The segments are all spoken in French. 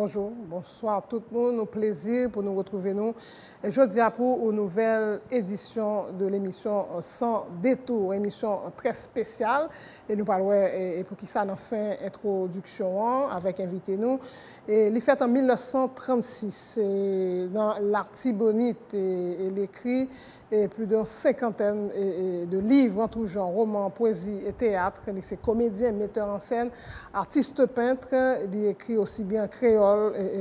Bonjour, bonsoir tout le monde. Un plaisir pour nous retrouver nous. Et je dis à pour une nouvelle édition de l'émission Sans détour, émission très spéciale. Et nous parlons, et pour qui ça nous fait introduction avec invité nous. Et il fait en 1936. Et dans l'Artibonite, il écrit plus d'une cinquantaine de livres en tout genre, romans, poésie et théâtre. C'est comédien, metteur en scène, artiste peintre. Il écrit aussi bien en créole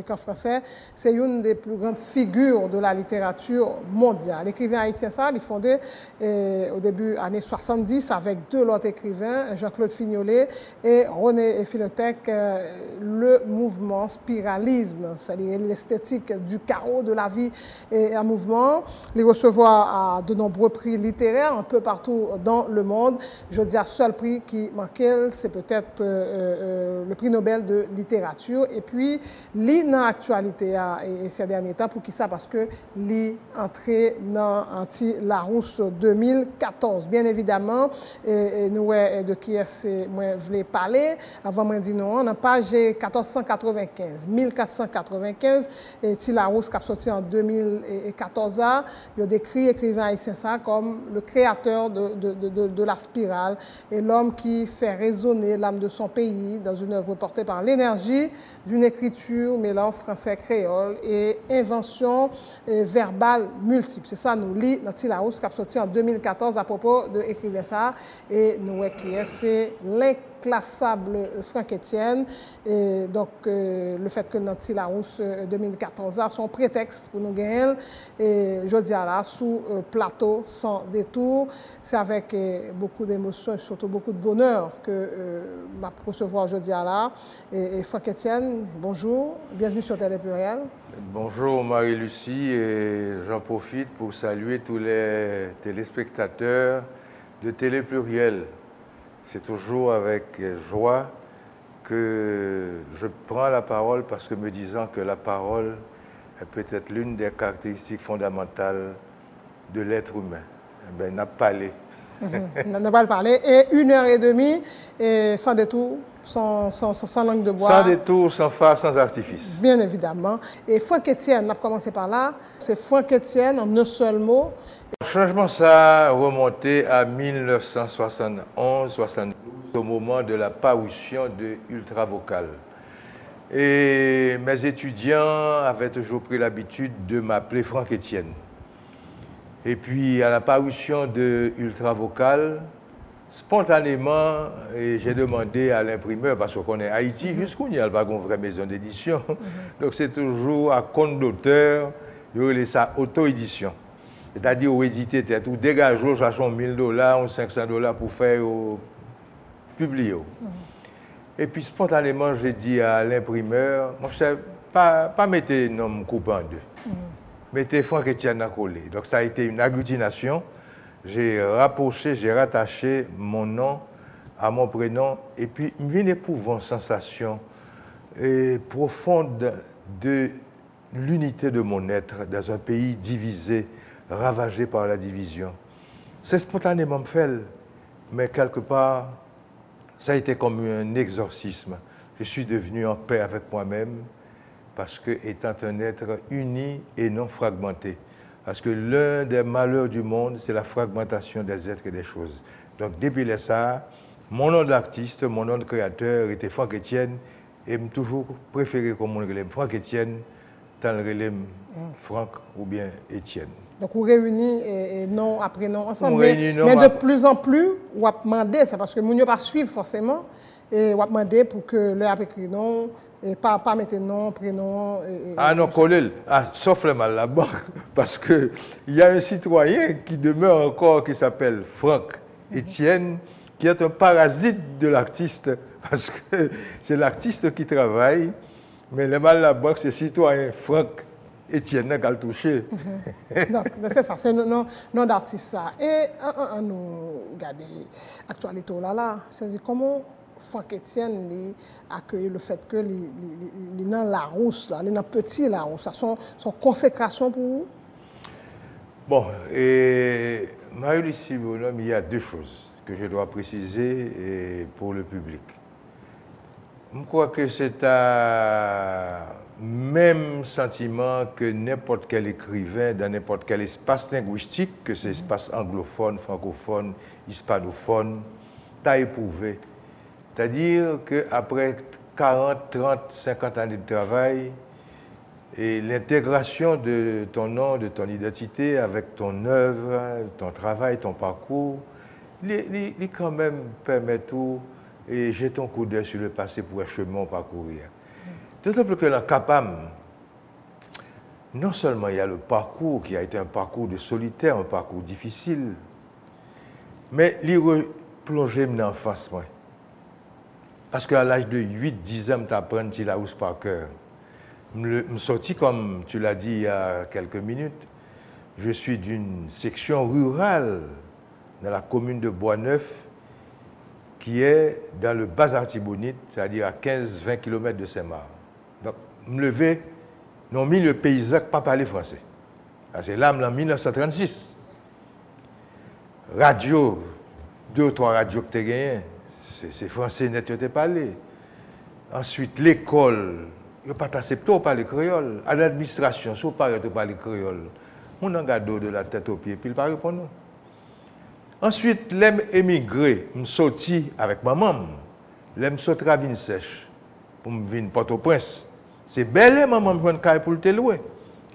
qu'en français. C'est une des plus grandes figures de la littérature mondiale. L'écrivain haïtien, ça, il fondé au début des années 70 avec deux autres écrivains, Jean-Claude Fignolet et René Philotèque, le mouvement spiralisme, c'est-à-dire l'esthétique du chaos de la vie et en mouvement. Les recevoir à de nombreux prix littéraires un peu partout dans le monde. Je dis à seul prix qui manquait, c'est peut-être le prix Nobel de littérature. Et puis, dans l'actualité et ces derniers temps, pour qui ça? Parce que entré dans Anti-Larousse 2014. Bien évidemment, nous, de qui est-ce moi voulais parler, avant moi dire non, on a page 1495, 1495, et Larousse qui a sorti en 2014, il a décrit écrivain haïtien ça comme le créateur de la spirale et l'homme qui fait résonner l'âme de son pays dans une œuvre portée par l'énergie d'une écriture mêlant français créole et invention verbale multiple. C'est ça nous lit dans Larousse qui a sorti en 2014 à propos de écrivain ça et nous qui est c'est l'inclassable Franck Etienne. Et donc le fait que dans Larousse 2014 a son prétexte pour nous gagner et je dis là sous plateau sans détour, c'est avec beaucoup d'émotion et surtout beaucoup de bonheur que m'a recevoir aujourd'hui là et Franck Etienne, bonjour, bienvenue sur Télé Pluriel. Bonjour Marie-Lucie et j'en profite pour saluer tous les téléspectateurs de Télé Pluriel. C'est toujours avec joie que je prends la parole parce que me disant que la parole est peut-être l'une des caractéristiques fondamentales de l'être humain. Eh bien, n'a pas parlé. On n'a pas parlé. Et 1h30 et sans détour, sans langue de bois. Sans détour, sans phare, sans artifice. Bien évidemment. Et Franck Etienne, on a commencé par là. C'est Franck Etienne en un seul mot. Le changement, ça a remonté à 1971-72, au moment de la parution de Ultravocal. Et mes étudiants avaient toujours pris l'habitude de m'appeler Franck Etienne. Et puis, à la parution de Ultravocal, spontanément, j'ai demandé à l'imprimeur, parce qu'on est à Haïti, jusqu'où il n'y a pas une vraie maison d'édition. Donc, c'est toujours à compte d'auteur, il y a ça auto-édition. C'est-à-dire, au édité, tout dégage, j'achète $1000 ou $500 pour faire publier. Et puis, spontanément, j'ai dit à l'imprimeur, moi, je ne sais pas mettre un nom coupé en deux. Mettez Franck Etienne à coller. Donc, ça a été une agglutination. J'ai rapproché, j'ai rattaché mon nom à mon prénom. Et puis, il me vient éprouver une sensation profonde de l'unité de mon être dans un pays divisé, ravagé par la division. C'est spontanément fait, mais quelque part, ça a été comme un exorcisme. Je suis devenu en paix avec moi-même parce que, étant un être uni et non fragmenté. Parce que l'un des malheurs du monde, c'est la fragmentation des êtres et des choses. Donc, depuis ça, mon nom d'artiste, mon nom de créateur était Franck Etienne et j'ai toujours préféré comme mon relève Franck Etienne, tant le relève Franck ou bien Etienne. Donc, vous réunissez nom après nom ensemble. Mais de plus en plus, vous demandez, c'est parce que vous ne pas suivre forcément, et vous demandez pour que leur écrit nom, et pas mettre nom, prénom. Non, collègue, sauf le mal là-bas, parce qu'il y a un citoyen qui demeure encore qui s'appelle Franck Etienne, qui est un parasite de l'artiste, parce que c'est l'artiste qui travaille, mais le mal là-bas, c'est le citoyen Franck Etienne qui a le touché. Donc, c'est ça, c'est nom d'artiste. Et nous regardons l'actualité là, c'est-à-dire comment Franck Etienne a accueilli le fait que les dans Larousse, les dans petit Larousse, son consécration pour vous? Bon, et Marie-Lucie Bonhomme, il y a deux choses que je dois préciser pour le public. Je crois que c'est à même sentiment que n'importe quel écrivain dans n'importe quel espace linguistique, que c'est espace anglophone, francophone, hispanophone, t'a éprouvé. C'est-à-dire qu'après 40, 30, 50 années de travail, et l'intégration de ton nom, de ton identité avec ton œuvre, ton travail, ton parcours, il quand même permet tout et j'ai ton coup d'œil sur le passé pour un chemin à parcourir. D'autant plus que dans Capam, non seulement il y a le parcours qui a été un parcours de solitaire, un parcours difficile, mais il replonge dans l'enfance. Parce qu'à l'âge de 8-10 ans, je apprends Tillhouse par cœur. Je suis sorti, comme tu l'as dit il y a quelques minutes, je suis d'une section rurale dans la commune de Boisneuf, qui est dans le Bas-Artibonite, c'est-à-dire à 15-20 km de Saint-Marc. Donc, je me levais dans le milieu paysan qui ne parle pas français. C'est là, en 1936. Radio, 2 ou 3 radios que tu as gagnées, c'est français net que tu as parlé. Ensuite, l'école, il n'y a pas d'accepter de parler créole. À l'administration, si on parle de parler créole, on a un gado de la tête aux pieds, puis il ne parle pas répondre. Ensuite, l'aime émigré, je suis sorti avec maman. L'aime sorti à Vigne-Sèche pour me venir Port-au-Prince. C'est belle maman me prend une caille pour le louer.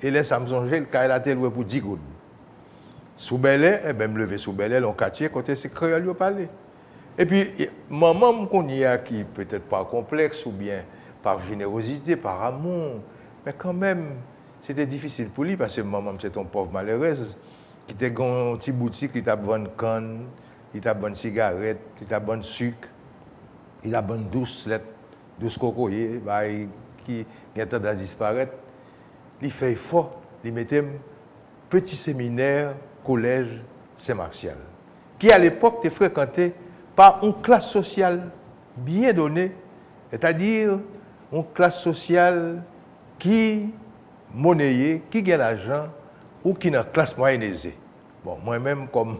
Et là, ça me songeait, le caille la louer pour 10 gouttes. Sous Bel-Air, eh bien, me lever sous Bel-Air, dans le quartier, côté c'est créole, il parler. Et puis, maman me connaît qui peut-être pas complexe ou bien par générosité, par amour. Mais quand même, c'était difficile pour lui parce que maman, c'est une pauvre malheureuse. Qui était dans une petite boutique, il t'a bonne canne, il t'a bonne cigarette, il t'a bonne sucre, il a bonne douce lettre, douce cocoyer, qui a tendance à disparaître. Il fait fort, il mettait petit séminaire, collège Saint-Martial, qui à l'époque était fréquenté par une classe sociale bien donnée, c'est-à-dire une classe sociale qui monnayée, qui gagne l'argent, ou qui est dans la classe moyenne aisée. Bon, moi-même, comme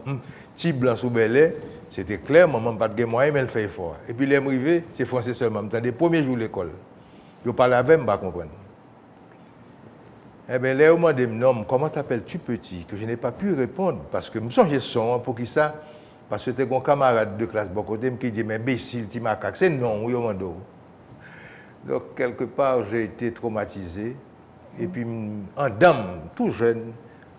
petit blanc sous Bel-Air, c'était clair, maman n'a pas de moyen, mais elle fait fort. Et puis, les arrivés, c'est français seulement. Les premiers jours de l'école, je parlais avec eux, je ne comprends pas. Eh bien, là, on m'a dit, non, comment t'appelles-tu petit? Que je n'ai pas pu répondre, parce que je me songe son, pour qui ça? Parce que c'était un camarade de classe bon côté qui dit, mais imbécile, tu m'as c'est non, oui, on donc, quelque part, j'ai été traumatisé. Et puis, en dame, tout jeune,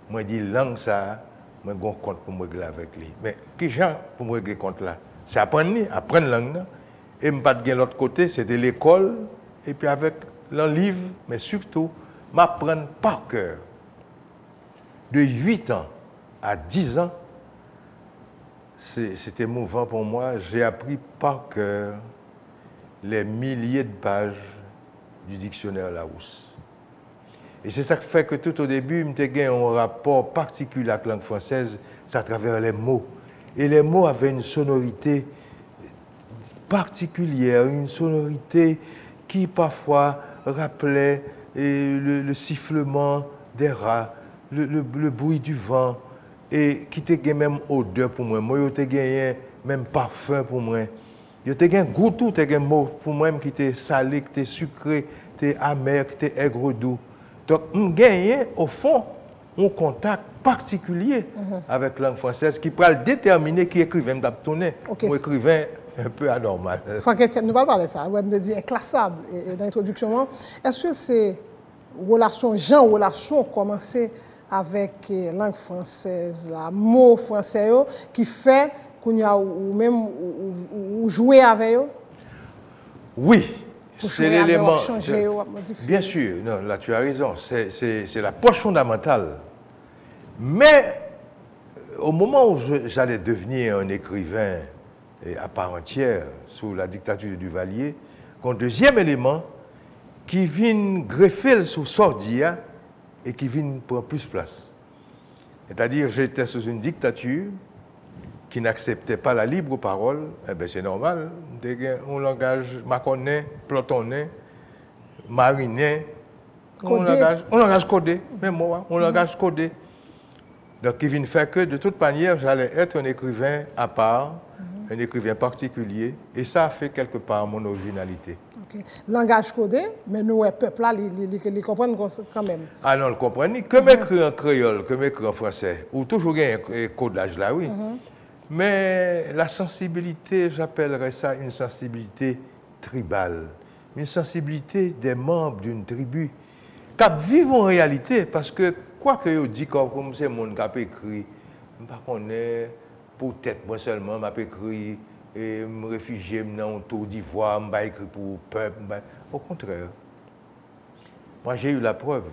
moi, je dis, langue ça, moi, j'ai un compte pour me régler avec lui. Mais, qui genre pour me régler compte là? C'est apprendre la langue. Et je pas de l'autre côté, c'était l'école. Et puis, avec le livre, mais surtout, m'apprendre par cœur. De 8 ans à 10 ans, c'était mouvant pour moi. J'ai appris par cœur les milliers de pages du dictionnaire Larousse. Et c'est ça qui fait que tout au début, j'ai eu un rapport particulier avec la langue française, c'est à travers les mots. Et les mots avaient une sonorité particulière, une sonorité qui parfois rappelait le sifflement des rats, le bruit du vent, et qui était même odeur pour moi. Moi, j'ai gagné même parfum pour moi. J'ai gagné goût tout, j'ai un mot pour moi qui était salé, qui était sucré, qui était amer, qui était aigre doux. Donc, on gagne, au fond, un contact particulier avec la langue française qui peut déterminer qui écrivain d'abtonner ou écrivain un peu anormal. Franck Etienne, nous allons parler de ça. Vous me dit inclassable dans l'introduction. Est-ce que ces relations, relation commencé avec la langue française, la mot français, qui fait qu'on a ou même ou jouer avec eux? Oui. C'est l'élément. Bien sûr, non, là tu as raison, c'est la poche fondamentale. Mais au moment où j'allais devenir un écrivain à part entière sous la dictature de Duvalier, un deuxième élément qui vient greffer sous Sordia et qui vient prendre plus place. C'est-à-dire j'étais sous une dictature qui n'acceptait pas la libre parole, eh bien c'est normal. Un langage maconais, platonais, marinais, un langage codé, même moi, un langage codé. Donc, qui vient faire que, de toute manière, j'allais être un écrivain à part, un écrivain particulier, et ça a fait quelque part mon originalité. Ok. Langage codé, mais nous, le peuple là, ils comprennent quand même. Ah non, le comprenez, que m'écrit en créole, que m'écrit en français, ou toujours un codage là, oui. Mais la sensibilité, j'appellerais ça une sensibilité tribale, une sensibilité des membres d'une tribu, qui vivent en réalité, parce que quoi que je dis comme c'est mon qui a écrit, je ne connais pas peut-être moi seulement, je écrit et me réfugier dans un tour d'ivoire, je écrit pour le peuple. Au contraire, moi j'ai eu la preuve.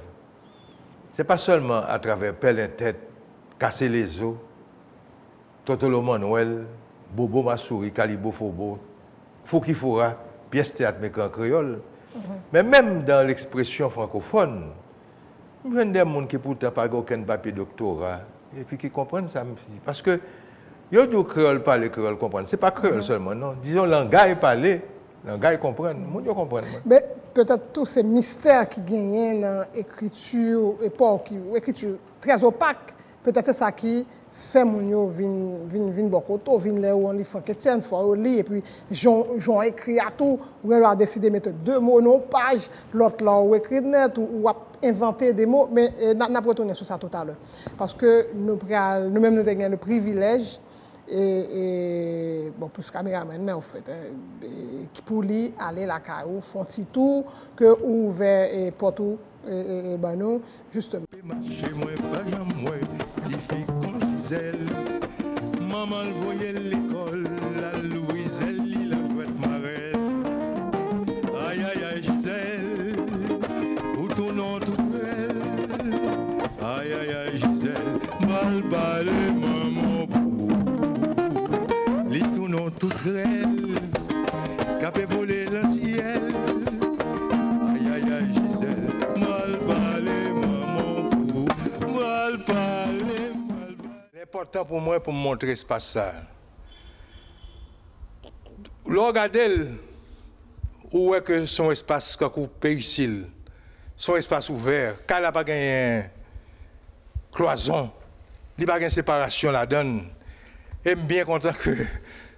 Ce n'est pas seulement à travers Pelle tête, casser les os, Totolo Manuel, Bobo Massouri, Calibo Fobo, Fouki Foura, pièce théâtre mais en créole. Mais même dans l'expression francophone, il y a des gens qui n'ont pas aucun papier doctorat et puis qui comprennent ça. Parce que, yo dit créole parler, créole comprendre. Ce n'est pas créole seulement, non. Disons, langage parler, langage comprendre. Mon Dieu comprendre. Mais peut-être tous ces mystères qui gagnent dans l'écriture, écriture très opaque, peut-être c'est ça qui fait mon yo vin bokoto, vin là où on lit Franck Etienne, faut lire et puis j'ont écrit à tout, ou elle a décidé de mettre 2 mots dans page, l'autre là ou écrit net ou inventer des mots, mais n'a pas retourné sur ça tout à l'heure parce que nous-mêmes nous avons le privilège et bon plus caméra maintenant en fait qui pour lui aller la caillou font petit tour que ouvert et porte et ben nous justement maman le voyait l'école la Louiselle il a fait marelle aïe aïe aïe Gisèle où ton nom tout belle aïe aïe aïe Gisèle mal balé maman li tout nom tout belle capé voler le ciel aïe aïe aïe Gisèle mal balé maman mal balé. L'important pour moi pour me montrer ce passe ça. Regardez où est que son espace comme péricile, son espace ouvert, quand il n'a pas gagné cloison, il n'a pas gagné séparation là-dedans. Et je suis bien content que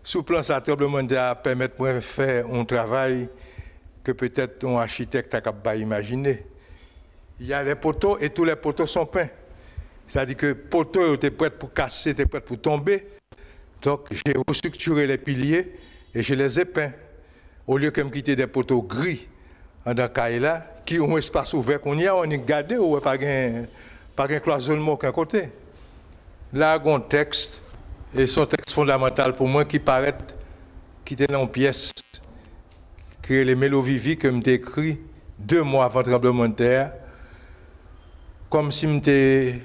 sous le plan ça tremblement de terre permettre de faire un travail que peut-être un architecte n'a pas imaginé. Il y a les poteaux et tous les poteaux sont peints. C'est-à-dire que les poteaux étaient prêts pour casser, étaient prêts pour tomber. Donc j'ai restructuré les piliers et je les ai peints. Au lieu de me quitter des poteaux gris dans le là, qui ont un espace ouvert qu'on y a, on y gardé ou pas de cloisonnement qu'un côté. Là, il y a un texte, et son texte fondamental pour moi qui paraît, qui était dans une pièce, qui est les Mélovivi que j'ai écrit 2 mois avant le tremblement de terre, comme si je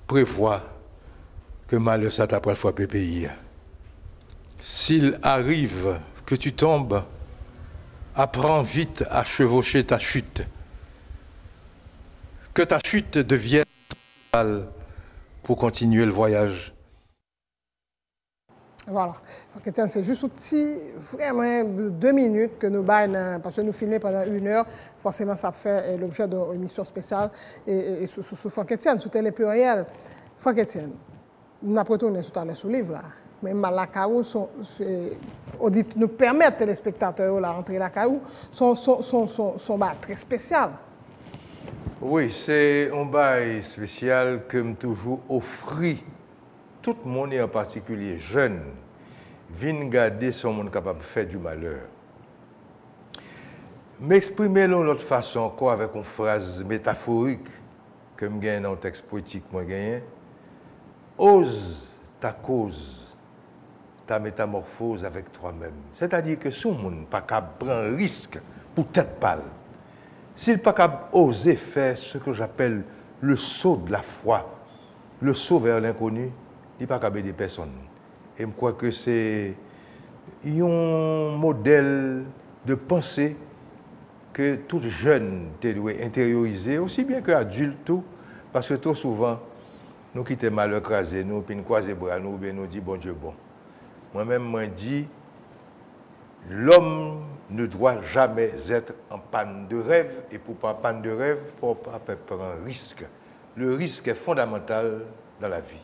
prévoit que malheur ça t'apprend frapper pays. S'il arrive que tu tombes, apprends vite à chevaucher ta chute. Que ta chute devienne pour continuer le voyage. Voilà. C'est juste vraiment 2 minutes que nous baillons, parce que nous filmons pendant 1 heure. Forcément, ça fait l'objet d'une émission spéciale et sur Franck Etienne, sur Télé Pluriel. Franck Etienne, nous avons retourné tout à l'heure sur le livre. Là. Mais la CAO, nous permettre téléspectateurs de rentrer la CAO, sont très spécial. Oui, c'est un bail spécial que me toujours offert. Tout le monde, et en particulier jeune, vient garder son monde capable de faire du malheur. M'exprimer de l'autre façon encore avec une phrase métaphorique que je gagne dans le texte poétique que je ose ta cause, ta métamorphose avec toi-même. C'est-à-dire que si on n'est pas capable de prendre un risque pour tête pâle, s'il n'est pas capable d'oser faire ce que j'appelle le saut de la foi, le saut vers l'inconnu, il n'est pas capable d'aider personne. Et je crois que c'est un modèle de pensée que tout jeune doit intérioriser, aussi bien qu'adulte, parce que trop souvent, nous quittons mal écrasés, nous, puis nous croisons les bras, nous, nous disons bon Dieu, bon. Moi-même, je dis, l'homme ne doit jamais être en panne de rêve, et pour pas panne de rêve, il ne faut pas prendre un risque. Le risque est fondamental dans la vie.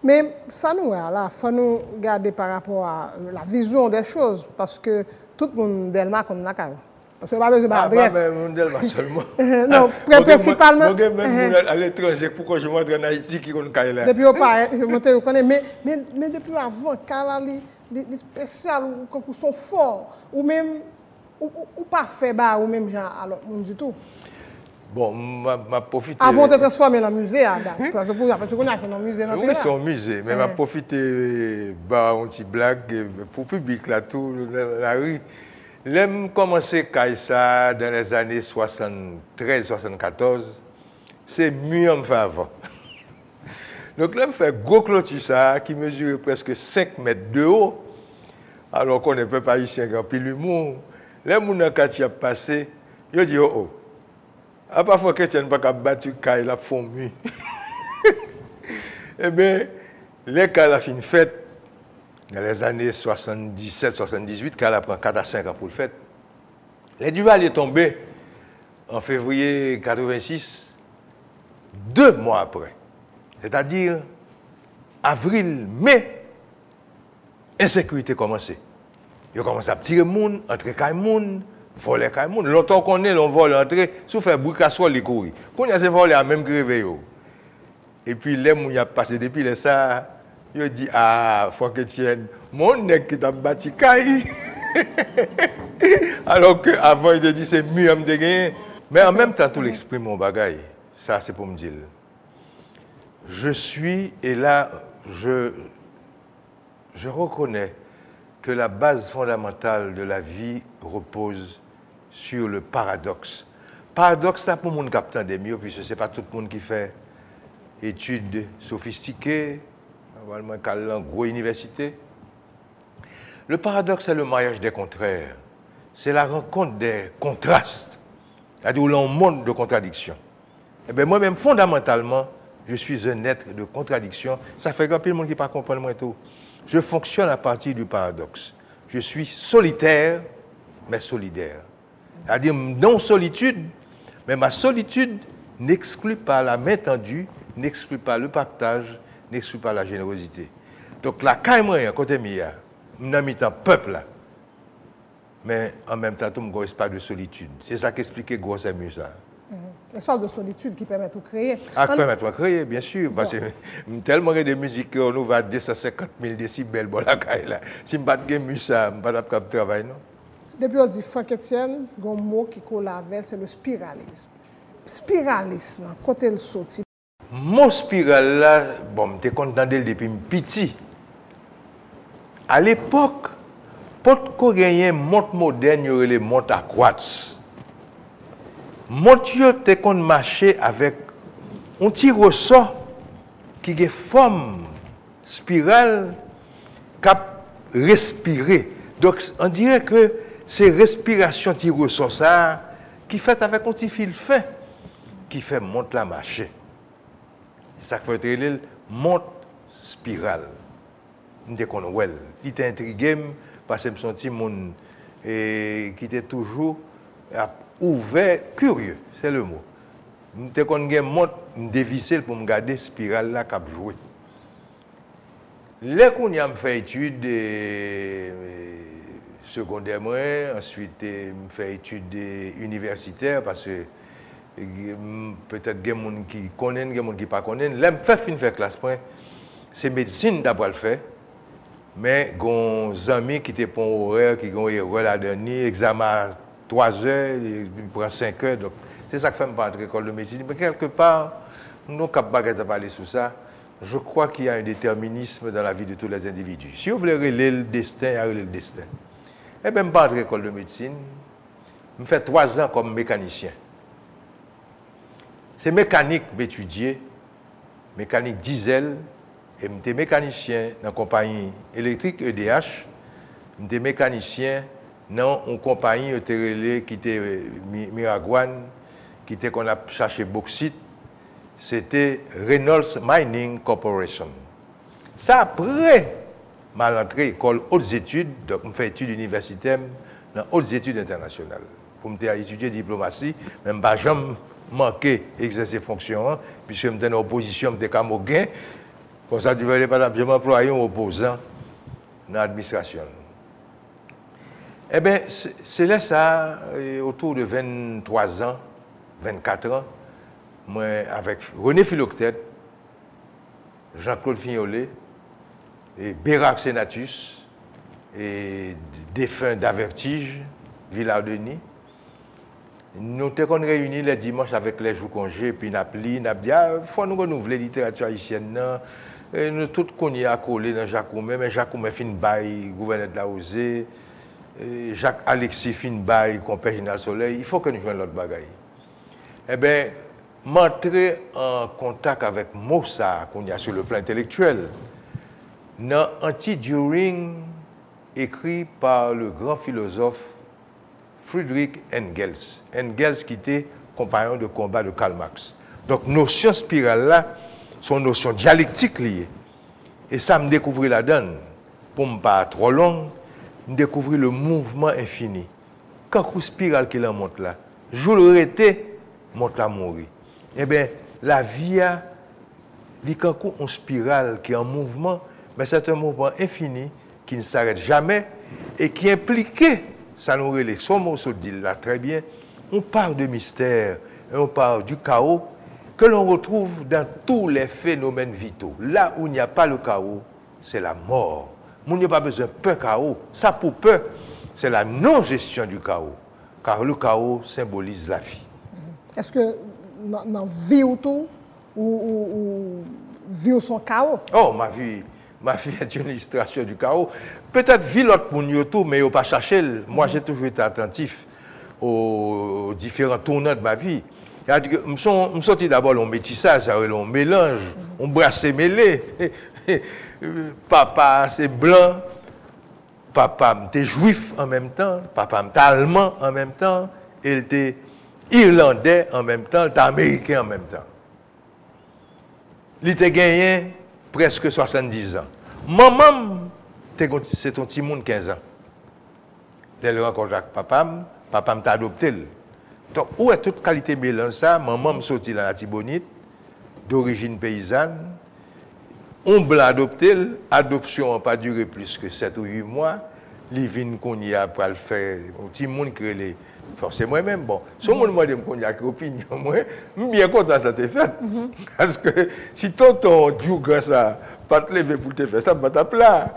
Mais ça nous là, faut nous garder par rapport à la vision des choses parce que tout le monde Delma comme la caille. Parce que pas besoin d'adresse. Pas même Delma seulement. Non, principalement. À l'étranger, pourquoi je montre en Haïti qui connaît caille là. Depuis au pas, je connais, mais depuis avant, car les spécial ou sont forts ou même ou pas fait bas ou même genre alors du tout. Bon, m'a profité. Avant de transformer dans musée, parce que qu'on a fait dans musée. Oui, c'est un musée, mais m'a profité bah un petit blague pour le public là tout la rue. L'aime commencé ça dans les années 73-74, c'est mieux en fait avant. Donc là, me fait gros clôture ça qui mesure presque 5 mètres de haut, alors qu'on ne peut pas ici un grand pile l'humour. Les gens qui ont passé, ils disent oh. À parfois, Christian n'a pas battu Kaï la fourmi. Eh bien, les Kaï la fin fête, dans les années 77-78, Kaï la prend 4 à 5 ans pour le fête. Les Duval est tombé en février 86, 2 mois après. C'est-à-dire, avril, mai, insécurité commencé. Ils ont commencé à tirer les gens, entrer les gens, voler les gens. Longtemps qu'on est, on vole, entrer, sauf faire bruit casserole, les courir. Quand on a ces volets, même que réveillé. Et puis, les gens qui ont passé depuis les ça, ils ont dit, ah, faut que tu aies mon nec qui t'a battu caille. Alors qu'avant, il a dit, c'est mieux de gagner. Mais en même temps, tout l'exprime mon bagaille. Ça, c'est pour me dire. Je suis, et là, je reconnais que la base fondamentale de la vie repose sur le paradoxe. Paradoxe, ça pour mon capitaine des mieux, puisque ce n'est pas tout le monde qui fait études sophistiquées, en gros université. Le paradoxe, c'est le mariage des contraires. C'est la rencontre des contrastes, c'est-à-dire où l'on monte de contradictions. Et bien moi-même, fondamentalement, je suis un être de contradiction. Ça fait grand peu de monde qui ne comprend pas moi tout. Je fonctionne à partir du paradoxe. Je suis solitaire, mais solidaire. C'est-à-dire non solitude, mais ma solitude n'exclut pas la main tendue, n'exclut pas le partage, n'exclut pas la générosité. Donc la caille, à côté mia, je suis un peuple là. Mais en même temps, tout mon espace de solitude. C'est ça qui explique gros c'est mieux ça. Espace de solitude qui permet de créer. Ah, qui permet de créer, bien sûr. Parce que tellement de musique qu'on nous va 250 000 décibels pour la caille là. Si je ne pas de ça, je ne vais pas travailler, non? Depuis on dit Franck Etienne, il y a un mot qui colle avec, c'est le spiralisme. Spiralisme, côté le sorti. Mon spiral là, bon, je suis content depuis petit. À l'époque, pour qu'on gagne montre moderne, il y aurait les montres à quartz. Montre te qu'on marcher avec un petit ressort qui a forme spirale cap respirer. Donc on dirait que c'est respiration qui ressort ça qui fait avec un petit fil fin qui fait montre la marcher. Ça fait une montre spirale. Il était intrigué parce que je me sentis qui était toujours ouvert, curieux, c'est le mot. Je me montre, me dévisser pour me garder spirale là cap jouer. Là qu'on a fait études secondaires, ensuite me fait études universitaires parce que peut-être des gens qui connaissent, des gens qui ne connaissent pas. Là, je fais classe point. C'est médecine d'abord le fait. Mais il y a des amis qui étaient pour horaire, qui ont eu la dernière, examen 3 heures, il prend 5 heures. Donc, c'est ça que fait pas entrer à l'école de médecine. Mais quelque part, nous sommes capables de parler sur ça. Je crois qu'il y a un déterminisme dans la vie de tous les individus. Si vous voulez relayer le destin, il y a le destin. Et même pas entrer à l'école de médecine. Je fais 3 ans comme mécanicien. C'est mécanique d'étudier, mécanique diesel. Et j'étais mécanicien dans la compagnie électrique EDH. J'étais mécanicien dans une compagnie qui était Miragouane, qui était qu'on a cherché bauxite. C'était Reynolds Mining Corporation. Ça, après ma rentrée école hautes études, donc je fais études universitaires dans hautes études internationales. Pour me étudier diplomatie, même pas jamais manqué exercer fonction, puisque je suis en opposition, je suis Pour ça, tu vas aller, par exemple, je m'emploie un opposant dans l'administration. Eh bien, c'est là ça, autour de 23 ans, 24 ans, moi, avec René Philoctète, Jean-Claude Fignolet, et Bérac Sénatus, et défunt d'Avertige, Villard-Denis. Nous sommes réunis les dimanches avec les jours congés, puis nous avons dit, il faut nous renouveler la littérature haïtienne. Nous tous connus à coller dans Jacques Oumet, mais Jacques Oumet fin bail, gouverneur de la Osée, Jacques Alexis fin bail, compère Général Soleil. Il faut que nous jouions l'autre bagaille. Eh bien, m'entrer en contact avec Mossa, qu'on y a sur le plan intellectuel, dans Anti-During, écrit par le grand philosophe Friedrich Engels. Engels qui était compagnon de combat de Karl Marx. Donc, notion spirale là, sont notions dialectiques liées. Et ça me découvrit la donne. Pour ne pas trop long, me découvrir le mouvement infini. Quand coup spirale qui la monte là, je l'aurais été, monte la mourir. Eh bien, la vie a une spirale qui est en mouvement, mais c'est un mouvement infini qui ne s'arrête jamais et qui impliquait, ça nous relève, son mot se dit là très bien, on parle de mystère, et on parle du chaos que l'on retrouve dans tous les phénomènes vitaux. Là où il n'y a pas le chaos, c'est la mort. Il n'y a pas besoin de peur chaos. Ça pour peur, c'est la non-gestion du chaos. Car le chaos symbolise la vie. Est-ce que dans la vie autour, ou vie son chaos? Oh, ma vie est une illustration du chaos. Peut-être vie l'autre pour nous autour, mais il ne pas chercher. Moi, j'ai toujours été attentif aux différents tournants de ma vie. Je suis sorti d'abord le métissage, on mélange, on brasse mêlé. Papa, c'est blanc. Papa, était juif en même temps. Papa, était allemand en même temps. Il était irlandais en même temps. Il était américain en même temps. Il était gagné presque 70 ans. Maman, c'est un petit monde de 15 ans. Elle rencontre avec papa, papa m'a adopté. Donc, où est toute qualité mélange ça? Maman me sorti dans la Tibonite, d'origine paysanne. On blanc adopté, l'adoption n'a pas duré plus que 7 ou 8 mois. Les vignes qu'on y a pour le faire, un petit monde qui est forcément moi-même. Bon, si on me dit qu'on y a une opinion, moi, je suis bien content que ça t'ait fait. Parce que si tonton dit que ça, pas te lever pour te faire ça, pas ta plat.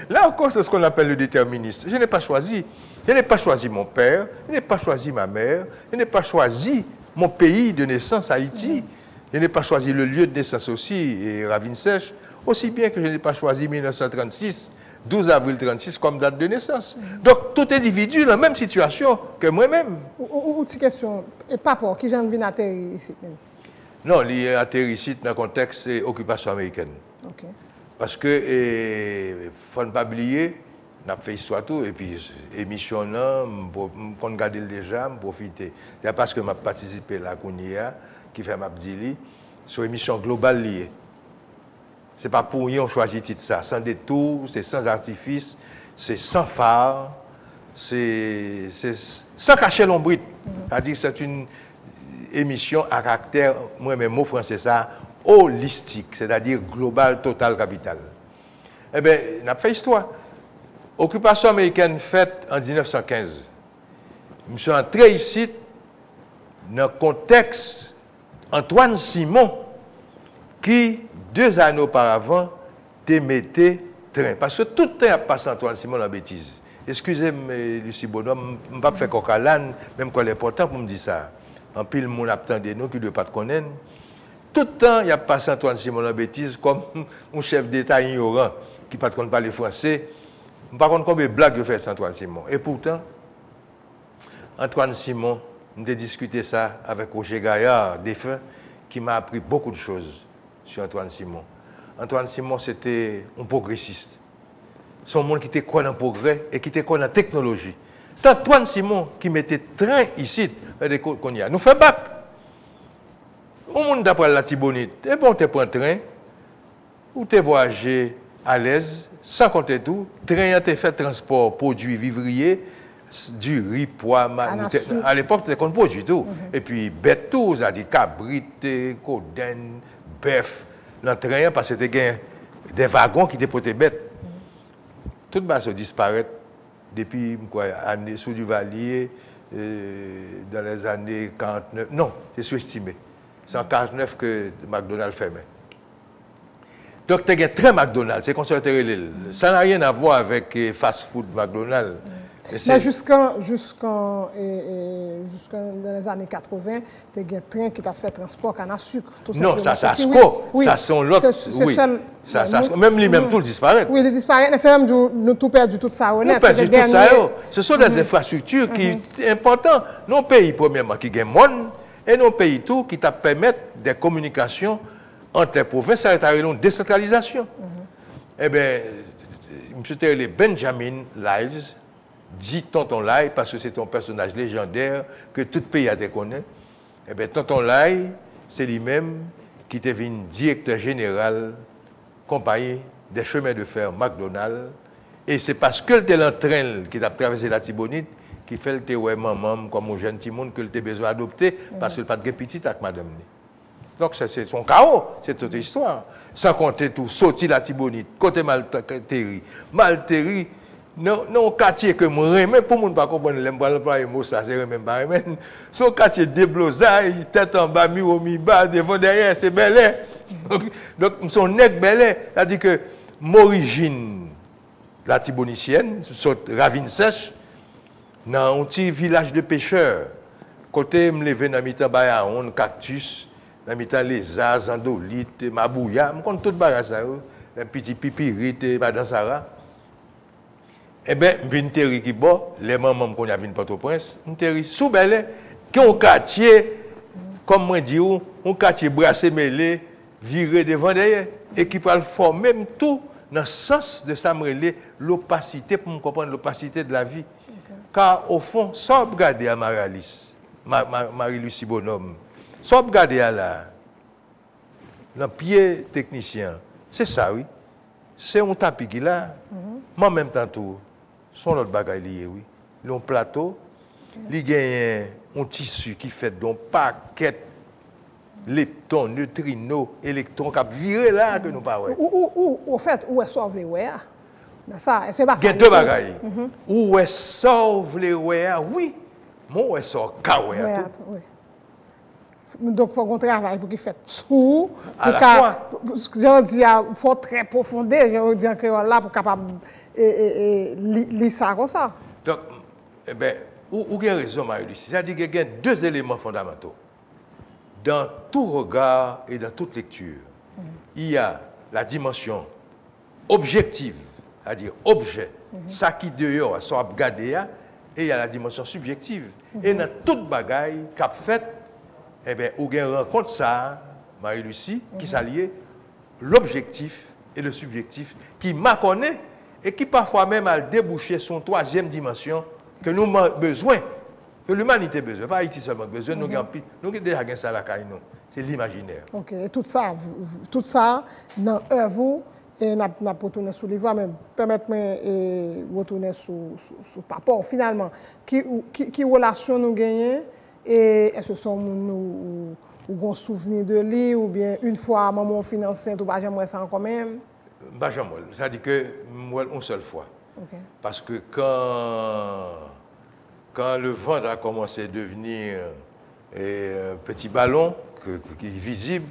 Là encore, c'est ce qu'on appelle le déterminisme. Je n'ai pas choisi. Je n'ai pas choisi mon père, je n'ai pas choisi ma mère, je n'ai pas choisi mon pays de naissance, Haïti. Je n'ai pas choisi le lieu de naissance aussi, et Ravine Sèche, aussi bien que je n'ai pas choisi 1936, 12 avril 36 comme date de naissance. Donc, tout individu dans la même situation que moi-même. Ou une question, et papa, qui j'en viens atterrir ici? Non, il est atterri ici dans le contexte de l'occupation américaine. Okay. Parce que, il ne faut pas oublier, on a fait histoire tout, et puis, émission là, on regarde déjà, on profiter. C'est parce que je participé là, qui fait ma petite sur émission globale liée. Ce n'est pas pour rien qu'on choisit titre ça. Sans détour, c'est sans artifice, c'est sans phare, c'est sans cacher l'ombrite. C'est-à-dire que c'est une émission à caractère, moi-même, mot français ça, holistique, c'est-à-dire global, total, capital. Eh bien, on a fait histoire. Occupation américaine faite en 1915. Je suis entré ici dans le contexte Antoine Simon, qui, 2 années auparavant, démettait train. Parce que tout le temps a passé Antoine Simon en bêtise. Excusez-moi, Lucie Bonhomme, je ne vais pas faire coq à l'âne, même quand il est important pour me dire ça. En pile, mon attendait nous qui ne doit pas te connaître. Tout le temps, il a passé Antoine Simon en bêtise comme un chef d'État ignorant qui ne connaît pas les Français. Par contre, combien de blagues il fait Antoine Simon. Et pourtant, Antoine Simon, on a discuté ça avec Roger Gaillard, défunt, qui m'a appris beaucoup de choses sur Antoine Simon. Antoine Simon, c'était un progressiste. C'est un monde qui était quoi dans le progrès et qui était quoi dans la technologie. C'est Antoine Simon qui mettait train ici, qu'on y a. Nous faisons bac. Au monde d'après la Tibonite, et bon, tu prends un train, ou tu voyages à l'aise, sans compter tout, train te fait transport, produits vivriers, du riz, pois, à l'époque, tu ne produit tout. Et puis, bête tout, c'est-à-dire cabrit, coden, bœuf, dans le train parce que c'était des wagons qui étaient pour tes bêtes. Tout va se disparaître depuis quoi, sous du Valier, dans les années 49. Non, c'est sous-estimé. C'est en 49 que McDonald's fermait. Donc, tu as très McDonald's, c'est qu'on se l'île. Ça n'a rien à voir avec fast-food McDonald's. Mais jusqu'en dans les années 80, tu as un train qui t'a fait transport canne à sucre. Non, ça SASCO. Oui. Ça sont l'autre. Oui. Même lui-même, tout le disparaît. Oui, il disparaît. C'est même nous tout perdu tout ça. Nous perdu tout ça. Ce sont des infrastructures qui sont importantes. Nos pays, premièrement, qui gagnent monde, et nos pays tout qui permettent des communications entre les provinces, ça a été une décentralisation. Eh bien, M. Benjamin Lyles, dit Tonton Lai, parce que c'est un personnage légendaire que tout pays a connu. Eh bien, Tonton Lai, c'est lui-même qui est devenu directeur général compagnie des chemins de fer McDonald's. Et c'est parce que le train qui a traversé la Tibonite qui fait le ouais maman comme un jeune petit monde que le besoin d'adopter parce que le pas de petit avec madame. Donc c'est son chaos, c'est toute histoire. Sans compter tout, sorti la Tibonite, côté Malterry, non quartier que moi remets pour monde pas comprendre l'aime pas employer mot ça c'est même pas remets. Son quartier déblosaille, tête en bas, mi bas, devant derrière, c'est Bel-Air. Donc son nèg Bel-Air, c'est-à-dire que m'origine la Tibonitienne, sur Ravine Sèche, dans un petit village de pêcheurs. Côté me lever dans mi-temps bayaon, cactus, dans mi-temps lézards, andolites, mabouya, me compte tout bagage ça, les petits pipirites, madame Sarah. Eh bien, une terre qui boit, les mamans qu'on a vu Port-au-Prince, une terre sous Bel-Air, qui est un quartier, comme moi dis, un quartier brassé mêlé, viré devant derrière, et qui peut former même tout dans le sens de ça, l'opacité, pour me comprendre l'opacité de la vie. Okay. Car au fond, sans regarder à Marie-Lucie Bonhomme, sans regarder à là, le pied technicien, c'est ça, oui. C'est un tapis qui là, mais en même temps, tout. Son autre bagaille lié, oui. Le plateau, il y a un tissu qui fait donc paquet leptons, neutrinos, électrons qui viré là que nous pas ouais. Au fait, où est sauve les ouais? Ça, c'est pas ça. Il y a deux bagailles. Où est sauve les ouais? Oui. Moi est sauve kawe tout. Donc, il faut qu'on travaille pour qu'il fasse tout. À la fois. Je dis, il faut très profondeur, je veux dire que là, pour capable lire ça comme ça. Donc, eh bien, vous avez raison, Marie-Lucie. C'est-à-dire qu'il y a deux éléments fondamentaux. Dans tout regard et dans toute lecture, il y a la dimension objective, c'est-à-dire objet, ça qui dehors, soit regardé, et il y a la dimension subjective. Et dans toute bagaille qu'a fait, eh bien, vous rencontre ça, Marie-Lucie, qui s'allie l'objectif et le subjectif, qui m'a connaît et qui parfois même a débouché son troisième dimension que nous avons besoin, que l'humanité a besoin, pas Haïti seulement besoin, nous avons déjà ça à la caille, c'est l'imaginaire. Ok, et tout ça, dans vous, et n'a pas retourné sur les voies, mais permettez-moi de retourner sur rapport. Finalement, qui relation nous gagnons? Et est-ce que sont nous avons souvenir de lui ou bien une fois maman financé ou pas j'aimerais ça quand même? Pas jamais. Ça dit que moi une seule fois. Okay. Parce que quand le ventre a commencé à devenir un petit ballon qui est visible,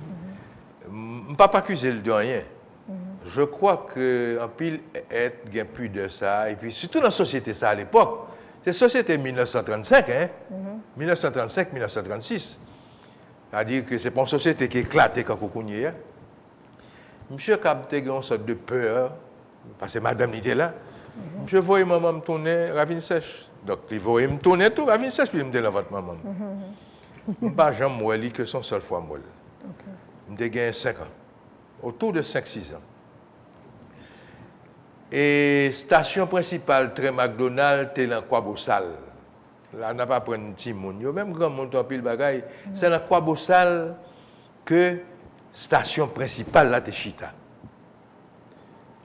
je ne peux pas accuser de rien. Je crois qu'en pile être gain plus de ça et puis surtout dans la société ça à l'époque. C'est la société 1935, hein? 1935-1936. C'est-à-dire que ce n'est pas une société qui éclate quand vous cognez. Monsieur Capté a une sorte de peur, parce que madame était là. Monsieur voyait maman me tourner ravine sèche. Donc, il voyait me tourner tout ravine sèche, puis il me dit là, votre maman. Je ne sais pas jamais que son seule fois moi. Je me gagné 5 ans. Autour de 5-6 ans. Et station principale, très McDonald's, c'est dans Kwabossal. Là, on n'a pas pris un petit monde. Même grand monde en pile bagaille. C'est dans Kwabossal que station principale, là, c'est Chita.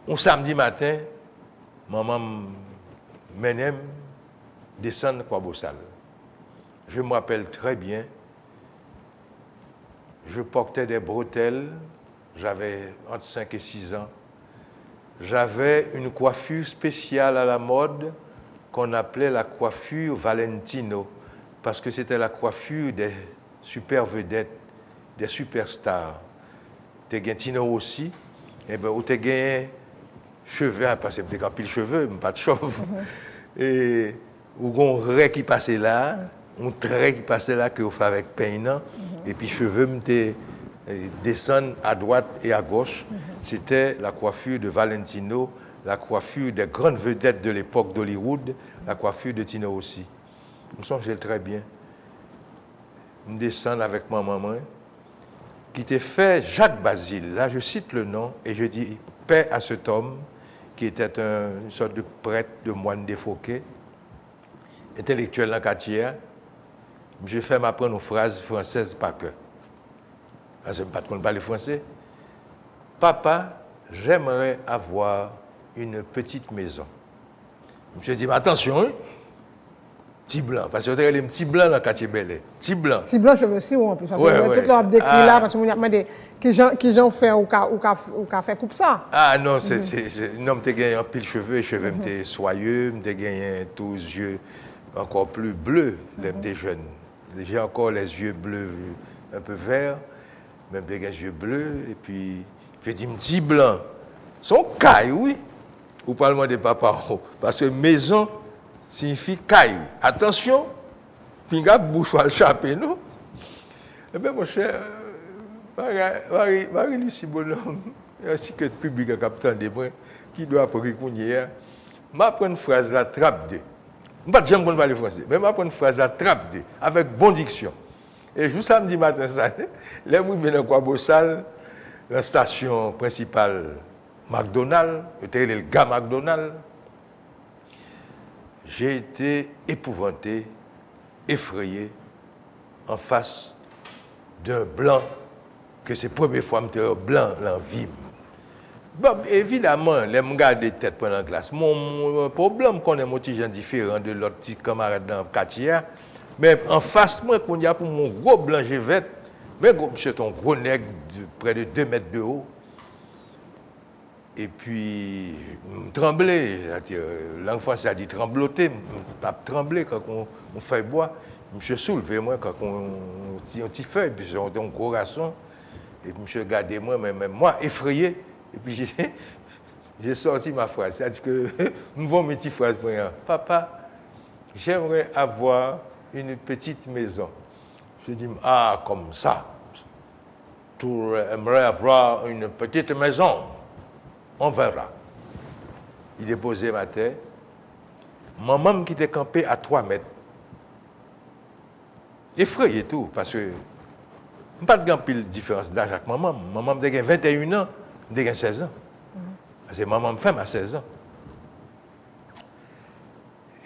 Un samedi matin, maman m'aime descendre Kwabossal. Je me rappelle très bien, je portais des bretelles j'avais entre 5 et 6 ans, j'avais une coiffure spéciale à la mode qu'on appelait la coiffure Valentino, parce que c'était la coiffure des super vedettes, des superstars. Tu as Tino aussi, et bien, ou tu as cheveux, parce que tu as pile cheveux, mais pas de chauve. Et ou un ray qui passait là, un trait qui passait là que vous faites avec peignant, et puis cheveux me descendent à droite et à gauche. C'était la coiffure de Valentino, la coiffure des grandes vedettes de l'époque d'Hollywood, la coiffure de Tino aussi. Je me souviens très bien. Je descends avec ma maman, qui t'a fait Jacques Basile. Là, je cite le nom et je dis paix à cet homme qui était une sorte de prêtre, de moine défoqué, intellectuel dans le quartier. Je fais m'apprendre une phrase française par cœur. Parce que je ne sais pas parler français. Papa, j'aimerais avoir une petite maison. Je dis, mais attention, hein? Petit blanc, parce que vous avez les petits blancs dans le quartier Bel-Air. Petit blanc. Petit blanc, je veux aussi, en plus. Parce que tout le monde décrit là, parce qu'on a demandé qui j'en fait ou qu'a fait coupe ça. Ah non, non, je gagné un pile cheveux, et cheveux étaient soyeux, je gagné tous les yeux encore plus bleus, les jeunes. J'ai encore les yeux bleus un peu verts, même des yeux bleus, et puis je dis petit blanc. Son caille, oui. Ou parlement de papa, parce que maison signifie caille. Attention, pinga bouche le chapé, non? Eh bien, mon cher, Marie-Lucie Bonhomme, ainsi que le public à capitaine de moi, qui doit apprendre hier, m'apprendre une phrase la trappe de. Je ne sais pas jamais parler français, mais m'apprendre une phrase la trappe de, avec bonne diction. Et juste samedi matin, ça, les gens viennent à Kwabossal, la station principale McDonald's, le gars McDonald's. J'ai été épouvanté, effrayé, en face d'un blanc, que c'est la première fois que je me blanc dans la vie. Bon, évidemment, les gens gardent des têtes pendant la classe. Mon problème, c'est que je suis différent de l'autre petit camarade dans le quartier. Mais en face, moi, quand il y a pour mon gros blanc, je vais, mais c'est un gros nègre de près de 2 mètres de haut. Et puis, je tremblais. Langue française a dit trembloter. Je tremblais quand on fait bois. Je me suis soulevé, moi, quand on tire une petite feuille, puis j'ai un gros garçon. Et puis, je me suis regardé, moi, même moi, effrayé. Et puis, j'ai sorti ma phrase. C'est-à-dire que, nous avons mes petites phrases pour rien. Papa, j'aimerais avoir une petite maison. Je dis, ah, comme ça. Tu aimerais avoir une petite maison. On verra. Il déposait ma tête. Maman qui était campée à 3 mètres. Effrayé tout, parce que je n'ai pas de grande différence d'âge avec maman. Maman me dit 21 ans, je dis 16 ans. Parce que maman me fait à 16 ans.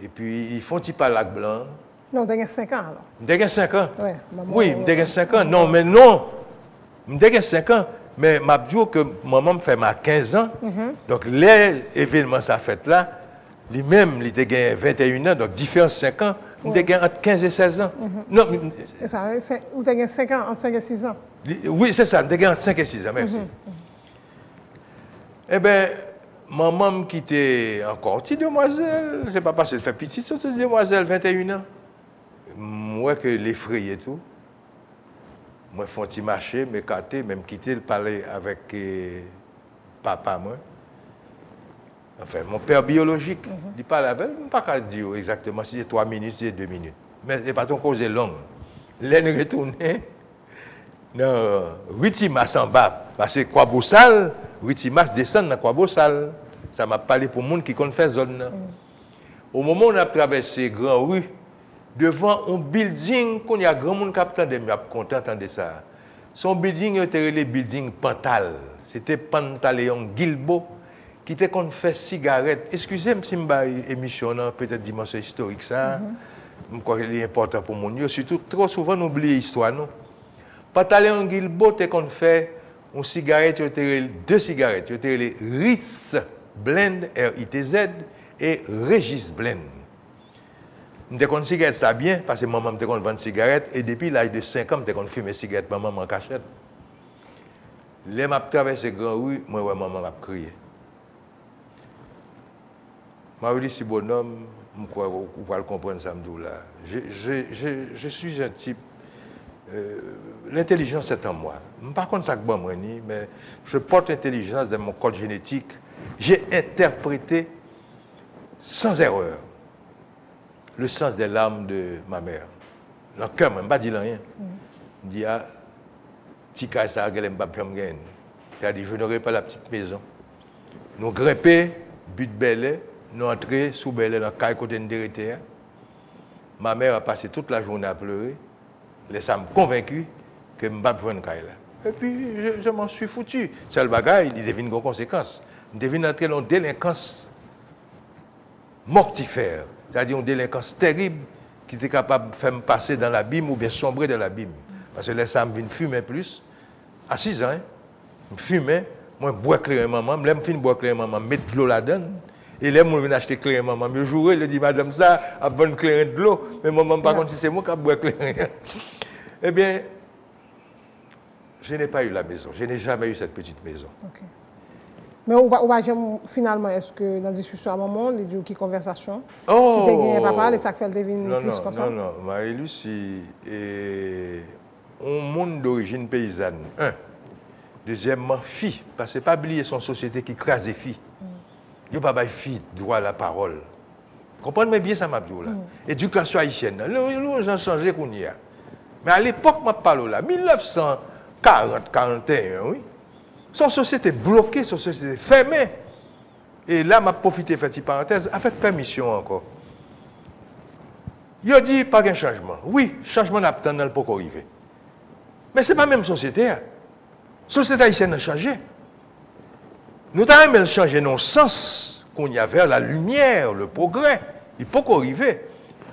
Et puis, ils font un petit palac blanc. Non, tu as 5 ans alors. Je 5 ans. Ouais, oui, je 5 ans. Non, mais non. Je 5 ans. Mais je dis que maman me fait 15 ans. Donc, l'événement ça fait là, lui-même, il a gagné 21 ans, donc différence 5 ans. Il a gagné entre 15 et 16 ans. Non, c'est ça, ou tu as gagné 5 ans, entre 5 et 6 ans. Oui, c'est ça, il a gagné entre 5 et 6 ans, merci. Eh bien, maman qui était encore petite demoiselle, c'est pas parce qu'elle fait petite, c'est une demoiselle, 21 ans. Moi, que l'effraye et tout. Moi, je fais un petit marché, m'écarter, même quitter le palais avec papa, moi. Enfin, mon père biologique, il parle avec, je ne peux pas dire exactement si c'est 3 minutes, si c'est 2 minutes. Mais les patrons causaient long. L'année retournée, dans Rutimas en bas, parce que Kwabossal, Rutimas descend dans Kwabossal. Ça m'a parlé pour le monde qui connaît zone. Au moment où on a traversé Grand Rue, devant un building, qu'on y a grand monde qui a content de ça. Son building était le building Pantal. C'était Pantaleon Guilbeault qui était qu'on fait cigarette. Excusez-moi si je émission peut-être dimension historique ça. Je crois qu'il est important pour mon surtout trop souvent on oublie l'histoire non. Pantaleon Guilbeault était qu'on fait une cigarette, deux cigarettes, les Ritz Blend RITZ et Régis Blend. Je me cigarette ça bien, parce que maman me vendre cigarette, et depuis l'âge de 5 ans, je fume cigarette maman en cachette. Les m'a traversé grand rue, moi ouais maman m'a crié. M'a dit si bonhomme, je crois vous pouvez comprendre ça là. Je suis un type l'intelligence est en moi. Par contre ça que bon moi ni, mais je porte l'intelligence dans mon code génétique. J'ai interprété sans erreur le sens des larmes de ma mère. Le cœur, je ne pas dire rien. Je dis, ah, Tika, ça, elle m'a pas gagné. Elle a dit, je n'aurai pas la petite maison. Nous grimpons, but Belay, nous entrons sous Belay dans le caille côté de ma mère a passé toute la journée à pleurer. Ça m'a convaincu que je ne vais pas prendre caille là. Et puis, je m'en suis foutu. C'est le bagage, il devine des conséquences. Il devine entrer dans une délinquance mortifère, c'est-à-dire une délinquance terrible qui était capable de faire me passer dans l'abîme ou bien sombrer dans l'abîme. Parce que là, ça me vient fumer plus. À 6 ans, je fumais, moi, je bois clair maman, je me bois clair maman, je mets de l'eau là-dedans. Et là, je viens acheter clair maman. Je jouais, je dis, madame, ça, à bonne clair de l'eau. Mais maman, par contre, si c'est moi qui bois clair. Eh bien, je n'ai pas eu la maison. Je n'ai jamais eu cette petite maison. Okay. Mais finalement, est-ce que dans la discussion à un moment, il y a eu conversation qui t'a gagné papa, et ça fait devine triste comme ça? Non, Marie-Lucie est un monde d'origine paysanne. Un. Deuxièmement, fille, parce que pas oublier son société qui crase les filles. Il n'y a pas de fille droit à la parole. Comprenez bien ça, Mabdou là. Éducation haïtienne. Nous avons changé qu'on y a. Mais à l'époque, je parle là, 1940-41, oui. Son société bloquée, son société fermée. Et là, m'a profité, fait une parenthèse, avec permission encore. Il a dit, pas de changement. Oui, changement n'a pas dans le pot arrivé. Mais ce n'est pas la même société. La société haïtienne a changé. Nous avons même changé nos sens qu'on y avait, la lumière, le progrès. Il peut arriver.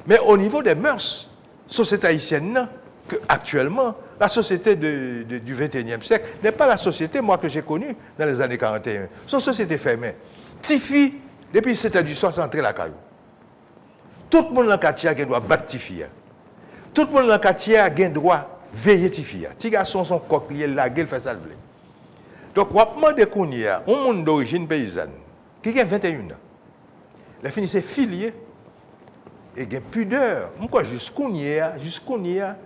Mais au niveau des mœurs, la société haïtienne, actuellement, la société du XXIe siècle n'est pas la société, moi, que j'ai connue dans les années 41. C'est une société fermée. Tifi, depuis 7h du soir, c'est entré la caillou. Tout le monde dans le quartier a droit battre Tifi. Tout le monde dans le quartier a droit veiller Tifi. Les garçons sont coqueliers, la gueule fait ça le blé. Donc, on va demander qu'on y a un monde d'origine paysanne qui a 21 ans. La fin, c'est filié et il y a pudeur. Pourquoi jusqu'où y a,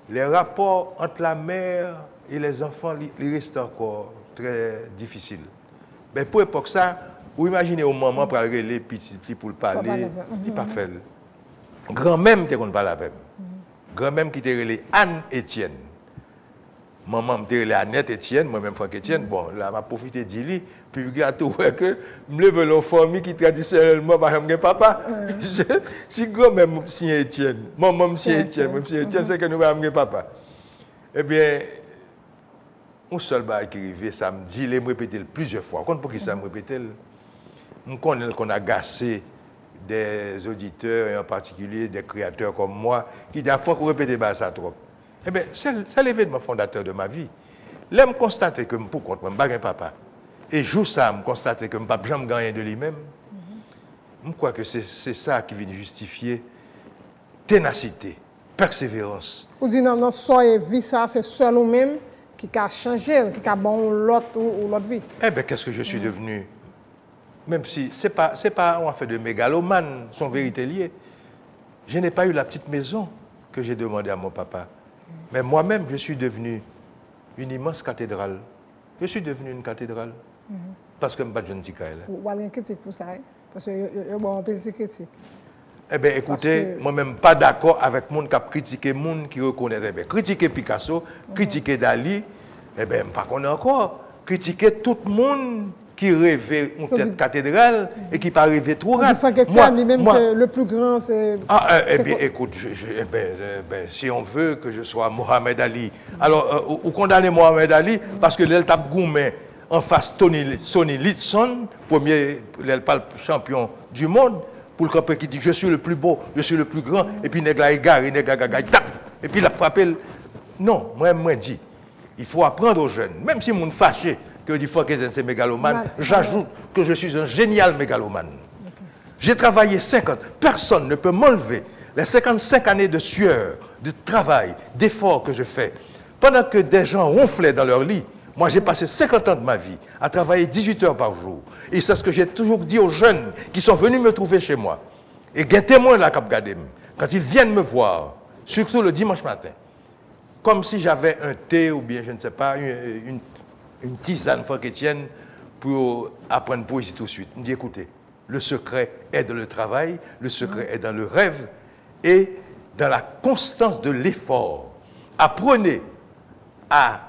les rapports entre la mère et les enfants, ils restent encore très difficiles. Mais pour l'époque, ça, vous imaginez au moment pour aller les petits pour le parler, il n'a pas fait. Grand-mère, tu ne parles pas avec. Grand-mère qui était relée Anne Étienne. Maman me dit Annette Étienne, moi-même Franck Étienne. Bon, là, je vais profiter de lui. Puis, je trouve que je me lève dans une famille qui traditionnellement, par exemple, papa. Si grand-mère si Étienne, maman si Étienne, c'est que nous avons papa. Eh bien, un seul bail qui arrive samedi, il me répéter plusieurs fois. Pour qui ça me répète? Je connais qu'on a gâché des auditeurs, et en particulier des créateurs comme moi, qui disent, il faut qu'on répète ça trop. Eh bien, c'est l'événement fondateur de ma vie. Là, je constate que je pour contre, je ne suis pas papa. Et jour ça, je constate que je ne peux pas jamais gagner de lui-même. Je crois que c'est ça qui vient justifier ténacité, persévérance. Vous dites, non, soit vie, ça, c'est seul ou même qui a changé, qui a bon l'autre ou l'autre vie. Eh bien, qu'est-ce que je suis devenu? Même si ce n'est pas on a fait de mégalomane, son vérité liée. Je n'ai pas eu la petite maison que j'ai demandé à mon papa. Mais moi-même, je suis devenu une immense cathédrale. Je suis devenu une cathédrale. Parce que je ne suis pas de jeune tika. Vous avez une critique pour ça, parce qu'il y a une petite critique. Eh bien, écoutez, moi-même, pas d'accord avec les gens qui critiquent les gens qui reconnaissent. Eh bien, critiquer Picasso, critiquer Dali, eh bien, pas qu'on encore. Critiquer tout le monde qui rêvait une tête cathédrale et qui pas rêvé trop grave. Franck Étienne, lui-même, c'est le plus grand. Eh bien, écoute, si on veut que je sois Mohamed Ali, alors, ou condamner Mohamed Ali, parce que l'elle tape Goumet en face Sonny Liston, premier champion du monde, pour le camper qui dit je suis le plus beau, je suis le plus grand, et puis il a égaré, il tape, et puis il a frappé. Non, moi, je dis, il faut apprendre aux jeunes, même si mon fâché, que dit Franck Étienne c'est mégalomane, j'ajoute que je suis un génial mégalomane. Okay. J'ai travaillé 50, personne ne peut m'enlever les 55 années de sueur, de travail, d'efforts que je fais. Pendant que des gens ronflaient dans leur lit, Moi, j'ai passé 50 ans de ma vie à travailler 18 heures par jour. Et c'est ce que j'ai toujours dit aux jeunes qui sont venus me trouver chez moi. Et des témoins là, Cap Gadem, quand ils viennent me voir, surtout le dimanche matin, comme si j'avais un thé ou bien, je ne sais pas, une tisane Franck Etienne pour apprendre poésie tout de suite. Je me dis, écoutez, le secret est dans le travail, le secret est dans le rêve et dans la constance de l'effort. Apprenez à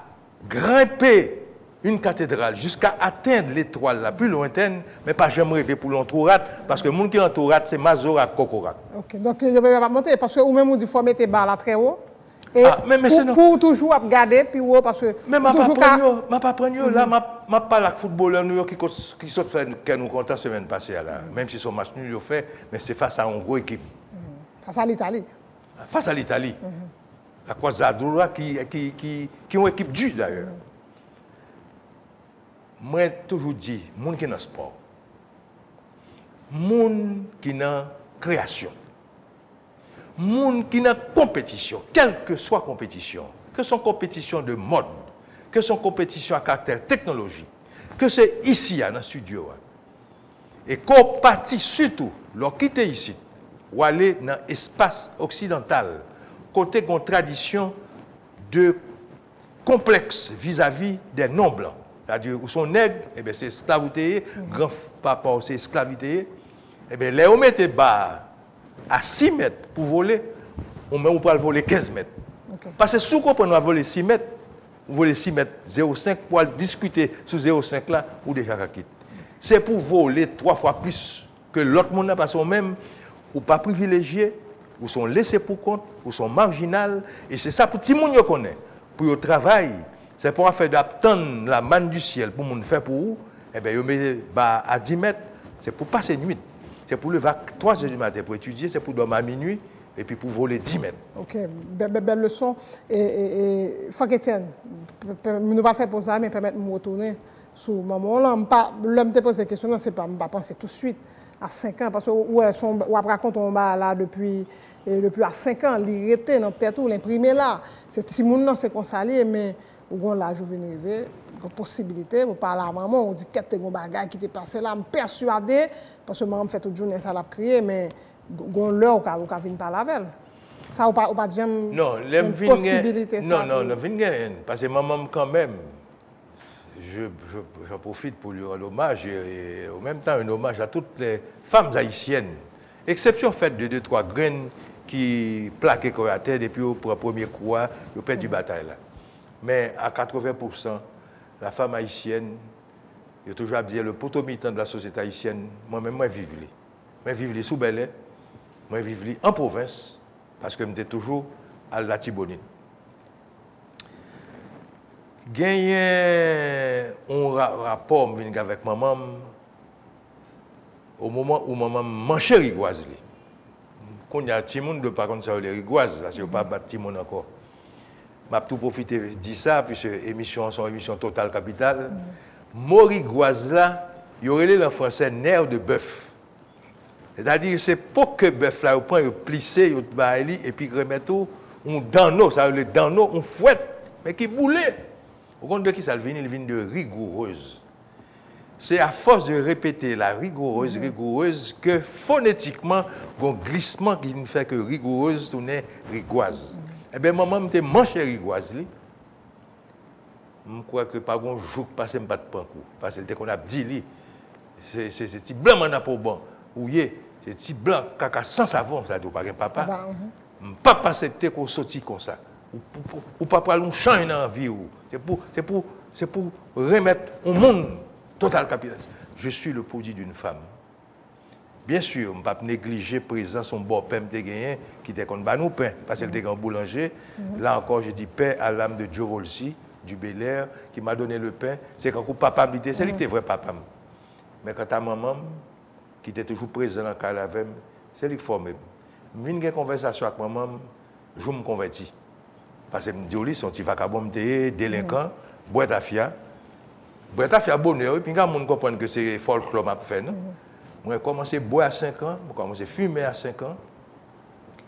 grimper une cathédrale jusqu'à atteindre l'étoile la plus lointaine, mais pas jamais rêver pour l'entourat, parce que le monde qui l'entourat, c'est Mazorat, Kokorat. Ok, donc je ne vais pas monter, parce que ou même il faut mettre les barres là très haut. Et pour toujours regarder, puis parce que... Mais je ne pas prendre là, je parle avec footballeur New York qui sont fait nous content la semaine passée, là. Même si son match nul fait, mais c'est face à une grosse équipe. Face à l'Italie. Face à l'Italie. La Quasadura qui est une équipe dure d'ailleurs. Moi, j'ai toujours dit, les gens qui sont dans le sport, les gens qui sont dans la création, les gens qui sont dans la compétition, quelle que soit la compétition, que ce soit compétition de mode, que ce soit compétition à caractère technologique, que c'est ici, dans le studio, et qu'on partit surtout, leur quitter ici, ou aller dans l'espace occidental, côté une tradition de complexe vis-à-vis des non-blancs. C'est-à-dire, où sont nègres, eh c'est esclavité, grand-papa, c'est esclavité. Eh bien, les hommes étaient bas à 6 mètres pour voler, on peut voler 15 mètres. Okay. Parce que si on va voler 6 mètres, vous volez 6 mètres, 0,5, pour discuter sur 0,5 là, ou déjà quitte. C'est pour voler 3 fois plus que l'autre monde, parce qu'on même, ou pas privilégié, ou sont laissés pour compte, ou sont marginales. Et c'est ça pour tout le monde connaît. Pour le travail, c'est pour faire d'attendre la manne du ciel pour nous faire pour vous. Eh bien, à 10 mètres, c'est pour passer nuit. C'est pour lever à 3 heures du matin pour étudier, c'est pour dormir à minuit et puis pour voler 10 mètres. Ok, belle leçon. Et Franck Etienne, nous ne pas faire pour ça, mais permettre de me retourner sur le moment. L'homme te pose des questions, c'est pas penser tout de suite à 5 ans, parce que on raconte on va là depuis à 5 ans, l'irrité dans la tête, l'imprimer là. C'est si mon c'est consalé, mais on a la juvénile, une possibilité, pour parler à maman, on dit qu'il y a des bagages qui étaient passés là, je suis persuadé, parce que maman fait toute journée ça l'a crié, mais on l'heure on va venir parler avec elle. Ça, on pas dire une possibilité. Non, parce que maman quand même, j'en profite pour lui rendre hommage, et en même temps un hommage à toutes les femmes haïtiennes, exception faite de 2-3 graines qui plaquaient à terre depuis pour le premier coup, le père du bataille là. Mais à 80%, la femme haïtienne, il y a toujours à dire le potomitan de la société haïtienne, moi-même, moi, je vivre sous Bel-Air, moi, je vivre en province, parce que j'étais toujours à la Tibonite. Gagné un rapport avec maman au moment où maman mangeait rigoise. Quand il y a un petit monde, de par contre, ça les rigoises, là, je ne pas battre petit monde encore. Je vais tout profiter de dire ça, puisque l'émission est une émission Total Capital. Morigoise là, il y aurait en français nerf de bœuf. C'est-à-dire, c'est pour que bœuf là, on prend, on plissé, on baille, et puis remet tout, on danno, ça veut dire danno, on fouette, mais qui boulait. Au compte de qui ça vient, il vient de rigoureuse. C'est à force de répéter la rigoureuse, que phonétiquement, il y a un glissement qui ne fait que rigoureuse tourne rigoise. Eh bien, maman me manché rigoise. Je crois que pas un jour passé, je ne pas de pankou. Parce que qu'on a dit, c'est petit blanc, on a pas bon. C'est petit blanc, caca sans savon, ça doit pas papa. Je ne peux pas accepter qu'on sortit comme ça. Ou pas prendre un champ dans la vie. C'est pour remettre au monde total capitaliste. Je suis le produit d'une femme. Bien sûr, je ne peux pas négliger présent son bon pain qui était contre nous pain, parce qu'elle était un boulanger. Là encore, je dis paix à l'âme de Joe Volsi, du Bel-Air, qui m'a donné le pain. C'est quand papa me dit, c'est lui qui était vrai papa. Mais quand ta maman, qui était toujours présent dans le cas avec c'est lui qui formait. Je viens de conversation avec maman, je me convertis. Parce que je me dis, son petit vagabond, délinquant, boîte à fia. Boîte à fia bonheur, et puis quand on comprend que c'est folklore m'a fait, non? Moi, j'ai commencé à boire à 5 ans, j'ai commencé à fumer à 5 ans.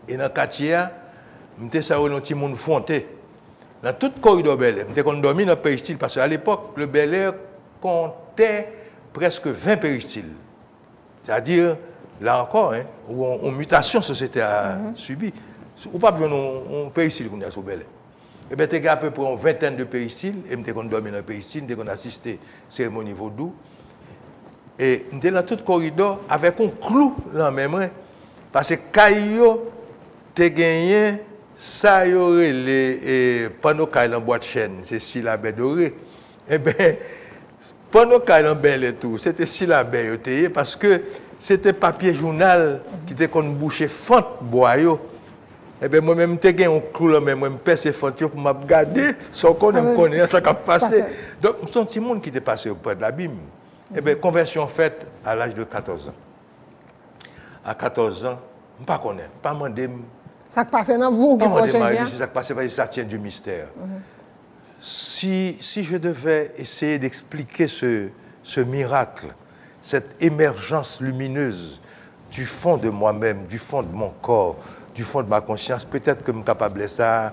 Et dans le quartier, j'étais ça un petit monde fronté. dans tout le corridor Bel Air. On dormi dans le péristyle parce qu'à l'époque, le Bel Air comptait presque 20 péristyles. C'est-à-dire, là encore, hein, où une mutation société a subi. Ou pas besoin d'un péristyle qu'on a sur Bel Air. Et bien, tu as à peu près une vingtaine de péristyles, et tu as dormi dans le péristyle, tu as assisté à la cérémonie vaudou. Et nous étions dans tout le corridor avec un clou dans la main. Parce que Caillot, tu as gagné, ça y aurait les panneaux en bois de chêne, c'est syllabé doré. Eh bien, panneaux en belle et tout, c'était syllabé parce que c'était papier journal qui était comme boucher fente bois. Eh bien, moi-même, j'ai gagné un clou là, moi, je pèse fente pour me regarder, sans qu'on me connaisse, ça qui a passé. Donc, c'est un petit monde qui était passé auprès de l'abîme. Eh bien, conversion faite à l'âge de 14 ans. À 14 ans, je ne sais pas connaître, pas demander. Ça qui passe dans vous, qui faut changer. Ça passe parce que ça tient du mystère. Si je devais essayer d'expliquer ce miracle, cette émergence lumineuse du fond de moi-même, du fond de mon corps, du fond de ma conscience, peut-être que je suis capable de ça,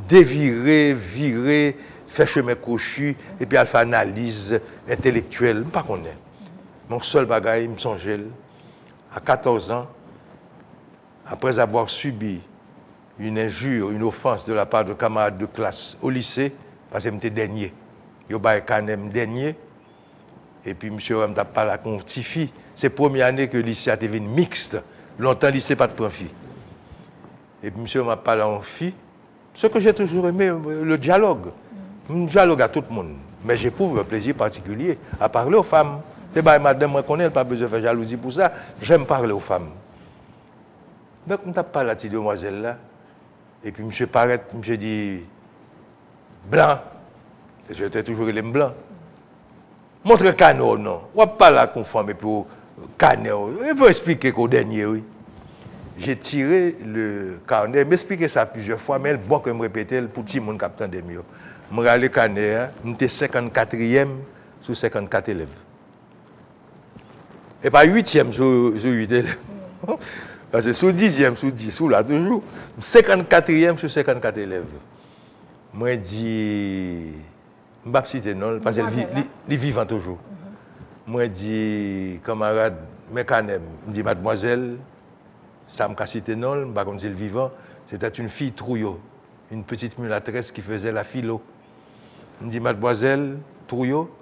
dévirer, virer, faire chemin crochu, et puis faire analyse intellectuelle. Je ne sais pas connaître. Mon seul bagage, il me songeait, à 14 ans, après avoir subi une injure, une offense de la part de camarades de classe au lycée, parce que j'étais dernier. Je suis dernier. Et puis, monsieur, je parlé à une petite fille. C'est la première année que le lycée a été mixte. Longtemps, le lycée n'a pas de fille. Et puis, monsieur m'a parlé à une fille. Ce que j'ai toujours aimé, le dialogue. Je dialogue à tout le monde. Mais j'éprouve un plaisir particulier à parler aux femmes. Et bien, madame, je connais, elle n'a pas besoin de faire jalousie pour ça. J'aime parler aux femmes. Donc, je ne pas la petite demoiselle là. Et puis, monsieur paraît, monsieur dit blanc. Et j'étais toujours les blanc. Montre le canot, non. On ne pas la conformer pour canot. Il faut expliquer qu'au dernier, oui. J'ai tiré le carnet, m'expliquer ça plusieurs fois, mais bon que je me répétais pour tout le monde qui des mieux. Je me le carnet, j'étais 54e sur 54 élèves. Et pas 8e sur 8 élèves. Parce que sur 10e, sur 10, sous là, toujours, 54e sur 54 élèves. Moi, je dis, je ne vais pas citer non, parce qu'il vivant toujours. Moi, je dis, camarade, mes canem, je dis, mademoiselle, ça me cité non, je ne vais pas dire le vivant, c'était une fille Trouillot, une petite mulâtresse qui faisait la philo. Je dis, mademoiselle Trouillot,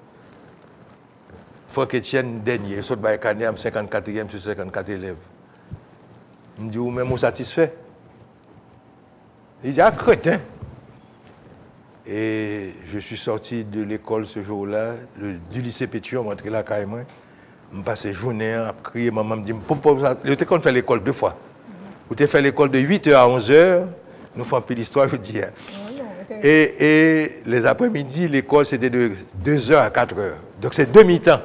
Franck Etienne dernier, il saute par canem, 54e sur 54 élèves. Je me dis, ou même satisfait. Il dit, ah, crétin. Et je suis sorti de l'école ce jour-là, du lycée Pétion, je suis rentré là carrément. Je passais la journée à crier, maman me dit, je t'ai fait l'école 2 fois. Vous avez fait l'école de 8h à 11h, nous faisons un peu l'histoire, je dis. Et les après-midi, l'école c'était de 2h à 4h. Donc c'est demi-temps.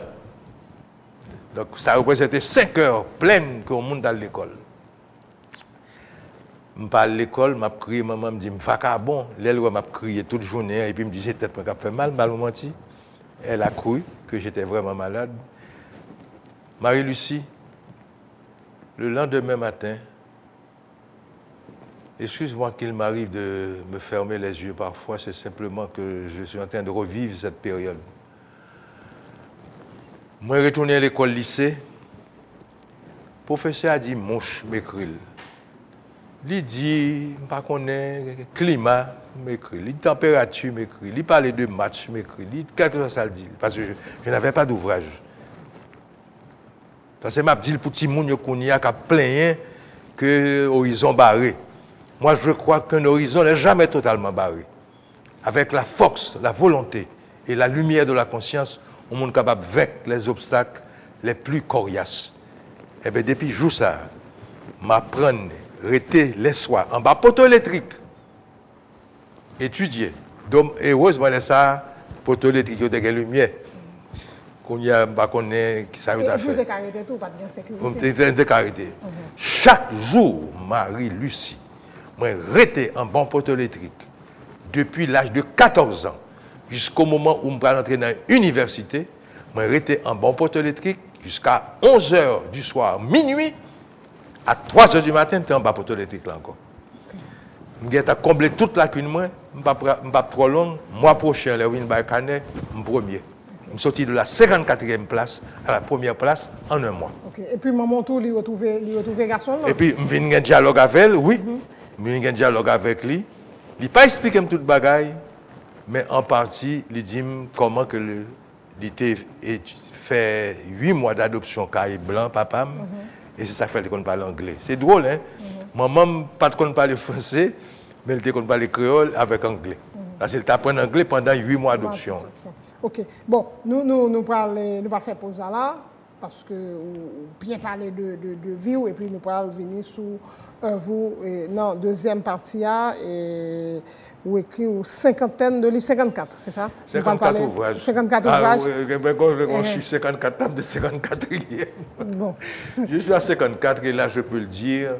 Donc ça représentait 5 heures pleines qu'on monte dans l'école. Je parle de l'école, je crié, maman me dit, je suis bon. Elle m'a crié toute la journée, et puis me dit, c'est peut-être que fait mal au menti. Elle a cru que j'étais vraiment malade. Marie-Lucie, le lendemain matin, excuse-moi qu'il m'arrive de me fermer les yeux parfois, c'est simplement que je suis en train de revivre cette période. Moi, je retourné à l'école lycée. Le professeur a dit, mouche, m'écrit. Il dit, je ne sais pas le climat, m'écrit. Il dit, température, m'écrit. Il parlait de match, m'écrit. Il dit, quelque chose ça le dit. Parce que je n'avais pas d'ouvrage. Parce que je dis pour petit monde qui a plein que l'horizon barré. Moi, je crois qu'un horizon n'est jamais totalement barré. Avec la force, la volonté et la lumière de la conscience, on est capable de vaincre les obstacles les plus coriaces. Et bien, depuis jour ça, m'apprendre, rester les soirs en bas poteau électrique, étudier. Donc, heureusement, ça, poteau électrique, il y a des lumières. Qu'on y a, qui ça a fait. Chaque jour, Marie-Lucie, moi, resté en bon poteau électrique depuis l'âge de 14 ans jusqu'au moment où je vais entrer dans l'université. Moi, resté en bon poteau électrique jusqu'à 11h du soir, minuit, à 3h du matin, tu es en bas poteau électrique là encore. Je vais combler toute la lacune, je ne vais pas trop long. Mois prochain, le win by Canet, je suis premier. Je suis sorti de la 54e place à la première place en un mois. Okay. Et puis, maman, tout, il retrouve garçon là? Et puis, je viens un dialogue avec elle, oui. Je viens un dialogue avec lui. Il n'a pas expliqué toute bagaille, mais en partie, il dit comment que il fait 8 mois d'adoption caille blanc, papa. Et c'est ça qui fait qu'on parle anglais. C'est drôle, hein? Maman, pas de parler français, mais elle ne parle créole avec anglais. Parce qu'elle apprend anglais pendant 8 mois d'adoption. Ok. Bon, nous parlons faire pause là, parce que bien parler de vie, et puis nous parlons venir sous vous, dans deuxième partie, et vous écrit une cinquantaine de livres, 54, c'est ça? 54 ouvrages. 54 ouvrages. Je suis 54 de 54e. Bon. Je suis à 54 et là, je peux le dire.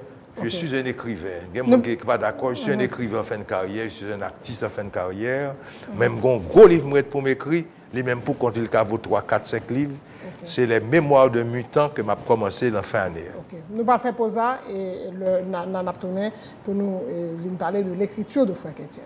Je suis un écrivain. Il y a des gens qui ne sont pas d'accord. Je suis un écrivain en fin de carrière, je suis un artiste en fin de carrière. Même un gros livre pour m'écrire, les mêmes pour compter le cas vaut 3, 4, 5 livres. C'est les mémoires de mutant que m'a commencé dans fin d'année. Okay. Nous allons faire pause et nous allons tourner pour nous venir parler de l'écriture de Franck Etienne.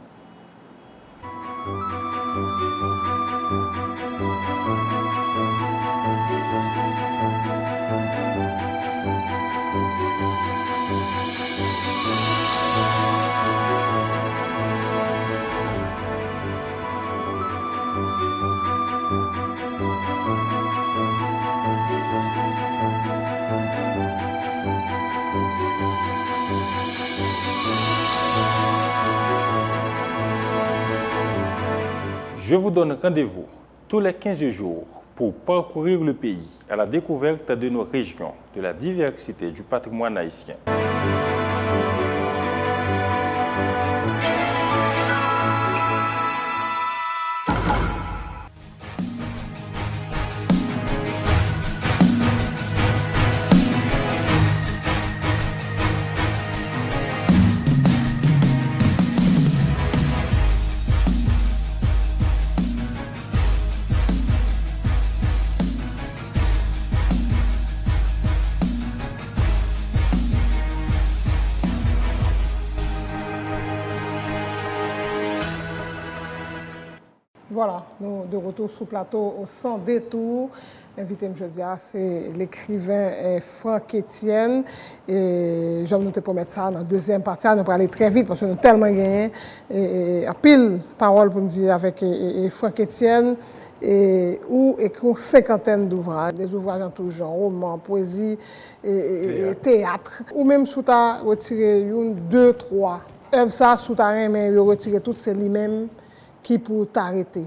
Je vous donne rendez-vous tous les 15 jours pour parcourir le pays à la découverte de nos régions, de la diversité du patrimoine haïtien. Voilà, nous de retour sur le plateau au Sans Détour. Invité aujourd'hui, c'est l'écrivain Franck Etienne. Et je vais nous promettre ça dans la deuxième partie. Nous allons aller très vite parce que nous avons tellement gagné. En pile parole pour nous dire avec Franck Etienne. Où écrit une cinquantaine d'ouvrages, des ouvrages en tout genre, romans, poésie, théâtre. Ou même sous ta retiré une, deux, trois œuvres, ça sous ta main, mais retiré toutes, c'est lui-même qui pour t'arrêter.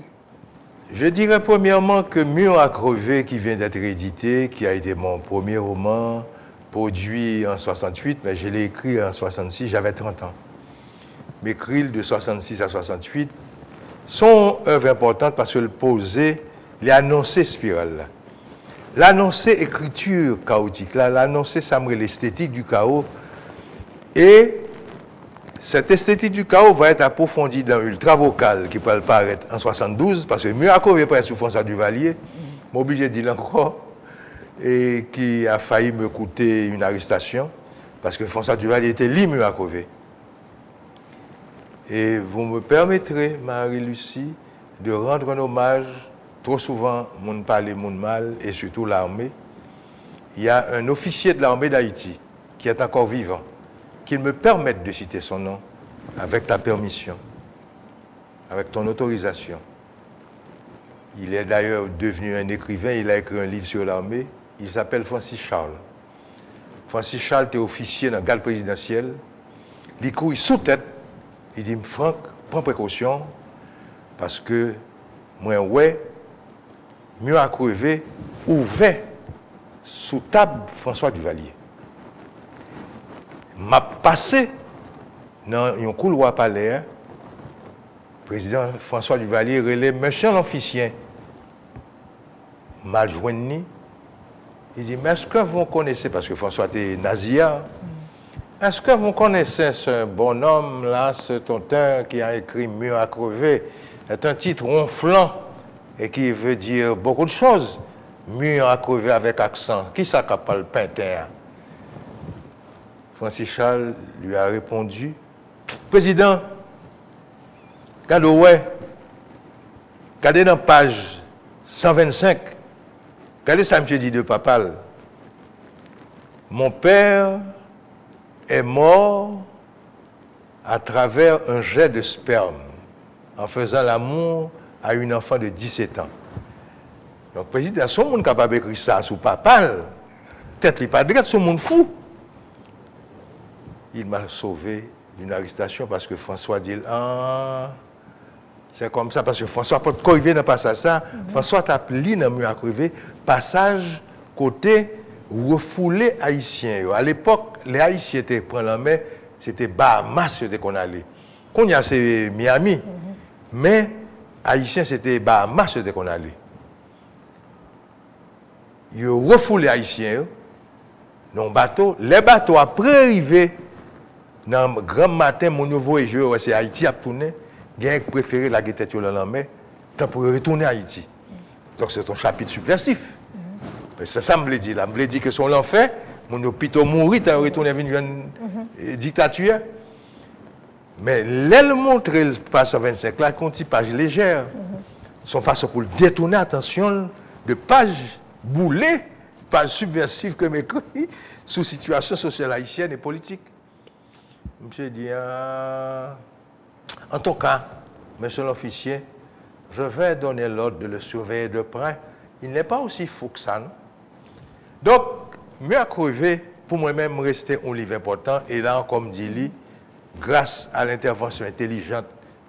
Je dirais premièrement que Mur à crever, qui vient d'être édité, qui a été mon premier roman, produit en 68, mais je l'ai écrit en 66, j'avais 30 ans. Mes cris de 66 à 68 sont œuvres importantes parce qu'elles posaient l'annoncé spirale. L'annoncé écriture chaotique, l'annoncé ça me l'esthétique du chaos. Et cette esthétique du chaos va être approfondie dans Ultra Vocal qui peut apparaître en 72, parce que Mur à crever près sous François Duvalier, m'obligé de dire encore, et qui a failli me coûter une arrestation, parce que François Duvalier était lié Mur à crever. Et vous me permettrez, Marie-Lucie, de rendre un hommage, trop souvent, mon parler, mon mal, et surtout l'armée. Il y a un officier de l'armée d'Haïti qui est encore vivant, qu'il me permette de citer son nom, avec ta permission, avec ton autorisation. Il est d'ailleurs devenu un écrivain, il a écrit un livre sur l'armée, il s'appelle Francis Charles. Francis Charles était officier dans la garde présidentielle, il couille sous tête, il dit, Franck, prends précaution, parce que moi, ouais, Mieux à crever, ouvert sous table François Duvalier. M'a passé dans un couloir palais, président François Duvalier relève monsieur l'officier. Mal joigné. Il dit, mais est-ce que vous connaissez, parce que François était nazia, est-ce que vous connaissez ce bonhomme là, cet auteur qui a écrit Mieux à crever? C'est un titre ronflant et qui veut dire beaucoup de choses. Mieux à crever avec accent. Qui ça qu'appelle Pinter? Francis Charles lui a répondu, Président, regardez dans la page 125, regardez ça, M. dit de Papal. Mon père est mort à travers un jet de sperme en faisant l'amour à une enfant de 17 ans. Donc, président, son monde capable d'écrire ça sous Papal, peut-être qu'il n'est pas de son monde fou. Il m'a sauvé d'une arrestation parce que François dit c'est comme ça, parce que François peut corriger dans passage ça. François t'a appelé dans mieux à crever, passage côté refoulé haïtien. À l'époque, les Haïtiens étaient pris la main, c'était Bahamas qu'on allait. Qu'on y a c'est Miami, mais Haïtiens c'était Bahamas qu'on allait. Ils ont refoulé les Haïtiens dans le bateau. Les bateaux après arrivé dans le grand matin, mon nouveau et je, c'est Haïti a tourné. J'ai préféré la guette sur la mer, pour retourner à Haïti. Donc c'est un chapitre subversif. C'est ça me dit là. Me dit que son l'enfer, mon hôpital mourit, t'as retourné à une dictature. Mais l'aile montre le passe 25 là, qu'on dit page légère. Son façon pour détourner attention de pages boulées, pages subversives que m'écrit sous situation sociale haïtienne et politique. Monsieur dit, en tout cas, monsieur l'officier, je vais donner l'ordre de le surveiller de près. Il n'est pas aussi fou que ça, non? Donc, mieux à crever, pour moi-même, rester un livre important. Et là, comme dit lui, grâce à l'intervention intelligente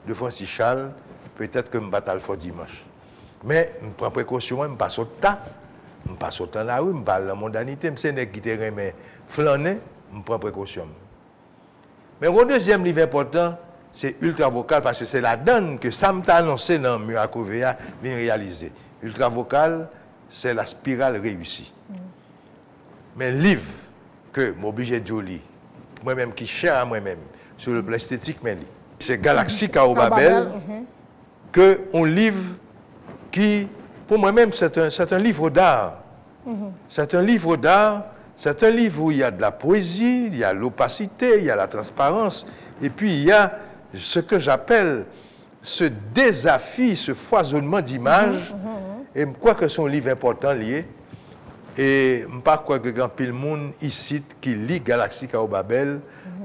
de Francis Charles, peut-être que je vais le faire dimanche. Mais je prends précaution, je ne passe pas au temps. Je passe au temps là, oui, je parle de la mondanité, je sais qui te remet flâner, je prends précaution. Mais le deuxième livre important, c'est Ultravocal, parce que c'est la donne que Sam t'a annoncé dans Mieux à crever, vient réaliser. Ultravocal, c'est la spirale réussie. Mais le livre que m'oblige de lire, moi-même qui cher à moi-même, sur le plan esthétique, c'est Galaxie Kaobabel, que un livre qui, pour moi-même, c'est un livre d'art. C'est un livre d'art, c'est un livre où il y a de la poésie, il y a l'opacité, il y a la transparence, et puis il y a ce que j'appelle ce désafi, ce foisonnement d'images, et je crois que c'est un livre important lié. Et je ne crois pas que grand pile monde ici qui lit Galaxie Kaobabel,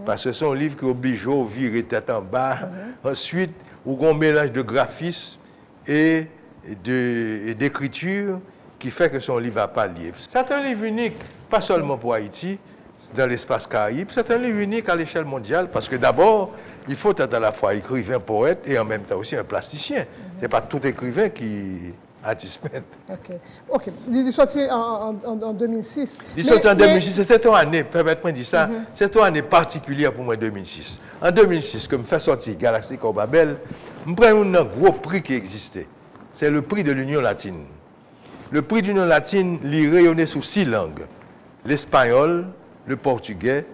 parce que c'est un livre qui oblige à virer tête en bas. Ensuite, où on mélange de graphisme et d'écriture qui fait que son livre va pas lire. C'est un livre unique, pas seulement pour Haïti, dans l'espace Caraïbe, c'est un livre unique à l'échelle mondiale, parce que d'abord, il faut être à la fois écrivain, poète et en même temps aussi un plasticien. Ce n'est pas tout écrivain qui... Ok. Il est sorti en 2006. Il est sorti en 2006. C'est une année, permettez-moi de dire ça, c'est une année particulière pour moi, 2006. En 2006, comme je fais sortir Galaxie Kaobabel, je prends un gros prix qui existait. C'est le prix de l'Union latine. Le prix de l'Union latine, il rayonnait sous 6 langues. L'espagnol, le portugais,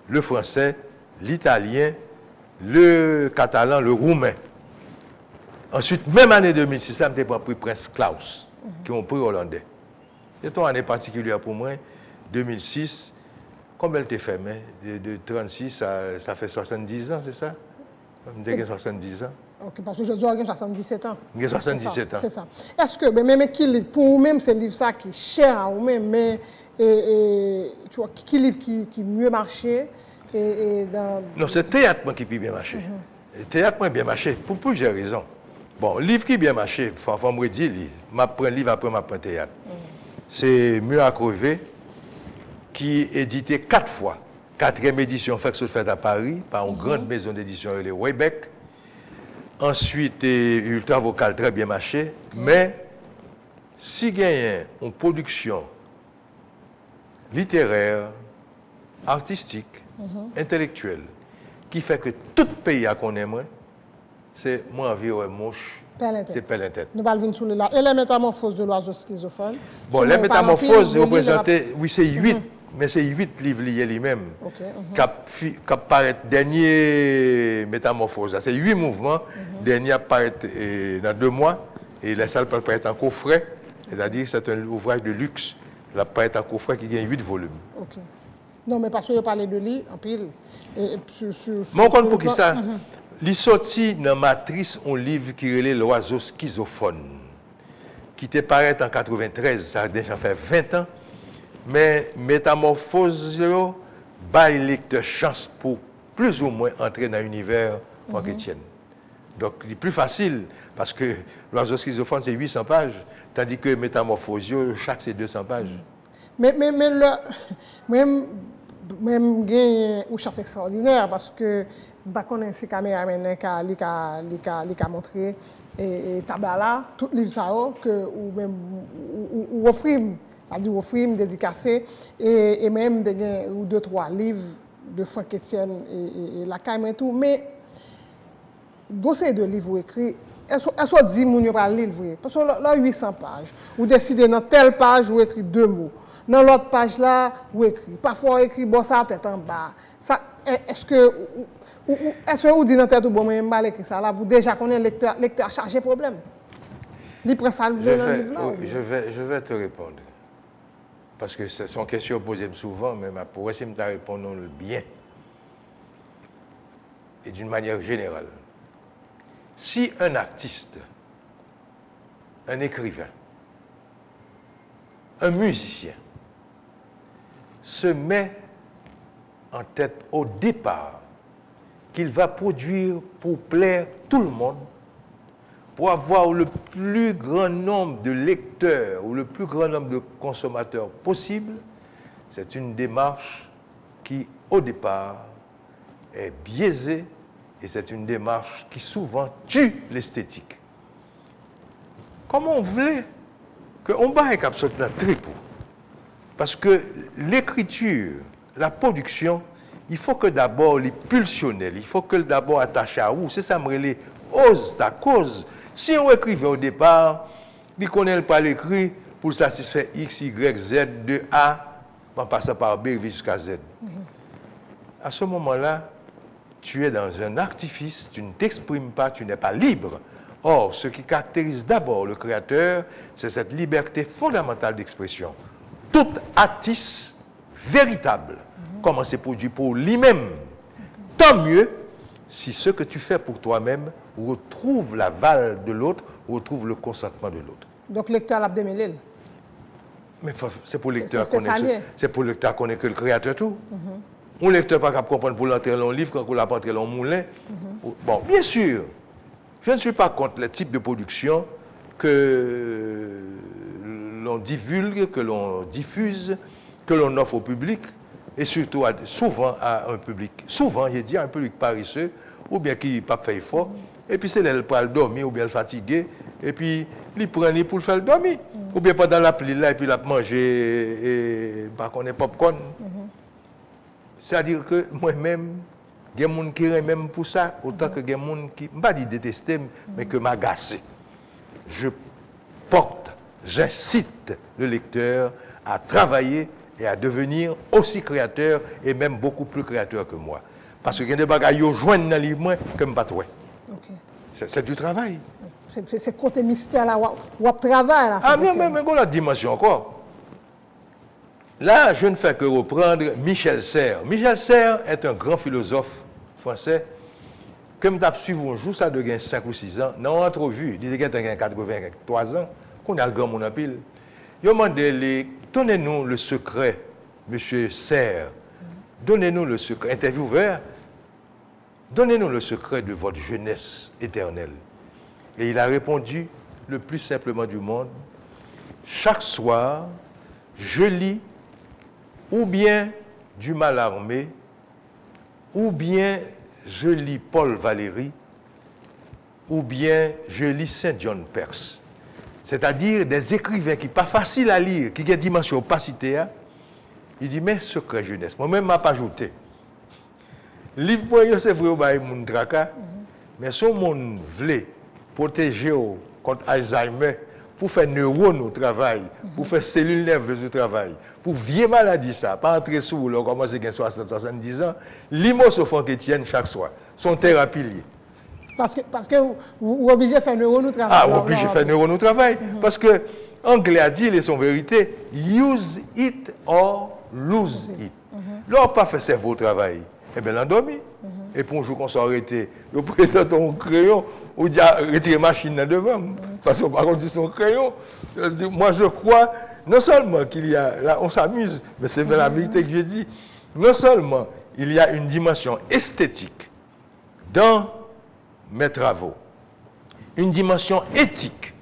le français, l'italien, le catalan, le roumain. Ensuite, même année 2006, ça me prend le prix Prince Claus, qui est un prix hollandais. C'est une année particulière pour moi, 2006. Combien elle t'a fait, de 36, ça fait 70 ans, c'est ça? Je 70 ans. Ok, parce que je dois avoir 77 ans. J'ai 77 ans. C'est ça. Est-ce que, même qui livre, pour vous-même, c'est un livre ça qui est cher à vous-même, mais tu vois, qui livre qui mieux marché Non, c'est théâtre qui peut bien marcher. Le théâtre peut bien marcher pour plusieurs raisons. Bon, le livre qui bien marché, il faut me dire, je prends un livre après je prends théâtre. C'est Mieux à crever, qui est édité 4 fois. 4e édition faite à Paris par une grande maison d'édition, le Webec. Ensuite, Ultravocal très bien marché. Mais si il y a une production littéraire, artistique, intellectuelle, qui fait que tout pays a qu'on aimerait, c'est moi envie ouais mouche. C'est Pelentête. Nous allons venir sur là. Et les métamorphoses de l'oiseau schizophone. Bon, les métamorphoses représentées, oui, c'est 8, mais c'est 8 livres liés lui-même. Qui apparaît dernier métamorphose. C'est 8 mouvements. Dernier apparaît dans 2 mois. Et la salle peut apparaître en coffret. C'est-à-dire que c'est un ouvrage de luxe. Il apparaît en coffret qui gagne 8 volumes. Non, mais parce que je parlais de lui en pile. Mon compte pour qui ça? Il sorti dans Matrice un livre qui relève l'oiseau schizophone, qui était paraît en 93, ça a déjà fait 20 ans. Mais Métamorphose, bail lecteur chance pour plus ou moins entrer dans l'univers Franck Etienne. Donc, c'est plus facile, parce que l'oiseau schizophone, c'est 800 pages, tandis que Métamorphose, chaque c'est 200 pages. Mais même gain une chance extraordinaire, parce que je ne connais pas si caméra qui montré et tabla tout livre ça que ou même ou offrir, c'est-à-dire offrir dédicacé et même ou 2-3 livres de Franck Etienne et la caille et tout, mais gossé de livres écrits, est-ce que 10 moun yo pas livrer parce que là 800 pages, ou décider dans telle page ou écrit 2 mots. Dans l'autre page là, ou écrit parfois écrit bon ça tête en bas. Ça est-ce que vous dites dans tête ou bon même mal écrit ça là pour déjà connaître lecteur chargé problème. Il prend ça dans le livre là. Je vais te répondre. Parce que ce sont questions posées souvent, mais pour essayer de répondre bien et d'une manière générale. Si un artiste, un écrivain, un musicien se met en tête au départ qu'il va produire pour plaire tout le monde, pour avoir le plus grand nombre de lecteurs ou le plus grand nombre de consommateurs possible, c'est une démarche qui, au départ, est biaisée et c'est une démarche qui souvent tue l'esthétique. Comment on voulait qu'on baille absolument tripot? Parce que l'écriture, la production, il faut que d'abord les pulsionnels, il faut que d'abord attaché à où, c'est ça me relève, ose ta cause. Si on écrivait au départ, il connaît pas l'écrit pour satisfaire X, Y, Z, de A, en passant par B jusqu'à Z. À ce moment-là, tu es dans un artifice, tu ne t'exprimes pas, tu n'es pas libre. Or, ce qui caractérise d'abord le créateur, c'est cette liberté fondamentale d'expression. Tout artiste véritable, comment c'est produit pour lui-même, tant mieux si ce que tu fais pour toi-même retrouve l'aval de l'autre, retrouve le consentement de l'autre. Donc, lecteur l'a démêlé. Mais c'est pour le lecteur qu'on est que le créateur tout. Un lecteur pas capable de comprendre pour l'entrer dans le livre quand on l'a pas entré dans le moulin. Bon, bien sûr, je ne suis pas contre le type de production que l'on divulgue, que l'on diffuse, que l'on offre au public, et surtout souvent à un public, souvent, j'ai dit, à un public paresseux, ou bien qui n'a pas fait effort, et puis c'est là pour le dormir, ou bien le fatiguer, et puis il prend pour le faire dormir, ou bien pendant la pluie là, et puis il a mangé, et pas qu'on est popcorn. C'est-à-dire que moi-même, il y a des gens qui aiment même pour ça, autant que il y a des gens qui, pas dit détester, mais que m'agacer. Je porte, j'incite le lecteur à travailler et à devenir aussi créateur et même beaucoup plus créateur que moi. Parce qu'il y a des bagages qui joignent dans le livre que je ne pas trouver. C'est du travail. C'est côté mystère là, ou travail là. Ah, mais la dimension encore. Là, je ne fais que reprendre Michel Serres. Michel Serres est un grand philosophe français. Comme tu as suivi un jour, ça de 5 ou 6 ans, dans une entrevue, il y a 83 ans, qu'on a le grand monde en pile. Il m'a demandé, donnez-nous le secret, monsieur Serres, donnez-nous le secret, interview ouvert, donnez-nous le secret de votre jeunesse éternelle. Et il a répondu le plus simplement du monde, chaque soir, je lis ou bien du Mallarmé, ou bien je lis Paul Valéry, ou bien je lis Saint John Perse. C'est-à-dire des écrivains qui ne sont pas faciles à lire, qui ont une dimension opacité. Il dit, mais secret jeunesse. Moi-même, je n'ai pas ajouté. Le livre, c'est vrai, mon tracas, mais si on veut protéger contre Alzheimer, pour faire neurones au travail, pour faire cellules nerveuses au travail, pour vieille maladie, ça, pas entrer sous l'eau, commencer à 60-70 ans, l'IMO se font Etienne chaque soir. Son thérapie liée. Parce que vous obligez de faire neurones au travail. Ah, vous obligez de faire neurones au travail. Parce que l'anglais a dit, et son vérité, use it or lose it. Là, pas fait cerveau au travail. Eh bien, l'endormi. Et pour un jour qu'on s'est arrêté, on présente un crayon, on dit retirer la machine là devant. Parce que par contre, c'est son crayon. Moi, je crois, non seulement qu'il y a, là, on s'amuse, mais c'est la vérité que je dis, non seulement il y a une dimension esthétique dans mes travaux, une dimension éthique,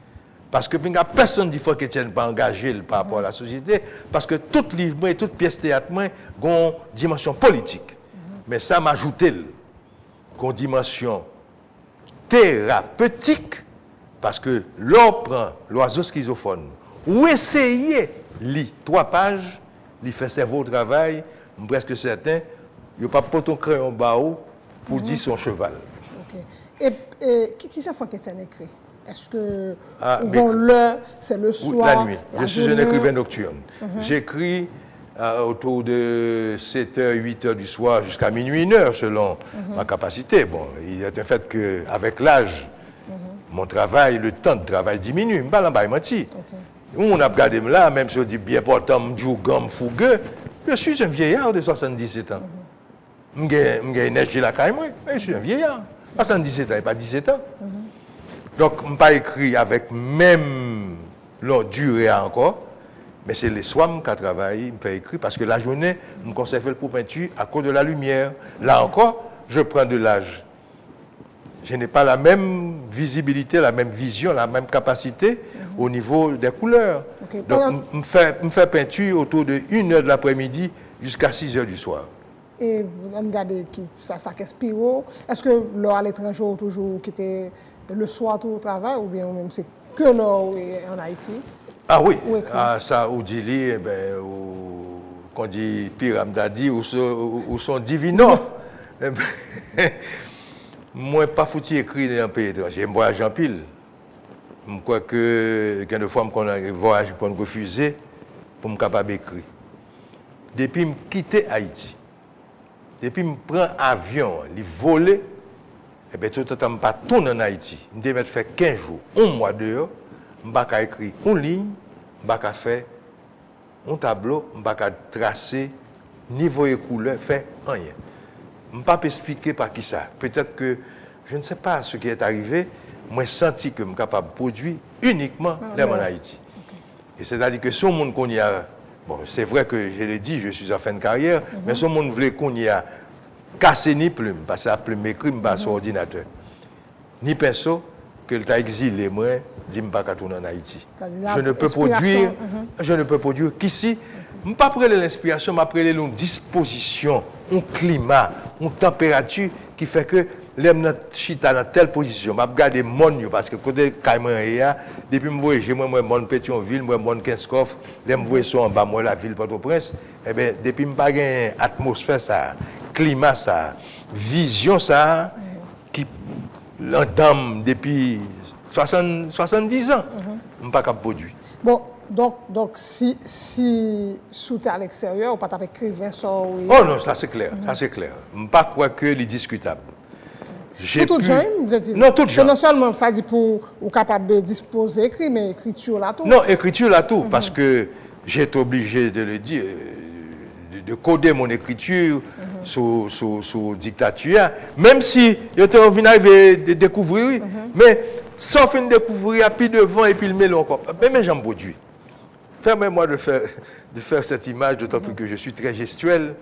parce que personne dit qu'il ne pas engagé par rapport à la société, parce que tout livre et toute pièce théâtre a une dimension politique. Mais ça m'a ajouté une dimension thérapeutique, parce que l'on prend l'oiseau schizophone, ou essayer lire 3 pages, il fait cerveau au travail, je suis presque certain, il n'y a pas de crayon baou pour dire son cheval. Okay. Et qui chaque fois que c'est écrit? Est-ce que l'heure, c'est le soir? La nuit. Je suis un écrivain nocturne. J'écris autour de 7h, 8h du soir jusqu'à minuit, 1h selon ma capacité. Bon, il est un fait qu'avec l'âge, mon travail, le temps de travail diminue. Je ne parle pas de on a regardé là, même si on dit bien portant, je fougueux, je suis un vieillard de 77 ans. Je suis énergie la caille, je suis un vieillard. 77 ans et pas 17 ans. Donc, je n'ai pas écrit avec même longue durée encore, mais c'est les soirs que je travaille, je fais écrire, parce que la journée, je me conserve pour peinture à cause de la lumière. Là encore, je prends de l'âge. Je n'ai pas la même visibilité, la même vision, la même capacité au niveau des couleurs. Okay. Donc, je fais peinture autour de 1h de l'après-midi jusqu'à 6h du soir. Et regardez ça qu'inspire. Est-ce que l'heure à l'étranger toujours qui était le soir tout au travail ou bien même c'est que l'heure en Haïti? Ah oui, ça ou dit eh ben qu'on dit Pyramidadi ou son divinon. Moi pas foutu écrire dans un pays étranger, je voyage en pile. Je crois que quelques fois je voyage pour me refuser pour me capable d'écrire. Depuis que je quitte Haïti, depuis que je prends avion, je vole, et bien tout le temps, je ne pas tourner en Haïti. Je devais faire 15 jours, un mois dehors, je ne vais pas écrire une ligne, je ne vais pas faire un tableau, je ne vais pas tracer, niveau et couleur, faire rien. Je ne vais pas expliquer par qui ça. Peut-être que je ne sais pas ce qui est arrivé, moi j'ai senti que je suis capable de produire uniquement en Haïti. Okay. Et c'est-à-dire que si on monde qu'on y a, bon, c'est vrai que je l'ai dit, je suis en fin de carrière, mais si on monde voulait qu'on y a cassé ni plume, parce que la plume écrit sur l'ordinateur, ni pinceau, que l'État exilé, moi, dit que je ne peux pas tourner en Haïti. Je ne peux produire qu'ici. Je ne peux pas prendre l'inspiration, je vais prendre une disposition, un climat, une température qui fait que l'aime chita dans telle position. Je vais regarder le monde parce que côté Caïman, depuis que je vois, j'ai mon Pétionville, mon Kinskoff, je vois ça en bas, moi la ville Port-au-Prince. Eh bien, depuis que je n'ai pas l'atmosphère, ça, climat, ça, vision, ça, qui l'entame depuis 70 ans, je ne peux pas produire. Bon. Donc si sous à l'extérieur, ou pas avec écrivain sur... Oh non, ça c'est clair, ça c'est clair. Je ne pas croire que c'est discutable. Tout le gens, non, tout le gens. Non seulement ça dit pour ou capable de disposer écrit, mais écriture là tout. Non, écriture là tout, parce que j'ai été obligé de le dire, de coder mon écriture sous dictature, même si j'étais envie de découvrir, mais sans fin de découvrir, puis devant et puis le mélange encore. Mais j'en produis. Permets-moi de faire cette image, d'autant plus que je suis très gestuel.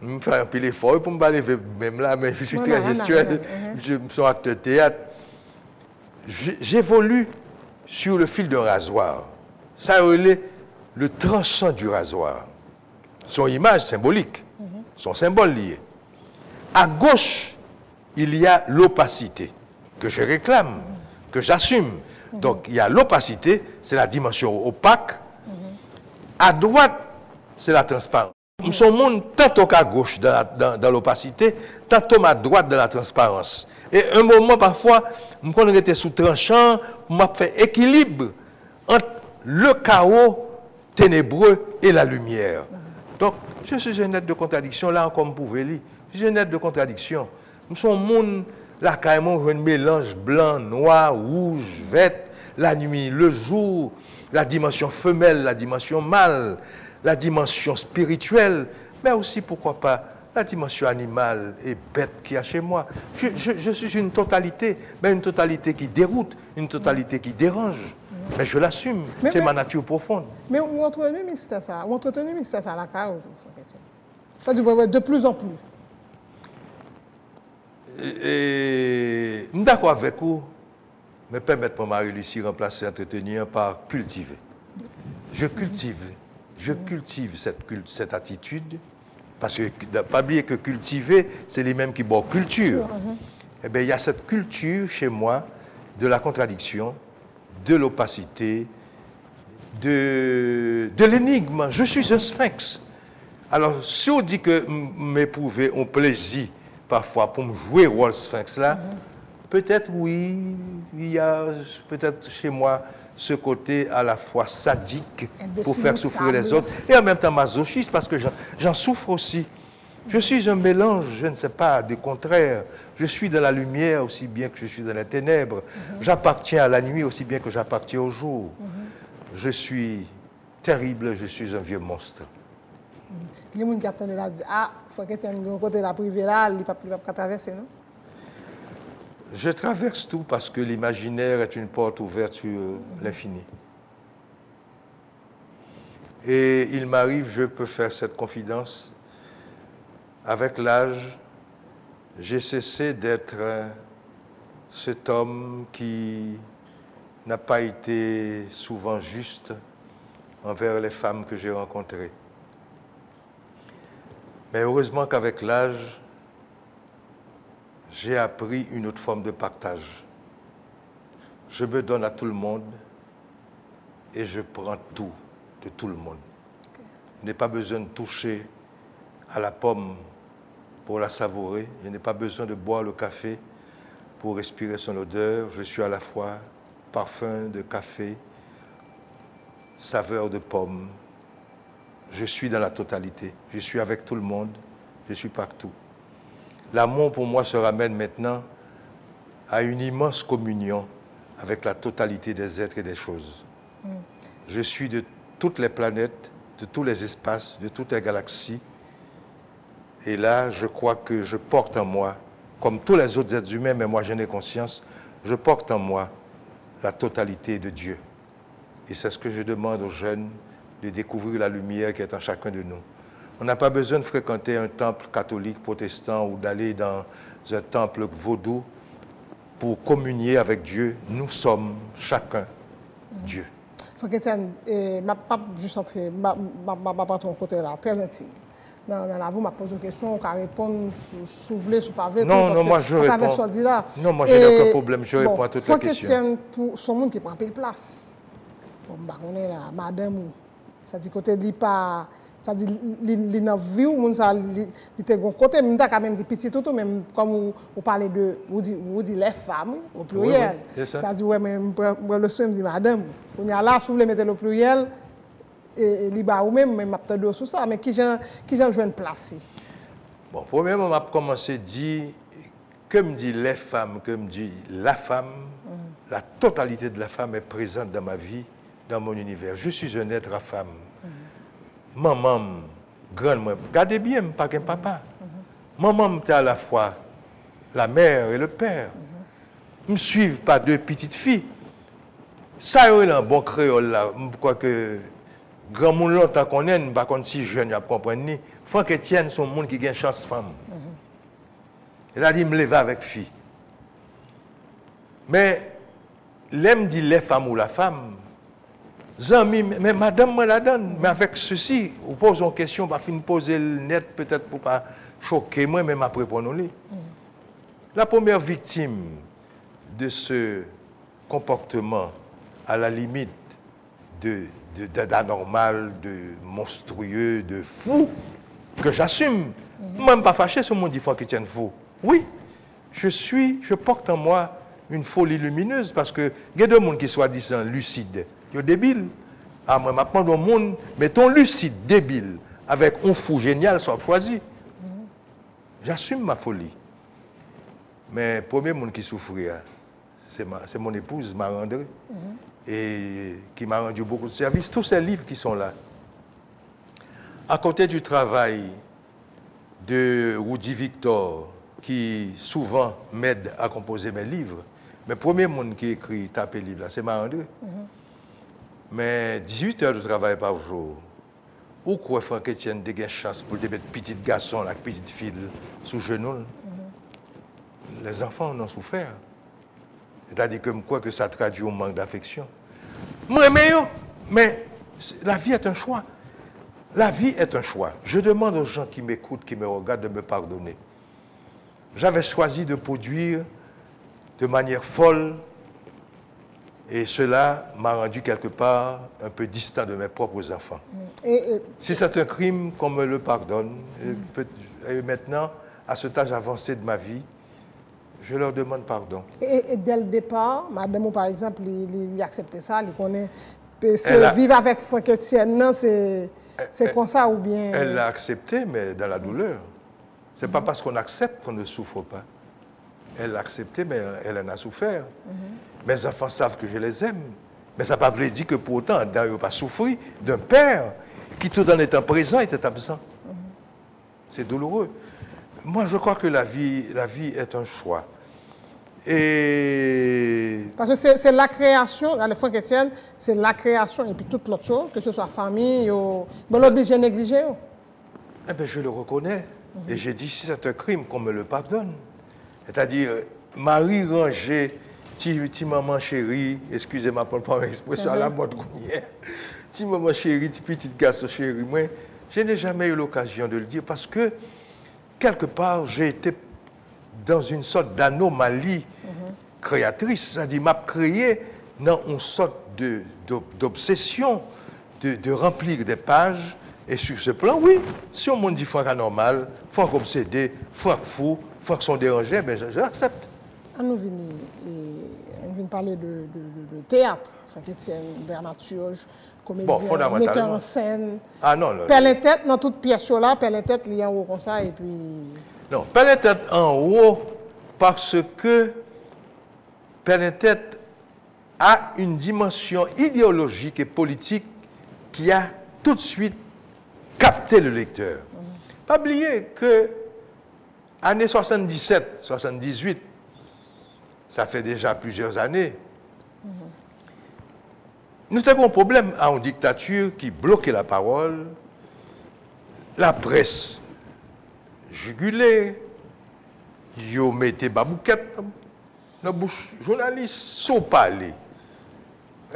Je me fais un peu l'effort pour me balayer même là, mais je suis très gestuel. Je suis acteur de théâtre. J'évolue sur le fil d'un rasoir. Ça relève le tranchant du rasoir. Son image symbolique, son symbole lié. À gauche, il y a l'opacité que je réclame, que j'assume. Donc, il y a l'opacité, c'est la dimension opaque. À droite, c'est la transparence. Son monde tantôt à gauche dans l'opacité, tantôt à droite dans la transparence. Et un moment, parfois, quand on était sous tranchant, on fait équilibre entre le chaos ténébreux et la lumière. Donc, je suis un être de contradiction, là encore, vous pouvez lire. Je suis un être de contradiction. Son monde, là, carrément, un mélange blanc, noir, rouge, vert, la nuit, le jour, la dimension femelle, la dimension mâle, la dimension spirituelle, mais aussi, pourquoi pas, la dimension animale et bête qu'il y a chez moi. Je suis une totalité, mais une totalité qui déroute, une totalité qui dérange. Mais je l'assume, c'est ma nature profonde. Mais on entretient le mystère ça, à la carte, ça dit de plus en plus. Et d'accord avec vous, mais permettez-moi, Marie-Lucie, remplacer entretenir par cultiver. Je cultive cette attitude, parce que ne pas oublier que cultiver, c'est les mêmes qui boivent culture. Eh bien, il y a cette culture chez moi de la contradiction, de l'opacité, de l'énigme. Je suis un sphinx. Alors, si on dit que m'éprouver un plaisir parfois pour me jouer au rôle sphinx là, peut-être oui, il y a peut-être chez moi ce côté à la fois sadique pour faire souffrir les autres et en même temps masochiste parce que j'en souffre aussi. Je suis un mélange, je ne sais pas, des contraires. Je suis dans la lumière aussi bien que je suis dans les ténèbres. J'appartiens à la nuit aussi bien que j'appartiens au jour. Je suis terrible, je suis un vieux monstre. Il y a des gens qui ont dit, ah, il faut que tu aies un côté la privée là, il ne peut pas traverser, non? Je traverse tout parce que l'imaginaire est une porte ouverte sur l'infini. Et il m'arrive, je peux faire cette confidence, avec l'âge, j'ai cessé d'être cet homme qui n'a pas été souvent juste envers les femmes que j'ai rencontrées. Mais heureusement qu'avec l'âge, j'ai appris une autre forme de partage. Je me donne à tout le monde et je prends tout de tout le monde. Je n'ai pas besoin de toucher à la pomme pour la savourer. Je n'ai pas besoin de boire le café pour respirer son odeur. Je suis à la fois parfum de café, saveur de pomme. Je suis dans la totalité. Je suis avec tout le monde. Je suis partout. L'amour, pour moi, se ramène maintenant à une immense communion avec la totalité des êtres et des choses. Je suis de toutes les planètes, de tous les espaces, de toutes les galaxies. Et là, je crois que je porte en moi, comme tous les autres êtres humains, mais moi j'en ai conscience, je porte en moi la totalité de Dieu. Et c'est ce que je demande aux jeunes, de découvrir la lumière qui est en chacun de nous. On n'a pas besoin de fréquenter un temple catholique, protestant ou d'aller dans un temple vaudou pour communier avec Dieu. Nous sommes chacun Dieu. Frère Etienne, je ne pas juste entrer, pas ton côté là, très intime. Dans la vous, je pose une question, on peut répondre sous voulez, sous pas voulez. Non, moi je réponds. Non, moi je n'ai aucun problème, je réponds à toutes les questions. Frère Etienne, pour son monde qui prend peu de place. Bon, on est là, madame, ça dit côté de pas. Ça dit, les dans vie, il était bon côté, mais quand même dit petit tout, même comme vous parlez de, vous dites les femmes au pluriel. Oui, ça dit, ouais, mais le soin me dit madame, on y a là, si vous voulez mettre le pluriel, et liba ou même, mais je vais sur ça, mais qui j'en joue une place? Bon, premièrement, on a commencé à dire, comme dit les femmes, comme dit la femme, la totalité de la femme est présente dans ma vie, dans mon univers. Je suis un être à femme. Maman, grande-mère, regardez bien, pas qu'un papa. Maman, c'est à la fois la mère et le père. Ne me suivent pas deux petites filles. Ça, c'est un bon créole là. Je crois que grand monde longtemps qu'on est, pas contre si jeune, à comprendre ni. Franck Etienne, son monde qui a une chance femme. C'est-à-dire, me lever avec fille. Mais, l'aime dit les femmes ou la femme. Zami, mais madame, moi la donne. Mais avec ceci, vous posez une question, je vais poser le net peut-être pour ne pas choquer moi, même après pour nous. La première victime de ce comportement, à la limite d'anormal, de monstrueux, de fou, que j'assume, moi, je ne suis pas fâché sur mon dit Franck Etienne fou. Oui, je porte en moi une folie lumineuse parce que il y a des gens qui sont disant lucides. Ils sont débiles. Ah, moi, je prends un monde, mettons lucide, débile, avec un fou génial, soit choisi. J'assume ma folie. Mais le premier monde qui souffrait, c'est mon épouse, Marie-André, et qui m'a rendu beaucoup de services. Tous ces livres qui sont là. À côté du travail de Rudy Victor, qui souvent m'aide à composer mes livres. Mais le premier monde qui écrit taper livre, c'est Marc-André. Mais 18 heures de travail par jour. Ou quoi Franck Etienne a une chance pour des petits garçons, la petite fille sous genou. Les enfants en ont souffert. C'est-à-dire que quoi que ça traduit au manque d'affection. Moi, mais la vie est un choix. La vie est un choix. Je demande aux gens qui m'écoutent, qui me regardent, de me pardonner. J'avais choisi de produire de manière folle et cela m'a rendu quelque part un peu distant de mes propres enfants. Si c'est un crime, qu'on me le pardonne. Et maintenant, à cet âge avancé de ma vie, je leur demande pardon. Et dès le départ, madame, par exemple, il acceptait ça, il connaît. Vivre avec Franck Etienne, c'est comme ça ou bien. Elle l'a accepté, mais dans la douleur. Ce n'est pas parce qu'on accepte qu'on ne souffre pas. Elle l'a accepté, mais elle en a souffert. Mes enfants savent que je les aime. Mais ça ne veut pas dire que pour autant, ils n'ont pas souffert d'un père qui, tout en étant présent, était absent. C'est douloureux. Moi, je crois que la vie est un choix. Et... Parce que c'est la création, dans le Franck Etienne, c'est la création et puis toute l'autre chose, que ce soit famille, on l'oblige à négliger. Eh bien, je le reconnais. Et j'ai dit, si c'est un crime, qu'on me le pardonne. C'est-à-dire, Marie Ranger, petit maman chérie, excusez-moi pour prendre l'expression à la mode hier, petit maman chérie, petit garçon chéri, moi, je n'ai jamais eu l'occasion de le dire parce que, quelque part, j'ai été dans une sorte d'anomalie créatrice. C'est-à-dire, m'a créé dans une sorte d'obsession de remplir des pages. Et sur ce plan, oui, si on me dit Franck anormal, Franck obsédé, Franck fou, Franck sont dérangés, ben je l'accepte. On vient parler de théâtre, Franck Etienne, dramaturge, comédien, metteur en scène. Ah non, Père la tête, dans toute pièce là, Père la tête, il y a en haut comme ça, et puis... Non, Père la tête en haut, parce que Père la tête a une dimension idéologique et politique qui a tout de suite capté le lecteur. Pas oublier que années 77, 78, ça fait déjà plusieurs années, nous avons un problème à une dictature qui bloquait la parole, la presse jugulée, yo mettez babouquette dans la bouche journaliste, sans parler.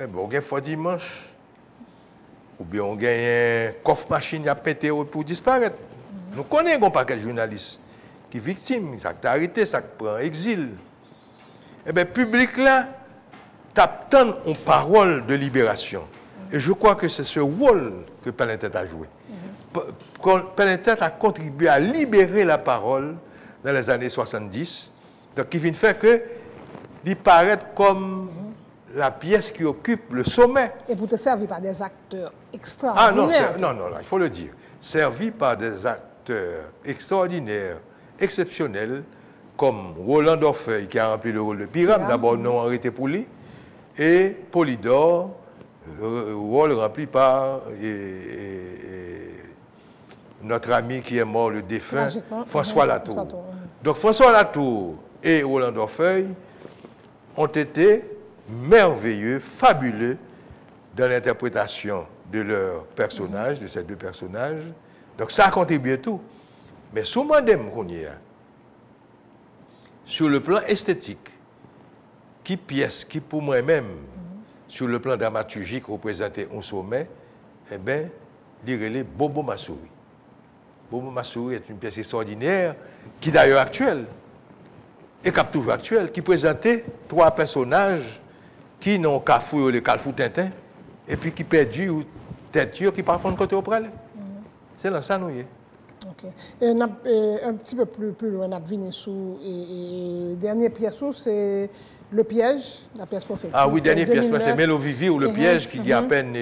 Eh bien, on gagne fois dimanche, ou bien on gagne un coffre machine à péter pour disparaître. Nous connaissons un paquet de journalistes qui sont victimes, ça a arrêté, ça prend exil. Eh bien, le public là, t'attend une parole de libération. Et je crois que c'est ce rôle que Père-la-Tête a joué. Père-la-Tête a contribué à libérer la parole dans les années 70. Donc, il vient faire que il paraît comme la pièce qui occupe le sommet. Et pour te servir par des acteurs extraordinaires. Ah non, il faut le dire. Servi par des acteurs extraordinaires, exceptionnels, comme Roland Dorfeuille, qui a rempli le rôle de Pyram, d'abord non arrêté pour lui, et Polydor, rôle rempli par notre ami qui est mort, le défunt, François Latour. Donc François Latour et Roland Dorfeuille ont été merveilleux, fabuleux dans l'interprétation de leurs personnages, de ces deux personnages. Donc ça a contribué tout. Mais sous madame qu'on y a, sur le plan esthétique, qui pièce, qui pour moi-même, sur le plan dramaturgique, représentait un sommet, eh bien, l'irélé Bobo Massouri. Bobo Massouri est une pièce extraordinaire, qui d'ailleurs actuelle, et qui est toujours actuelle, qui présentait trois personnages qui n'ont qu'à fouiller le calfou Tintin, et puis qui perdent ou tête qui parfois côté au près. C'est là ça nous y est. Ok. Et un petit peu plus loin, on a venu sous et dernière pièce, c'est Le Piège, la pièce prophétique. Ah oui, dernière pièce, c'est Mélo Vivi ou Le Piège qui a à peine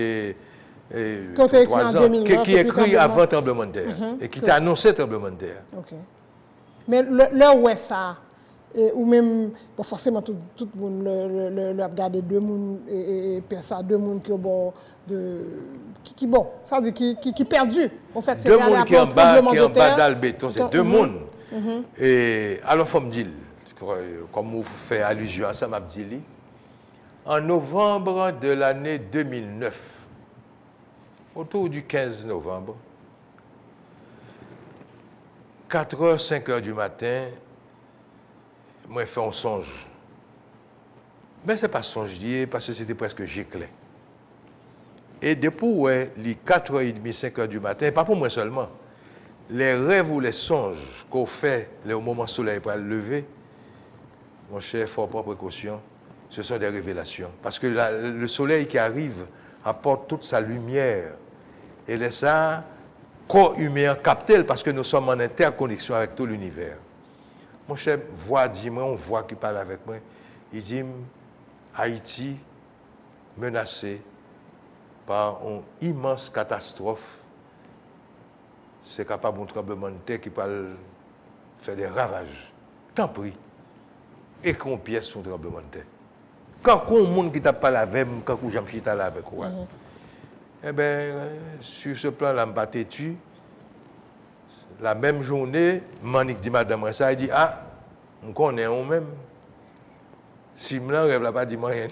3 ans, qui est écrit avant tremblement de terre et qui t'a annoncé tremblement de terre. Ok. Mais là où est ça, ou même, bon, forcément, tout le monde le regarder deux mondes et ça, deux mondes qui bon, qui bon, ça veut dire qui perdu. En fait, c'est deux mondes qui en bas dans le béton, c'est deux mondes. Et alors, il faut me dire, comme vous faites allusion à ça, m'a dit, en novembre de l'année 2009, autour du 15 novembre, 4h, 5h du matin, moi, je fais un songe. Mais ce n'est pas songe lié, parce que c'était presque giclé. Et depuis, les 4h30, 5h du matin, pas pour moi seulement, les rêves ou les songes qu'on fait au moment où le soleil va le lever, mon cher, fort pas précaution, ce sont des révélations. Parce que le soleil qui arrive apporte toute sa lumière. Et laisse ça, corps humain capte parce que nous sommes en interconnexion avec tout l'univers. Mon cher, dis-moi, on voit qui parle avec moi. Il dit, Haïti menacé par une immense catastrophe. C'est capable d'un tremblement de terre qui peut faire des ravages. Tant pis. Et qu'on pièce son tremblement de terre. Quand il y a un monde qui t'a parlé avec moi, quand j'ai parlé avec moi, eh bien, sur ce plan-là, je ne suis pas têtu. La même journée, Manik dit madame ça, il dit ah, on connaît on même. Si je ne rêve pas, dis-moi rien.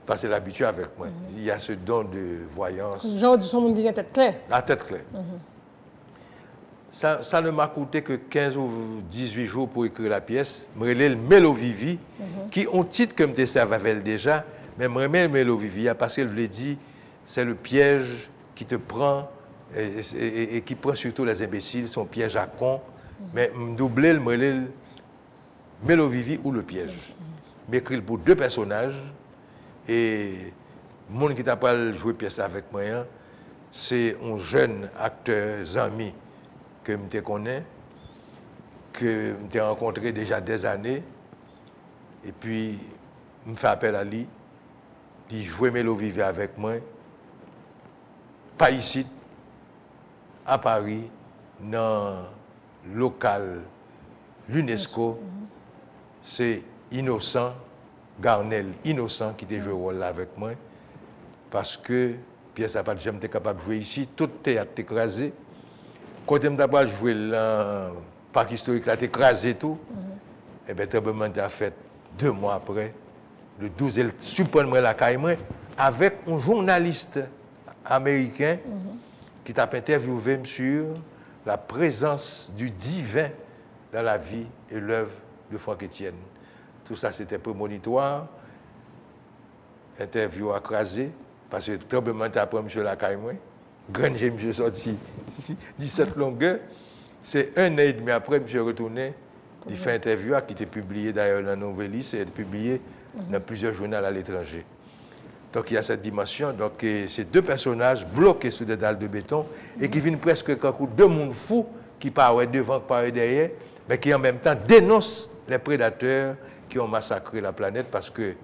Parce que c'est l'habitude avec moi. Il y a ce don de voyance. Genre du son monde qui a la tête claire. La tête claire. Ça ne m'a coûté que 15 ou 18 jours pour écrire la pièce. Je relève le Mélo Vivi, qui ont titre que je serve avec elle déjà, mais je remets le Mélo Vivi parce qu'elle voulait dire c'est le piège qui te prend et qui prend surtout les imbéciles, son piège à con. Mais je doublais le Mélo Vivi ou le piège. J'écris pour deux personnages et le monde qui t'a pas joué pièce avec moi, c'est un jeune acteur, ami que je connais, que je rencontré déjà des années. Et puis, je me fais appel à lui, il joue Mélo Vivi avec moi, pas ici, à Paris, dans le local, l'UNESCO, c'est Innocent, Garnel Innocent qui était joué rôle là avec moi, parce que pièce à pas de j'étais capable de jouer ici, tout le théâtre est écrasé. Quand je d'abord joué dans le parc historique, là, écrasé tout. Et bien, tremblement a fait 2 mois après, le 12, elle surprend la caille avec un journaliste américain qui t'a interviewé sur la présence du divin dans la vie et l'œuvre de Franck Etienne. Tout ça, c'était prémonitoire. Interview écrasé, parce que le tremblement après M. Lacaille, grand j'ai M. sorti 17 longueurs. C'est 1 an et demi après, M. retourné, il fait interview qui était publié d'ailleurs dans Novelis et publié dans plusieurs journaux à l'étranger. Donc il y a cette dimension. Donc c'est 2 personnages bloqués sous des dalles de béton et qui viennent presque comme 2 mondes fous qui partent devant, qui partent derrière, mais qui en même temps dénoncent les prédateurs qui ont massacré la planète parce que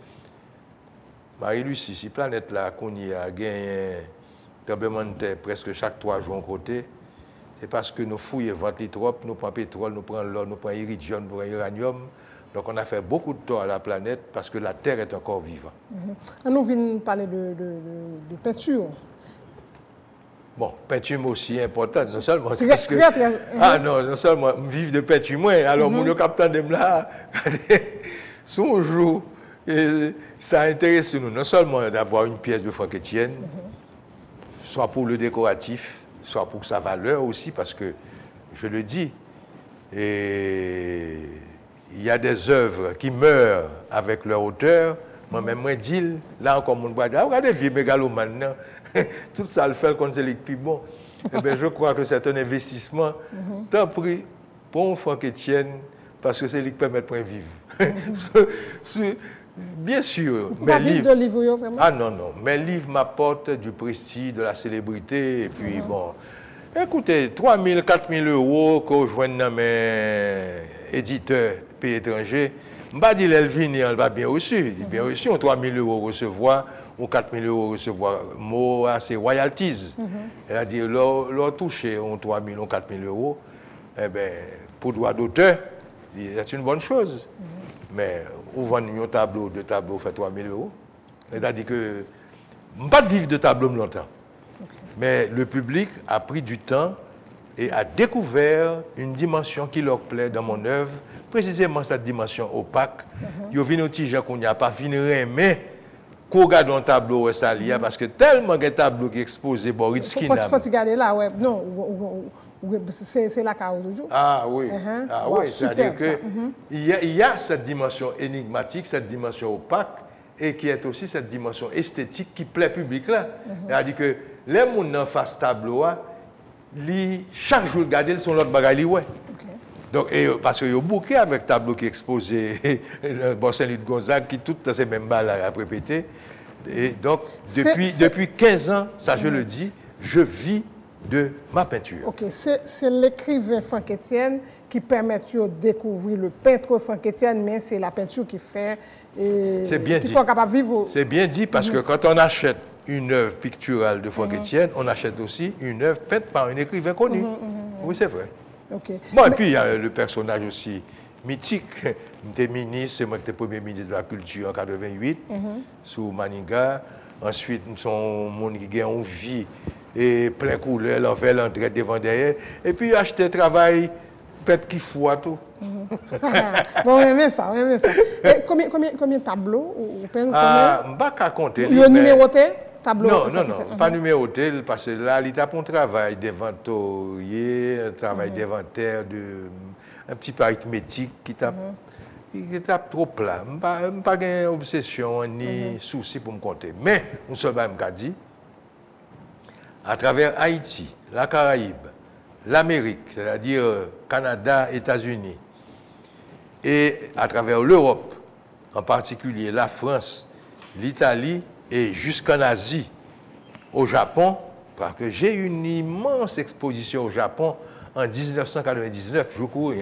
Marie-Lucie, si la planète là qu'on y a gagné tremblement de terre presque chaque 3 jours en côté, c'est parce que nous fouillons ventre trop, nous prenons pétrole, nous prenons l'or, nous prenons iridium, nous prenons uranium. Donc on a fait beaucoup de tort à la planète parce que la Terre est encore vivante. Nous venons parler de peinture. Bon, peinture aussi importante, non seulement parce que... Ah non, non seulement vivre de peinture, moi, alors mon capitaine de là, son jour, ça intéresse nous, non seulement d'avoir une pièce de Franck Etienne, soit pour le décoratif, soit pour sa valeur aussi, parce que, je le dis, et il y a des œuvres qui meurent avec leur auteur. Moi-même, moi, dis, là encore, mon bois, regardez, vieux mégaloman, tout ça le fait quand c'est les plus bon. Eh bien, je crois que c'est un investissement, tant pris pour Franck Etienne, parce que c'est lui qui permet de vivre. Bien sûr, mes livres... de livres, vraiment? Ah non, non, mes livres m'apportent du prestige, de la célébrité, et puis bon, écoutez, 3 000, 4 000 euros que je vois dans mes éditeurs pays étrangers, je ne vais pas dire qu'elle va bien reçu. Bien reçu, on 3 000 euros recevoir, ou 4 000 euros recevoir, c'est royalties. C'est-à-dire, leur toucher, on 3 000 ou 4 000 euros, eh bien, pour droit d'auteur, c'est une bonne chose. Mais on vend un tableau, deux tableaux, fait 3 000 €. C'est-à-dire que je ne pas de vivre de tableau longtemps. Mais le public a pris du temps et a découvert une dimension qui leur plaît dans mon œuvre, précisément cette dimension opaque. Ils viennent aux petits gens qu'on n'y a pas fini, mais qu'on regarde un tableau, ça lié, parce que tellement de tableaux qui exposent Boris Kinam. Faut regarder là, ouais. Non, c'est la carte toujours. Ah oui, ah Wow, oui, c'est-à-dire superbe, qu'il y a cette dimension énigmatique, cette dimension opaque, et qui est aussi cette dimension esthétique qui plaît au public là. C'est-à-dire que les gens en face tableau, chaque jour, regarder son autre bagaille, ouais. Donc, parce qu'il y a beaucoup avec tableau qui exposé, bon, Saint-Louis de Gonzague, qui tout dans ces mêmes balles à répéter. Et donc, depuis 15 ans, ça je le dis, je vis de ma peinture. Ok, c'est l'écrivain Franck Etienne qui permet de découvrir le peintre Franck Etienne, mais c'est la peinture qui fait et qu'il faut capable de vivre. C'est bien dit parce que quand on achète une œuvre picturale de Franck Etienne, on achète aussi une œuvre faite par un écrivain connu. Oui, c'est vrai. Okay. Bon, et puis il y a le personnage aussi mythique. J'étais ministre, c'est moi qui étais premier ministre de la Culture en 88, sous Maniga. Ensuite, nous sommes monde qui a une vie et plein couleur, l'envers, l'entrée, devant, derrière. Et puis acheter travail, peut-être qu'il faut à tout. Bon, on aime ça, on aime ça. Et combien de tableaux ou peint? Ah, je ne vais pas compter. Il y a numéroté? Tableau, non, pas numéroté, parce que là, il y a un travail d'inventorier, un travail d'inventaire, un petit peu arithmétique qui tape trop plat. Je n'ai pas d'obsession ni souci pour me compter. Mais, nous sommes dit, à travers Haïti, la Caraïbe, l'Amérique, c'est-à-dire Canada, États-Unis, et à travers l'Europe, en particulier la France, l'Italie, et jusqu'en Asie, au Japon, parce que j'ai une immense exposition au Japon en 1999, je cours,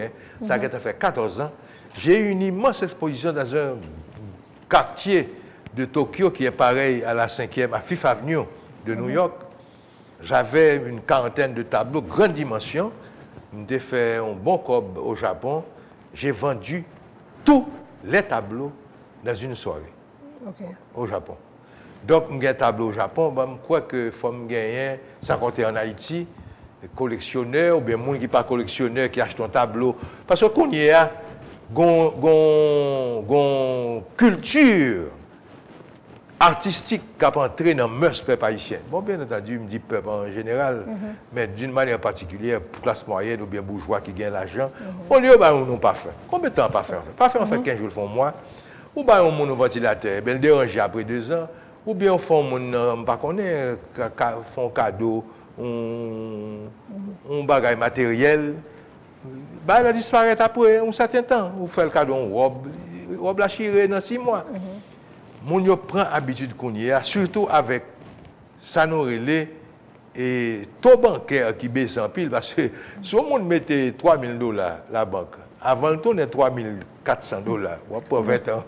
ça a fait 14 ans. J'ai eu une immense exposition dans un quartier de Tokyo qui est pareil à la 5e, à Fifth Avenue de New York. J'avais une quarantaine de tableaux, grande dimension. J'ai fait un bon cob au Japon. J'ai vendu tous les tableaux dans une soirée au Japon. Donc, j'ai un tableau au Japon, je crois que faut me gagner, ça compter en Haïti, collectionneur, ou bien gens qui ne sont pas collectionneurs, qui achètent un tableau. Parce qu'on y a une culture artistique qui a entré dans le mœurs peuple haïtien. Bon, bien entendu, je me dis peuple en général, mais d'une manière particulière, classe moyenne ou bien bourgeois qui gagnent l'argent, au lieu, on n'a pas fait. Combien de temps pas fait? Pas fait en fait 15 jours, font mois. Ou bien on a un ventilateur, le déranger après 2 ans. Ou bien, font cadeau, un bagage matériel, il disparaît après un certain temps. Vous faites le cadeau, une robe la chirée dans 6 mois. Mon yo prend habitude qu'on y a, surtout avec ça nous relais et taux bancaire qui baisse en pile, parce que si on mettait $3 000 la banque, avant le tour, on est $3 400, pour 20 ans.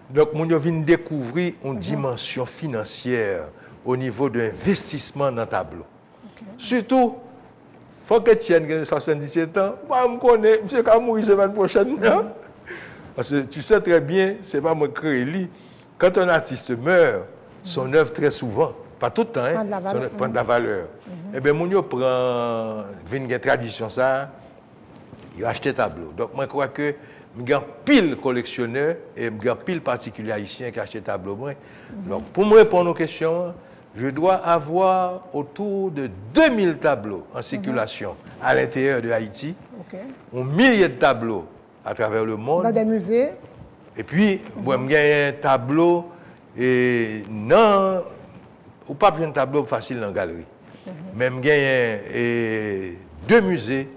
Donc, mon vient découvrir une dimension financière au niveau de l'investissement dans le tableau. Surtout, il faut que Etienne ait 77 ans. Moi, je me connais, M. Kamou, il se va la semaine prochaine. Parce que tu sais très bien, ce n'est pas moi qui crée. Quand un artiste meurt, son œuvre très souvent, pas tout le temps, prend de la valeur. Eh bien, mon prend une tradition, ça, il a acheté un tableau. Donc, moi, je crois que je suis pile collectionneur et je suis pile particulier haïtien qui a acheté tableau. Donc, pour me répondre aux questions, je dois avoir autour de 2000 tableaux en circulation à l'intérieur de Haïti, un millier de tableaux à travers le monde. Dans des musées. Et puis, moi, j'ai un tableau et non, ou pas un tableau facile dans la galerie. Même j'ai 2 musées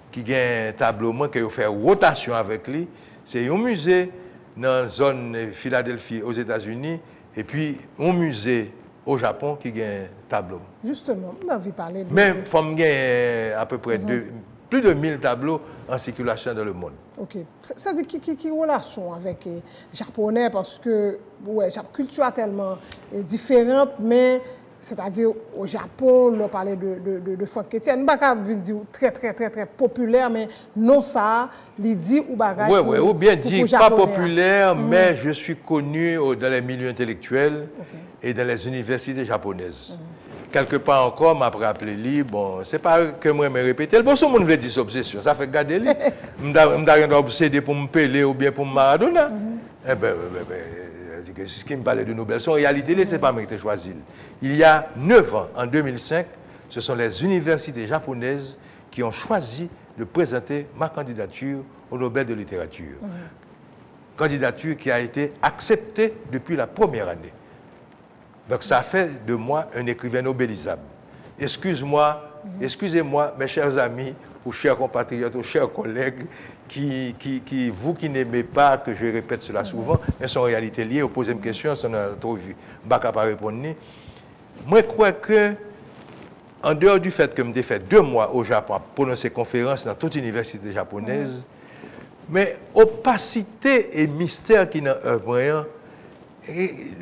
qui ont un tableau, moi, qui fait rotation avec lui. C'est un musée dans la zone Philadelphie aux États-Unis et puis un musée au Japon qui a un tableau. Justement, on a envie de parler de... Même, il faut à peu près plus de 1000 tableaux en circulation dans le monde. Ok. Ça dit qui relation avec les Japonais parce que ouais, la culture est tellement différente, mais c'est-à-dire au Japon, on parlait de Franck Etienne. Je ne vais pas dire très populaire, mais non ça, il dit ou bagaille. Oui, ou bien dit pas populaire, mais je suis connu dans les milieux intellectuels et dans les universités japonaises. Quelque part encore, m'a rappelé, bon, c'est pas que moi me répéter. Le bon, ce monde veut dire obsession, ça fait garder lui. Je ne suis pas obsédé pour me Pelé ou bien pour me Maradona. Eh ben, ce qui me parlait de Nobel, en réalité, ce n'est pas moi qui ai choisi. Il y a 9 ans, en 2005, ce sont les universités japonaises qui ont choisi de présenter ma candidature au Nobel de littérature. Candidature qui a été acceptée depuis la première année. Donc ça fait de moi un écrivain nobelisable. Excusez-moi, mes chers amis, ou chers compatriotes, ou chers collègues, vous qui n'aimez pas que je répète cela souvent, mais sont en réalité liés, vous posez une question, ça n'a trop vu. Je ne vais pas répondre. Moi, je crois que, en dehors du fait que j'ai fait 2 mois au Japon pour prononcer conférences dans toute université japonaise, mais opacité et mystère qui n'ont œuvré,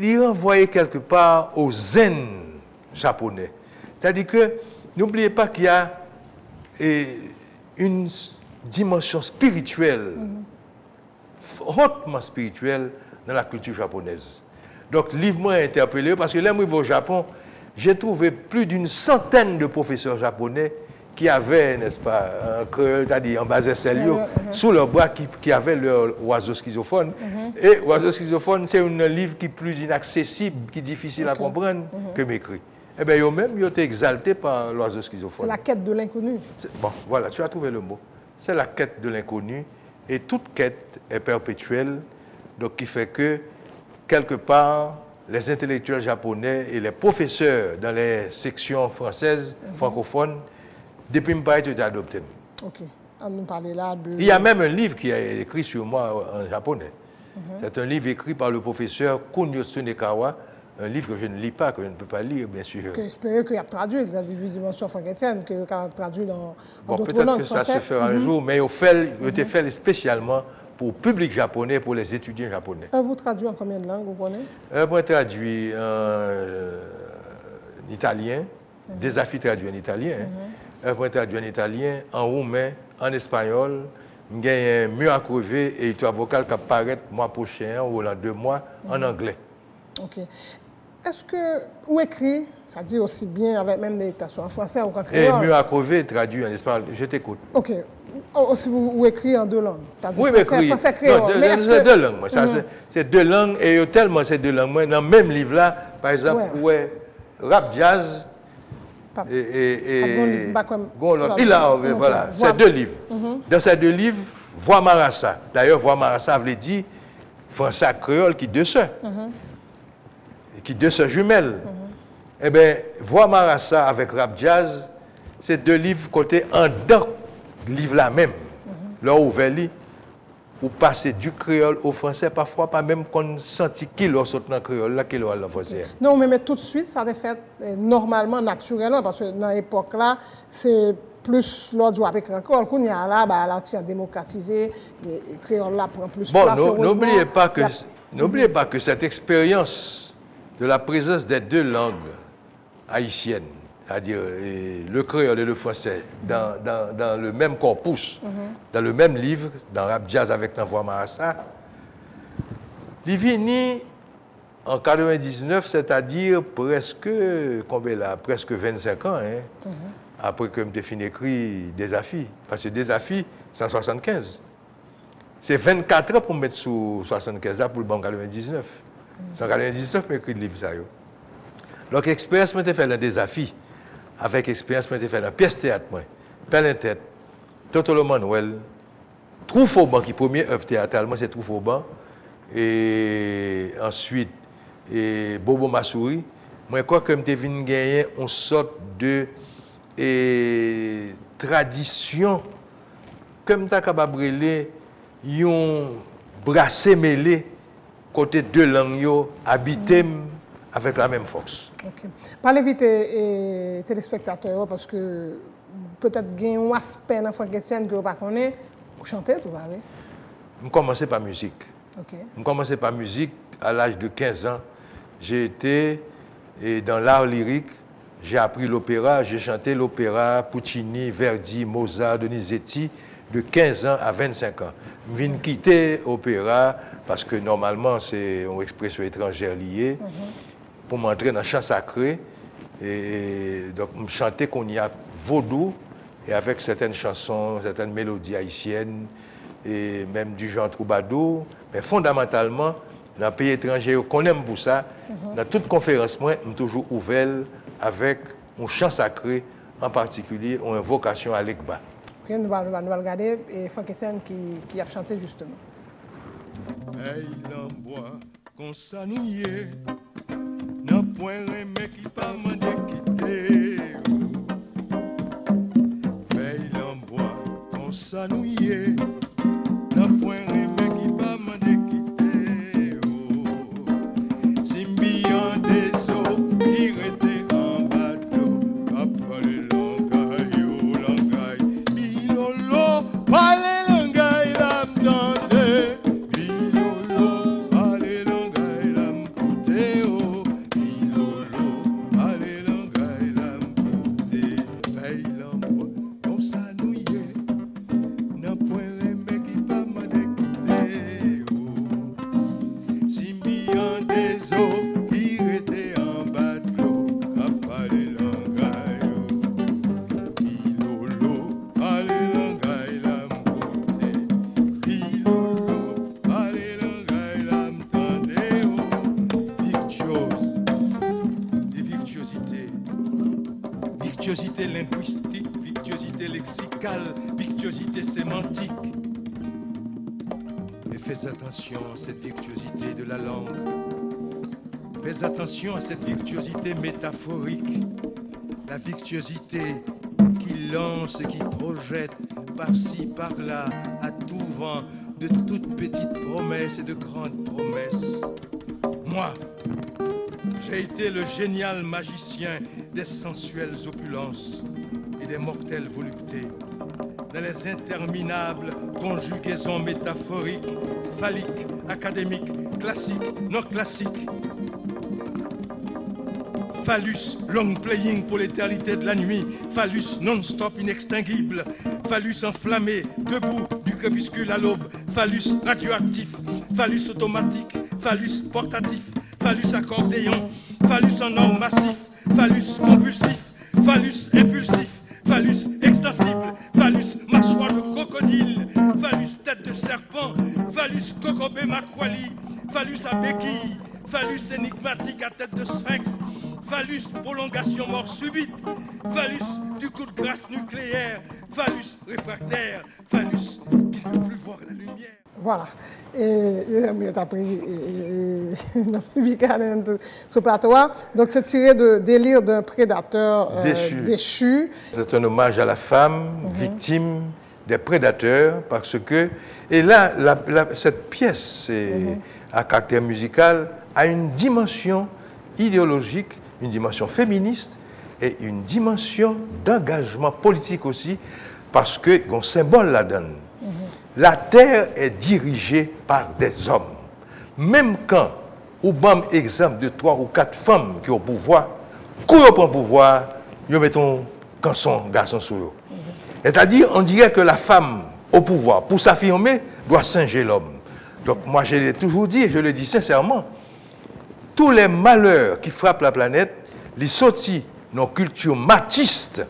il renvoyait quelque part au zen japonais. C'est-à-dire que, n'oubliez pas qu'il y a une dimension spirituelle, hautement spirituelle, dans la culture japonaise. Donc, le livre m'a interpellé parce que là, moi, au Japon, j'ai trouvé plus d'une centaine de professeurs japonais qui avaient, n'est-ce pas, c'est-à-dire en bas Célio, sous leur bras, qui avaient leur oiseau schizophone. Et oiseau schizophone, c'est un livre qui est plus inaccessible, qui est difficile à comprendre que m'écrit. Eh bien, eux-mêmes, ils ont été exaltés par l'oiseau schizophone. C'est la quête de l'inconnu. Bon, voilà, tu as trouvé le mot. C'est la quête de l'inconnu. Et toute quête est perpétuelle, donc qui fait que, quelque part, les intellectuels japonais et les professeurs dans les sections françaises, francophones, depuis que je suis adopté. Ok. On nous parlait là de... Il y a même un livre qui est écrit sur moi en japonais. C'est un livre écrit par le professeur Kunio Tsunekawa, un livre que je ne lis pas, que je ne peux pas lire, bien sûr. J'espère qu'il y a traduit dans la dimension Franck Etienne, qu'il y a traduit dans d'autres peut-être langues que ça se fera un jour, mais il était fait spécialement pour le public japonais, pour les étudiants japonais. Vous traduit en combien de langues, vous connaissez? Moi, traduit en italien, des affaires traduites en italien. Moi, traduit en italien, en roumain, en espagnol. J'ai mieux à crever et il vocal qui apparaît le mois prochain ou dans 2 mois en anglais. Ok. Est-ce que vous écrivez, ça dit aussi bien avec même des dictations en français ou en créole? Et mieux à crever, traduit en espagnol. Je t'écoute. Ok. Aussi vous écrivez en 2 langues? Oui, mais français créole. C'est 2 langues. C'est 2 langues et tellement c'est 2 langues. Dans le même livre-là, par exemple, où est rap jazz et voilà, c'est 2 livres. Dans ces 2 livres, Voix Marassa. D'ailleurs, Voix Marassa avait dit français créole qui 2 sœurs. Qui 2 sœurs jumelles. Eh bien, Voix Marassa avec rap jazz, c'est 2 livres côté en dedans, livre là même. Là où ou passer du créole au français, parfois pas même qu'on sentit qu'il a sauté dans le créole, là qu'il a le français. Non, mais tout de suite, ça a été fait normalement, naturellement, parce que dans l'époque là, c'est plus l'ordre avec le créole. Quand il y a là, là, tu as démocratisé, le créole là prend plus place. Bon, n'oubliez pas que cette expérience de la présence des 2 langues haïtiennes, c'est-à-dire le créole et le français, dans le même corpus, dans le même livre, dans Rap Jazz avec Voix Marassa, il vient en 99, c'est-à-dire presque 25 ans, après que j'ai fini d'écrire Des Affaires. Parce que Des Affaires, c'est en 75. C'est 24 ans pour me mettre sous 75 ans pour le bon 99. C'est en 99 que j'ai écrit le livre. Donc, l'expérience m'a été faite dans Des Affaires. Avec expérience, m'a fait dans pièce théâtre, Pelin Tête, Totolo Manuel, Troufauban, qui est première œuvre théâtrale, moi c'est Troufauban, et ensuite Bobo Massouri. Moi, je crois que je venu gagner une sorte de tradition, comme tu as capable de brûler, un brassé mêlé, côté 2 langues, habité avec la même force. Okay. Parlez vite aux téléspectateurs parce que peut-être qu'il y a un aspect dans Franck Etienne que vous ne connaissez pas. Vous chantez, tout va, oui? Je commençais par musique. Je commençais par musique à l'âge de 15 ans. J'ai été Et dans l'art lyrique, j'ai appris l'opéra, j'ai chanté l'opéra Puccini, Verdi, Mozart, Donizetti de 15 ans à 25 ans. Je viens quitter l'opéra parce que normalement c'est une expression étrangère liée pour m'entrer dans le chant sacré. Et donc je chantais qu'on y a vaudou et avec certaines chansons, certaines mélodies haïtiennes et même du genre troubadour. Mais fondamentalement, dans le pays étranger, qu'on aime pour ça, dans toute conférence, moi, je suis toujours ouvert avec un chant sacré, en particulier, ou une vocation à l'Ekba. Okay, nous allons regarder Franck Etienne qui a chanté justement. Hey, l'embois, qu'on s'annouille, n'a point remè qui pas m'en quitter. Veille l'embois, qu'on s'annouille, n'a point remè qui pas m'en quitter. Simbian des eaux qui rete en bateau, après le langay, bilolo, parle langay, la m'tende. Bilolo, allez langay, la m'coute, oh. Bilolo, allez langay, la m'coute. Veille l'embois, on s'annouille, n'a point remè qui pas m'en quitter, oh. Simbian des eaux qui rete en bateau, après le langay, oh. Bilolo, allez langay, la m'coute. Bilolo, allez langay, la m'tende, oh. Virtuose, des virtuosités. Virtuosité linguistique, virtuosité lexicale, virtuosité sémantique. Mais fais attention à cette virtuosité de la langue. Fais attention à cette virtuosité métaphorique. La virtuosité qui lance, qui projette par-ci, par-là, à tout vent, de toutes petites promesses et de grandes promesses. Moi, j'ai été le génial magicien des sensuelles opulences et des mortelles voluptés, dans les interminables conjugaisons métaphoriques, phalliques, académiques, classiques, non classiques. Phallus, long playing pour l'éternité de la nuit, phallus non-stop inextinguible, phallus enflammé, debout du crépuscule à l'aube, phallus radioactif, phallus automatique, phallus portatif, phallus accordéon, phallus en or massif, phallus compulsif, phallus impulsif, phallus extensible, phallus mâchoire de crocodile, phallus tête de serpent, phallus cocobé maquali, phallus à béquille, phallus énigmatique à tête de sphinx, phallus prolongation mort subite, phallus du coup de grâce nucléaire, phallus réfractaire, phallus qui ne veut plus voir la lumière. Voilà. Et tu as pris ce plateau. Donc, c'est tiré de Délire d'un prédateur déchu. C'est un hommage à la femme victime des prédateurs parce que... Et là, cette pièce à caractère musical a une dimension idéologique, une dimension féministe et une dimension d'engagement politique aussi parce qu'on symbole la donne. La terre est dirigée par des hommes. Même quand, au bon exemple de 3 ou 4 femmes qui ont au pouvoir, quand ils prennent le pouvoir, ils mettent un garçon sur eux. C'est-à-dire, on dirait que la femme au pouvoir, pour s'affirmer, doit singer l'homme. Donc moi, je l'ai toujours dit, et je le dis sincèrement, tous les malheurs qui frappent la planète, les sortis nos cultures machistes,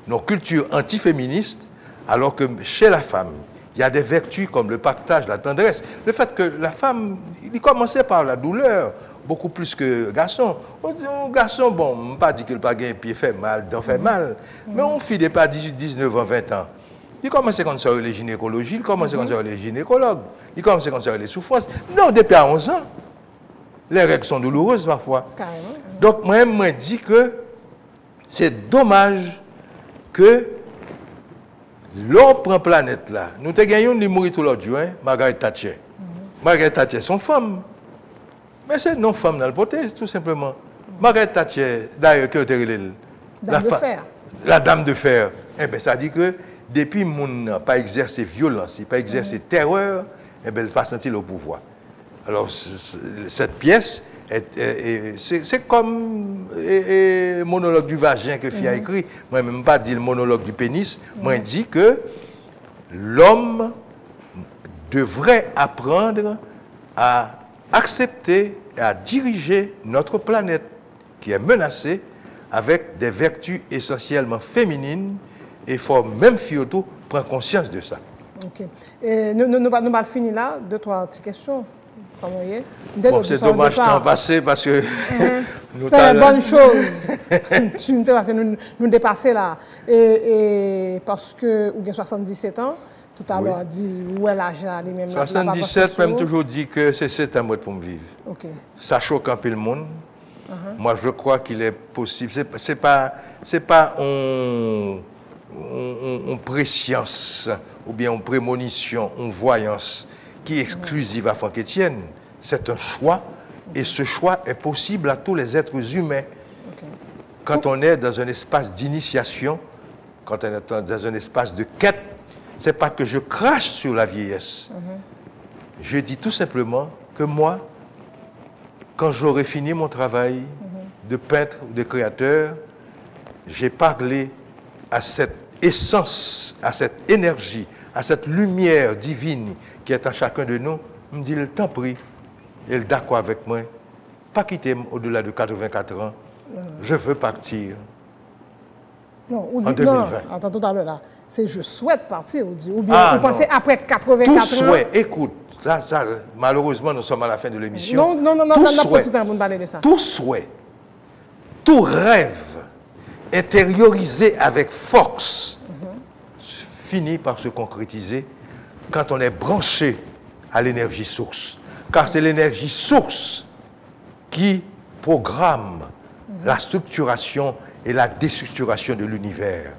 nos cultures antiféministes, alors que chez la femme, il y a des vertus comme le partage, la tendresse. Le fait que la femme, il commençait par la douleur, beaucoup plus que le garçon. Un garçon, bon, on ne pas dit qu'il n'a pas un pied fait mal, d'en fait mal, mais on fit des pas 18, 19 ans, 20 ans. Il commençait quand ça les gynécologies, il commençait quand ça les gynécologues, il commençait quand ça les souffrances. Non, depuis à 11 ans, les règles sont douloureuses parfois. Carrément. Donc, moi, je dis que c'est dommage que l'on prend planète là. Nous avons gagné une mourir tout l'autre jour, Margaret Thatcher. Margaret Thatcher, son femme. Mais c'est non femme dans le poté, tout simplement. Margaret Thatcher, d'ailleurs, que Dame de fer. La dame de fer. Eh bien, ça dit que depuis qu'on n'a pas exercé violence, il n'a pas exercé terreur, eh bien, elle n'a pas senti le pouvoir. Alors, cette pièce, C'est comme le monologue du vagin que Fia a écrit. Moi, même pas dit le monologue du pénis. Moi, je dis que l'homme devrait apprendre à accepter et à diriger notre planète qui est menacée avec des vertus essentiellement féminines et il faut même Fioto prendre conscience de ça. Ok. Et nous allons finir là. 2-3 petites questions. Bon, c'est dommage de temps passé parce que c'est une bonne chose. Tu me fais passer, nous dépasser là. Et parce que vous avez 77 ans, tout à l'heure a dit où est l'âge là, même 77, même toujours dit que c'est 7 ans pour me vivre. Okay. Ça choque un peu le monde. Moi, je crois qu'il est possible. C'est pas une préscience ou bien une prémonition, une voyance qui est exclusive à Franck Etienne. C'est un choix et ce choix est possible à tous les êtres humains. Quand on est dans un espace d'initiation, quand on est dans un espace de quête, ce n'est pas que je crache sur la vieillesse. Je dis tout simplement que moi, quand j'aurai fini mon travail de peintre ou de créateur, j'ai parlé à cette essence, à cette énergie, à cette lumière divine qui est en chacun de nous, me dit, le temps pris, et le d'accord avec moi, pas quitter au-delà de 84 ans, je veux partir. Non, on en dit, 2020. Non, attends tout à l'heure là, c'est je souhaite partir, ou bien vous pensez après 84 tout ans. Souhait, écoute, ça, malheureusement, nous sommes à la fin de l'émission. Non, Tout souhait, tout rêve intériorisé avec force finit par se concrétiser quand on est branché à l'énergie source. Car c'est l'énergie source qui programme la structuration et la déstructuration de l'univers.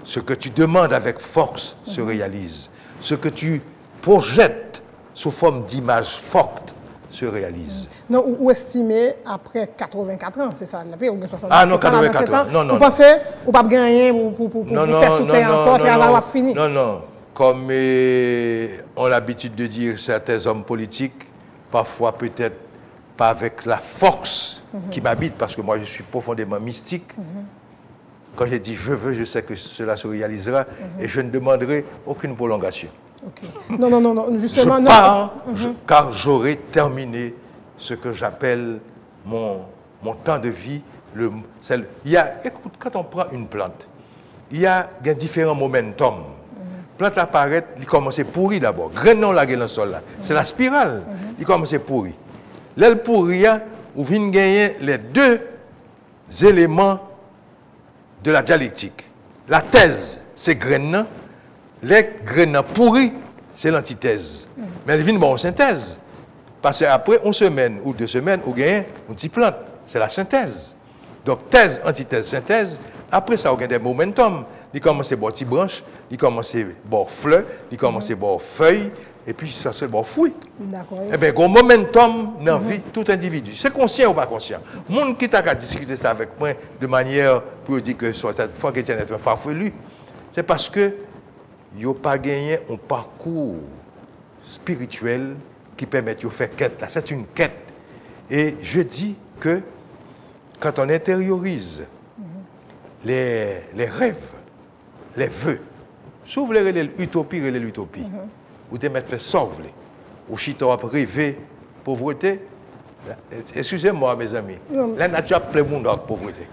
Ce que tu demandes avec force se réalise. Ce que tu projettes sous forme d'images fortes se réalise. Non, ou estimez après 84 ans, c'est ça, ou 70 Ah non, 84 ans. Non, non. Vous pensez, ou pas gagner pour faire sauter encore, travail fini? Non, non. Comme on a l'habitude de dire certains hommes politiques, parfois peut-être pas avec la force qui m'habite, parce que moi je suis profondément mystique. Quand j'ai dit je veux, je sais que cela se réalisera et je ne demanderai aucune prolongation. Okay. Non, justement, je pars, car j'aurai terminé ce que j'appelle mon temps de vie. Écoute, quand on prend une plante, il y a différents momentum. Plante apparaît, il commence à pourrir d'abord. Graine non la dans le sol là. C'est la spirale. Il commence à pourrir. L'aile pourrit, vous venez gagner les deux éléments de la dialectique. La thèse, c'est graine. Les graines pourries, c'est l'antithèse. Mais elles viennent en synthèse. Parce qu'après une semaine ou 2 semaines, vous gagnez une petite plante. C'est la synthèse. Donc, thèse, antithèse, synthèse. Après ça, vous gagnez des momentum. Il commence à boire des branches, il commence à boire fleurs, il commence à boire feuilles, et puis ça se boire fruits. D'accord. Eh bien, un momentum dans la vie de tout individu. C'est conscient ou pas conscient? Le monde qui t'a discuté ça avec moi de manière pour dire que cette fois que tu es un farfelu, c'est parce que il n'a pas gagné un parcours spirituel qui permet de faire quête. C'est une quête. Et je dis que quand on intériorise les rêves, les vœux, s'ouvre l'utopie et l'utopie, ou te mettre fait sauver, ou si tu as rêvé pauvreté, excusez-moi mes amis, la nature a plein de monde avec pauvreté.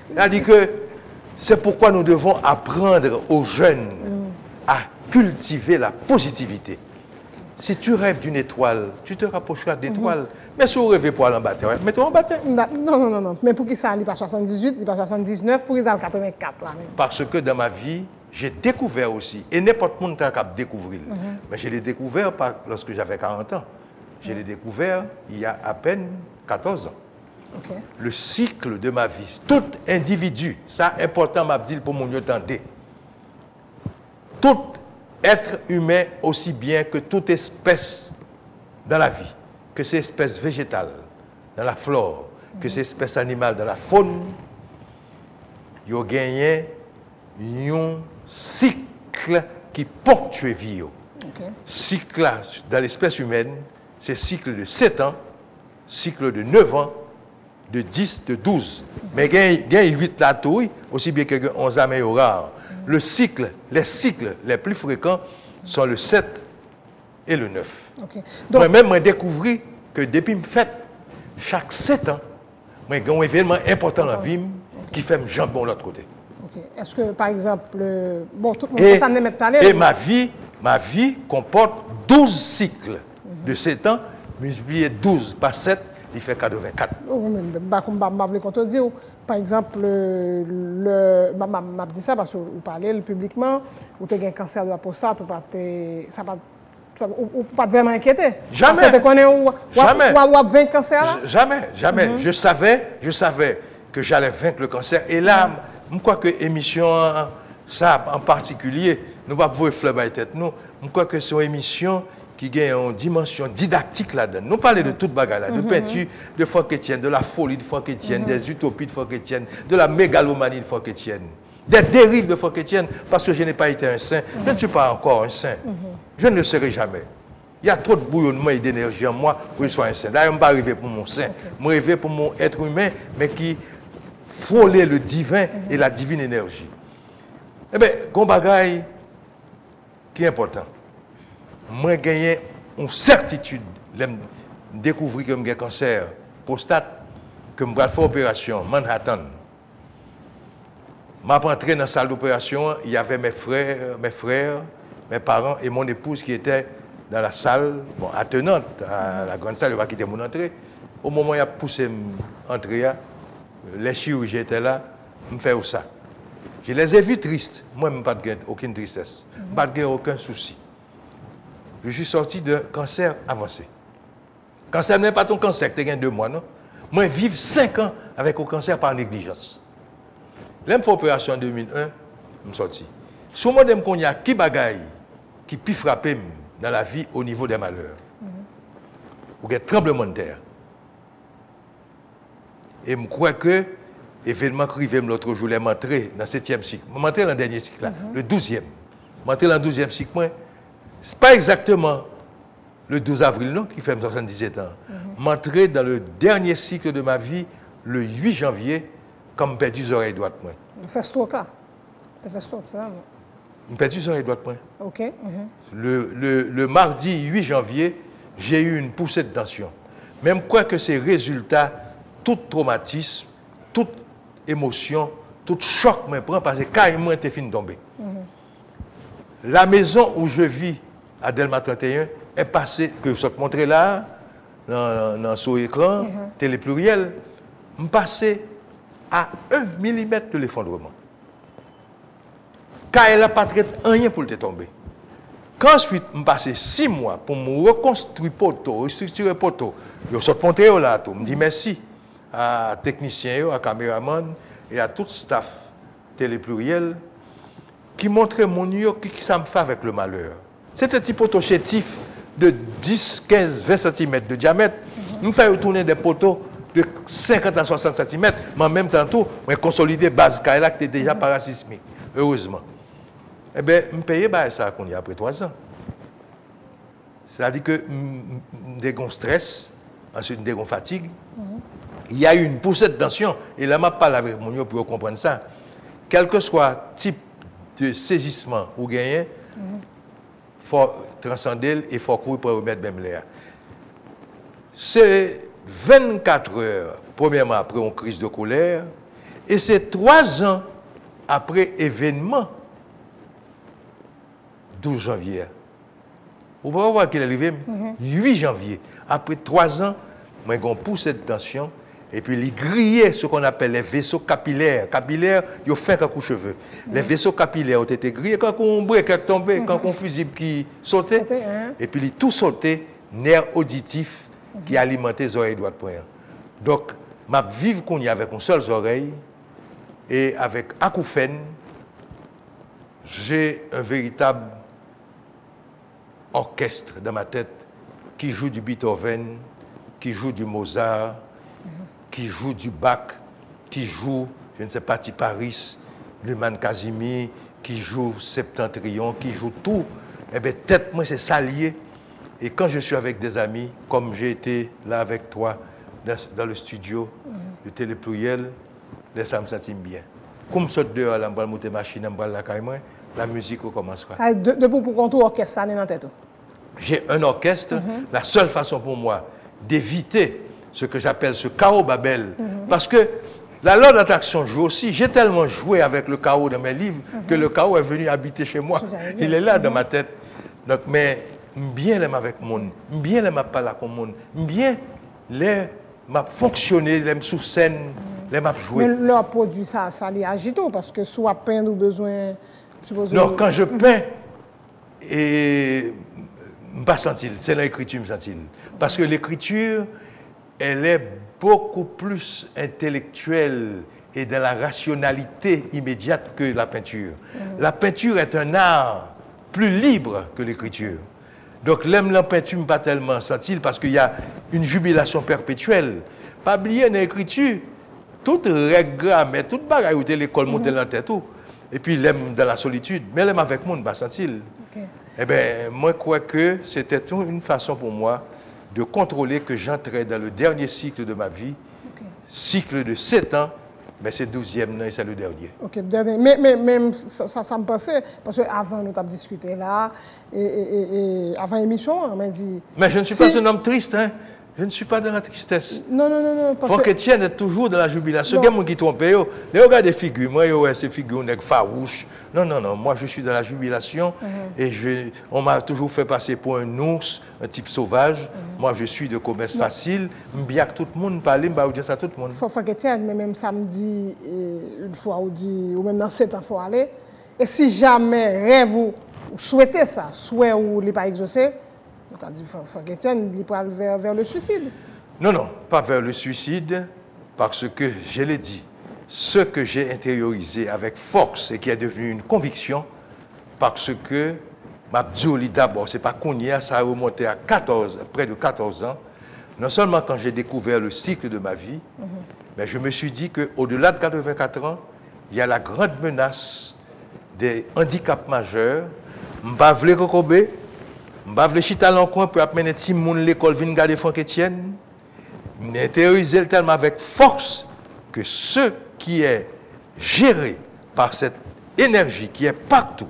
C'est-à-dire que c'est pourquoi nous devons apprendre aux jeunes à cultiver la positivité. Si tu rêves d'une étoile, tu te rapprocheras d'étoiles. Mais si vous rêvez pour aller en bataille, mets-toi en bataille. Non. Mais pour qui ça, il n'est pas 78, il n'est pas 79, pour qu'ils aient 84 là même. Parce que dans ma vie, j'ai découvert aussi, et n'importe qui n'a qu'à découvrir. Mais je l'ai découvert pas lorsque j'avais 40 ans. Je l'ai découvert il y a à peine 14 ans. Okay. Le cycle de ma vie. Tout individu, ça important m'a dit pour mon entendre. Tout être humain aussi bien que toute espèce dans la vie, que ces espèces végétales dans la flore, que ces espèces animales dans la faune, ils ont gagné un cycle qui ponctue vie. Okay. Cycle là, dans l'espèce humaine, c'est cycle de 7 ans, cycle de 9 ans, de 10, de 12. Mais il y a 8 là tout, aussi bien que 11 ans, mais rare. Les cycles les plus fréquents sont le 7 et le 9. Okay. Donc, Moi-même, j'ai découvert que depuis que je fais chaque 7 ans, j'ai un événement important dans la vie qui fait me jambon de l'autre côté. okay. Est-ce que, par exemple, bon, tout le monde ça ne met pas Et ma vie comporte 12 cycles de 7 ans, multiplié 12 par 7, il fait 84. Par exemple, je dis ça parce que vous parlez publiquement, vous avez un cancer de la prostate, vous ne pas vraiment inquiéter. Jamais. Jamais. Ou 20 cancers? Jamais. Je savais que j'allais vaincre le cancer. Et là, je crois que l'émission, ça en particulier, nous ne pouvons pas voir fleuve à la tête. Je crois que c'est une émission qui a une dimension didactique là-dedans. Nous parlons de toute bagarre là, de peinture de Franck Etienne, de la folie de Franck Etienne, des utopies de Franck Etienne, de la mégalomanie de Franck Etienne, des dérives de Franck Etienne, parce que je n'ai pas été un saint. Je ne suis pas encore un saint. Je ne le serai jamais. Il y a trop de bouillonnement et d'énergie en moi pour que je sois un saint. Là, je ne suis pas arrivé pour mon saint. Je suis arrivé pour mon être humain, mais qui frôlait le divin et la divine énergie. Eh bien, un bagage qui est important. Moi, j'ai gagné une certitude. Je découvrir que j'ai un cancer prostate, que je vais faire opération Manhattan. Je suis entré dans la salle d'opération. Il y avait mes frères, mes parents et mon épouse qui étaient dans la salle, bon, attenante à la grande salle, il va quitter mon entrée. Au moment où il a poussé l'entrée, les chirurgiens étaient là, je me fais ça. Je les ai vus tristes. Moi, je n'ai pas aucune tristesse, pas aucun souci. Je suis sorti de cancer avancé. Cancer n'est pas ton cancer, tu as 2 mois, non? Moi, je vis 5 ans avec un cancer par négligence. Là, je fais opération en 2001, je suis sorti. Si je me dis qu'il y a qui bagaille qui peut frapper dans la vie au niveau des malheurs, ou un tremblement de terre. Et je crois que l'événement qui arrive l'autre jour, je suis entré dans le 7e cycle. Je suis entré dans le dernier cycle, là, le 12e. Je suis entré dans le 12e cycle. Ce n'est pas exactement le 12 avril, non, qui fait 77 ans. Je suis entré dans le dernier cycle de ma vie, le 8 janvier, quand je perdu les oreilles droites. Tu fais stroke là? Tu fais stroke, ça? Je perdu les oreilles droites. OK. Le mardi 8 janvier, j'ai eu une poussée de tension. Même quoi que ces résultats, tout traumatisme, toute émotion, tout choc me prend parce que carrément, j'étais fini de tomber. La maison où je vis, à Delma 31, est passée, que je te montre là, dans son écran, télépluriel, me passé à 1 mm de l'effondrement. Car elle n'a pas traité rien pour le tomber. Quand ensuite, je passé 6 mois pour me reconstruire poteau, restructurer poteau, je suis montré là, je me dis merci à techniciens, à caméraman et à tout le staff télépluriel qui montrait mon New York, qui ça me fait avec le malheur. C'était un petit poteau chétif de 10, 15, 20 cm de diamètre. Je me fais retourner des poteaux de 50 à 60 cm, mais en même temps, je consolidé base Kaila qui était déjà parasismique, heureusement. Eh bien, je paye ça qu'on y a après 3 ans. C'est-à-dire que j'ai un stress, ensuite j'ai une fatigue. Il y a eu une poussée de tension, et là, je parle avec mon Dieu pour comprendre ça. Quel que soit le type de saisissement ou gagner, il faut transcender et il faut courir pour remettre même l'air. C'est 24 heures, premièrement après une crise de colère, et c'est 3 ans après événement 12 janvier. Vous pouvez voir qu'il est arrivé 8 janvier. Après 3 ans, moi, j'ai poussé de tension, et puis il grillait ce qu'on appelle les vaisseaux capillaires. Capillaires, ils ont fait un coup de cheveux. Les vaisseaux capillaires ont été grillés quand on brique est tombé, quand on fusible qui sautait, et puis il tout sauté, nerf auditif qui alimentait les oreilles droites. Donc, je vis qu'on y avec une seule oreille et avec acouphène, j'ai un véritable orchestre dans ma tête qui joue du Beethoven, qui joue du Mozart, qui joue du Bach, qui joue, je ne sais pas, Paris, Luman Casimir, qui joue Septentrion, qui joue tout. Eh bien, tête, moi, c'est ça lié. Et quand je suis avec des amis, comme j'ai été là avec toi, dans le studio de Télépluriel, ça me sentit bien. Comme ça dehors, je vais monter machine, je vais la caille, la musique commencera. Depuis pour qu'on orchestre, ça n'est dans tête. J'ai un orchestre. La seule façon pour moi d'éviter ce que j'appelle ce chaos Babel, parce que la loi d'attraction joue aussi. J'ai tellement joué avec le chaos dans mes livres que le chaos est venu habiter chez moi. Il est là dans ma tête. Donc, mais bien l'aime avec le monde, bien l'aime parler avec le monde, bien l'aime fonctionner, l'aime sous scène, l'aime jouer. Mais leur produit, ça les agite parce que soit peindre ou besoin. Non, quand je peins, et pas sentir, c'est l'écriture me sentir. Parce que l'écriture, elle est beaucoup plus intellectuelle et dans la rationalité immédiate que la peinture. La peinture est un art plus libre que l'écriture. Donc, l'aime la peinture, pas tellement sentir parce qu'il y a une jubilation perpétuelle. Pas oublier dans l'écriture, toute règle, mais toute bagaille où l'école monte dans la tête, tout. Et puis, l'aime dans la solitude, mais l'aime avec moi, pas sentir. Eh bien, moi, je crois que c'était une façon pour moi de contrôler que j'entrais dans le dernier cycle de ma vie, cycle de 7 ans, mais c'est 12e et c'est le dernier. Ok, mais même ça me passait, parce qu'avant nous avons discuté là, et avant l'émission, on m'a dit... Mais je ne suis pas un homme triste, hein. Je ne suis pas dans la tristesse. Non. Franck Etienne est toujours dans la jubilation. Il y a des gens qui trompent. Regardez des figures. Moi, ces figures farouches. Non. Moi, je suis dans la jubilation. Et on m'a toujours fait passer pour un ours, un type sauvage. Moi, je suis de commerce facile. Bien que tout le monde parle, je vais dire ça à tout le monde. Franck Etienne, mais même samedi, une fois, ou même dans 7 ans, il faut aller. Et si jamais rêve ou souhaitez ça, souhait ou n'est pas exaucé, donc, Franck Etienne, il peut aller vers le suicide. Non, pas vers le suicide, parce que, je l'ai dit, ce que j'ai intériorisé avec force et qui est devenu une conviction, parce que, Mabdjouli d'abord, c'est pas qu'on y a, ça a remonté à près de 14 ans, non seulement quand j'ai découvert le cycle de ma vie, mais je me suis dit qu'au-delà de 84 ans, il y a la grande menace des handicaps majeurs. M'bavle Kokobé, m'bavle chita dans coin pour amener petit monde l'école vinn garder Franck Etienne. M'intériorisé tellement avec force que ce qui est géré par cette énergie qui est partout,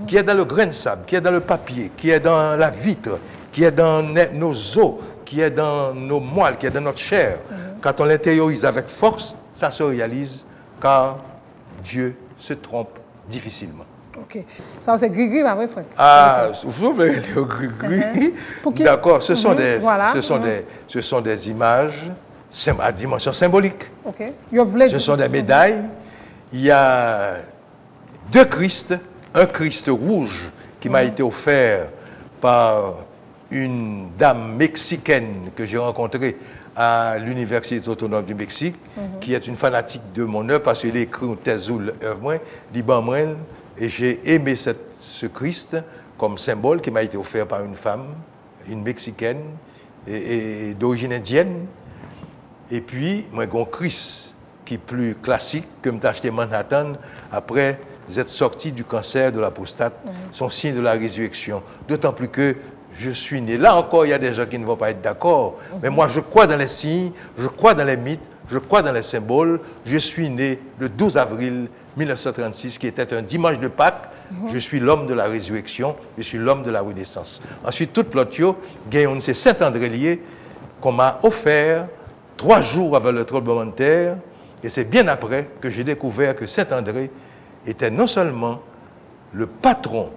qui est dans le grain de sable, qui est dans le papier, qui est dans la vitre, qui est dans nos os, qui est dans nos moelles, qui est dans notre chair, quand on l'intériorise avec force, ça se réalise car Dieu se trompe difficilement. Ok. Ça, c'est gris-gris, ma vraie Franck. Ah, vous voulez le gris-gris. D'accord, ce sont des images à dimension symbolique. Ok. Ce sont des médailles. Il y a 2 Christ, un Christ rouge qui m'a été offert par une dame mexicaine que j'ai rencontrée à l'Université autonome du Mexique, qui est une fanatique de mon œuvre parce qu'il a écrit une thèse ou l'œuvre, et j'ai aimé ce Christ comme symbole qui m'a été offert par une femme, une Mexicaine et d'origine indienne. Et puis, moi, j'ai un Christ qui est plus classique que je acheté à Manhattan après être sorti du cancer de la prostate, son signe de la résurrection. D'autant plus que je suis né. Là encore, il y a des gens qui ne vont pas être d'accord. Mais moi, je crois dans les signes, je crois dans les mythes, je crois dans les symboles. Je suis né le 12 avril 1936, qui était un dimanche de Pâques. Je suis l'homme de la résurrection, je suis l'homme de la renaissance. Ensuite, toute l'autre, c'est Saint-André lié qu'on m'a offert 3 jours avant le tremblement de terre. Et c'est bien après que j'ai découvert que Saint-André était non seulement le patron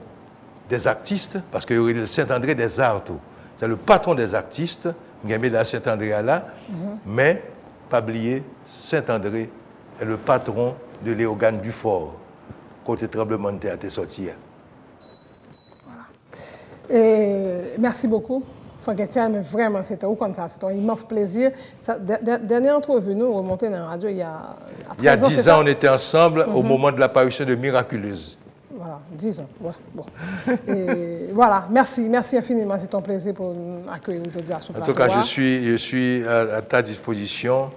des artistes, parce qu'il y aurait le Saint-André des arts, c'est le patron des artistes, il y a médaille Saint-André là, mais, pas oublier, Saint-André est le patron de Léogane Dufort, côté tremblement de terre est sorti. Voilà. Et merci beaucoup, Franck Etienne, mais vraiment, c'était comme ça, c'est un immense plaisir. Dernière entrevue, nous, remontée dans la radio, il y a 10 ans, on était ensemble au moment de l'apparition de Miraculeuse. Voilà, 10 ans, ouais, bon. Et voilà, merci infiniment, c'est un plaisir pour nous accueillir aujourd'hui à ce plateau. En tout cas, je suis à ta disposition.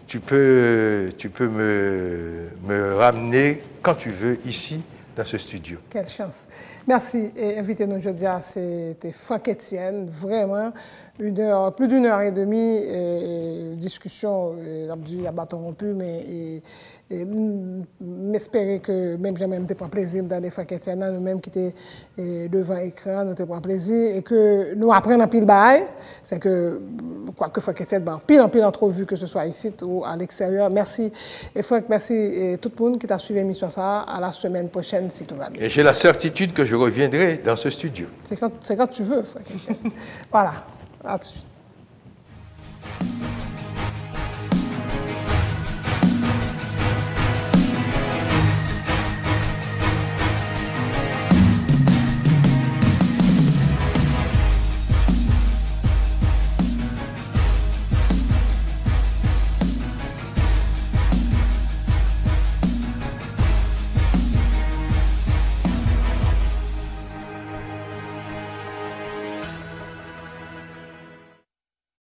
Tu peux me ramener quand tu veux ici, dans ce studio. Quelle chance. Merci. Et invité nous aujourd'hui, c'était Franck Etienne, vraiment plus d'une heure et demie, discussion, à bâton rompu, mais m'espérer que même j'ai même pris plaisir dans les Franck Etienne, nous-mêmes qui étaient devant l'écran, nous avons pris plaisir et que nous apprenons un pile bail, c'est que quoique Franck Etienne, en pile entrevue, que ce soit ici ou à l'extérieur. Merci et Franck, merci et tout le monde qui t'a suivi l'émission ça, à la semaine prochaine si tout va bien. Et j'ai la certitude que je reviendrai dans ce studio. C'est quand tu veux, Franck Etienne. Voilà, à tout de suite.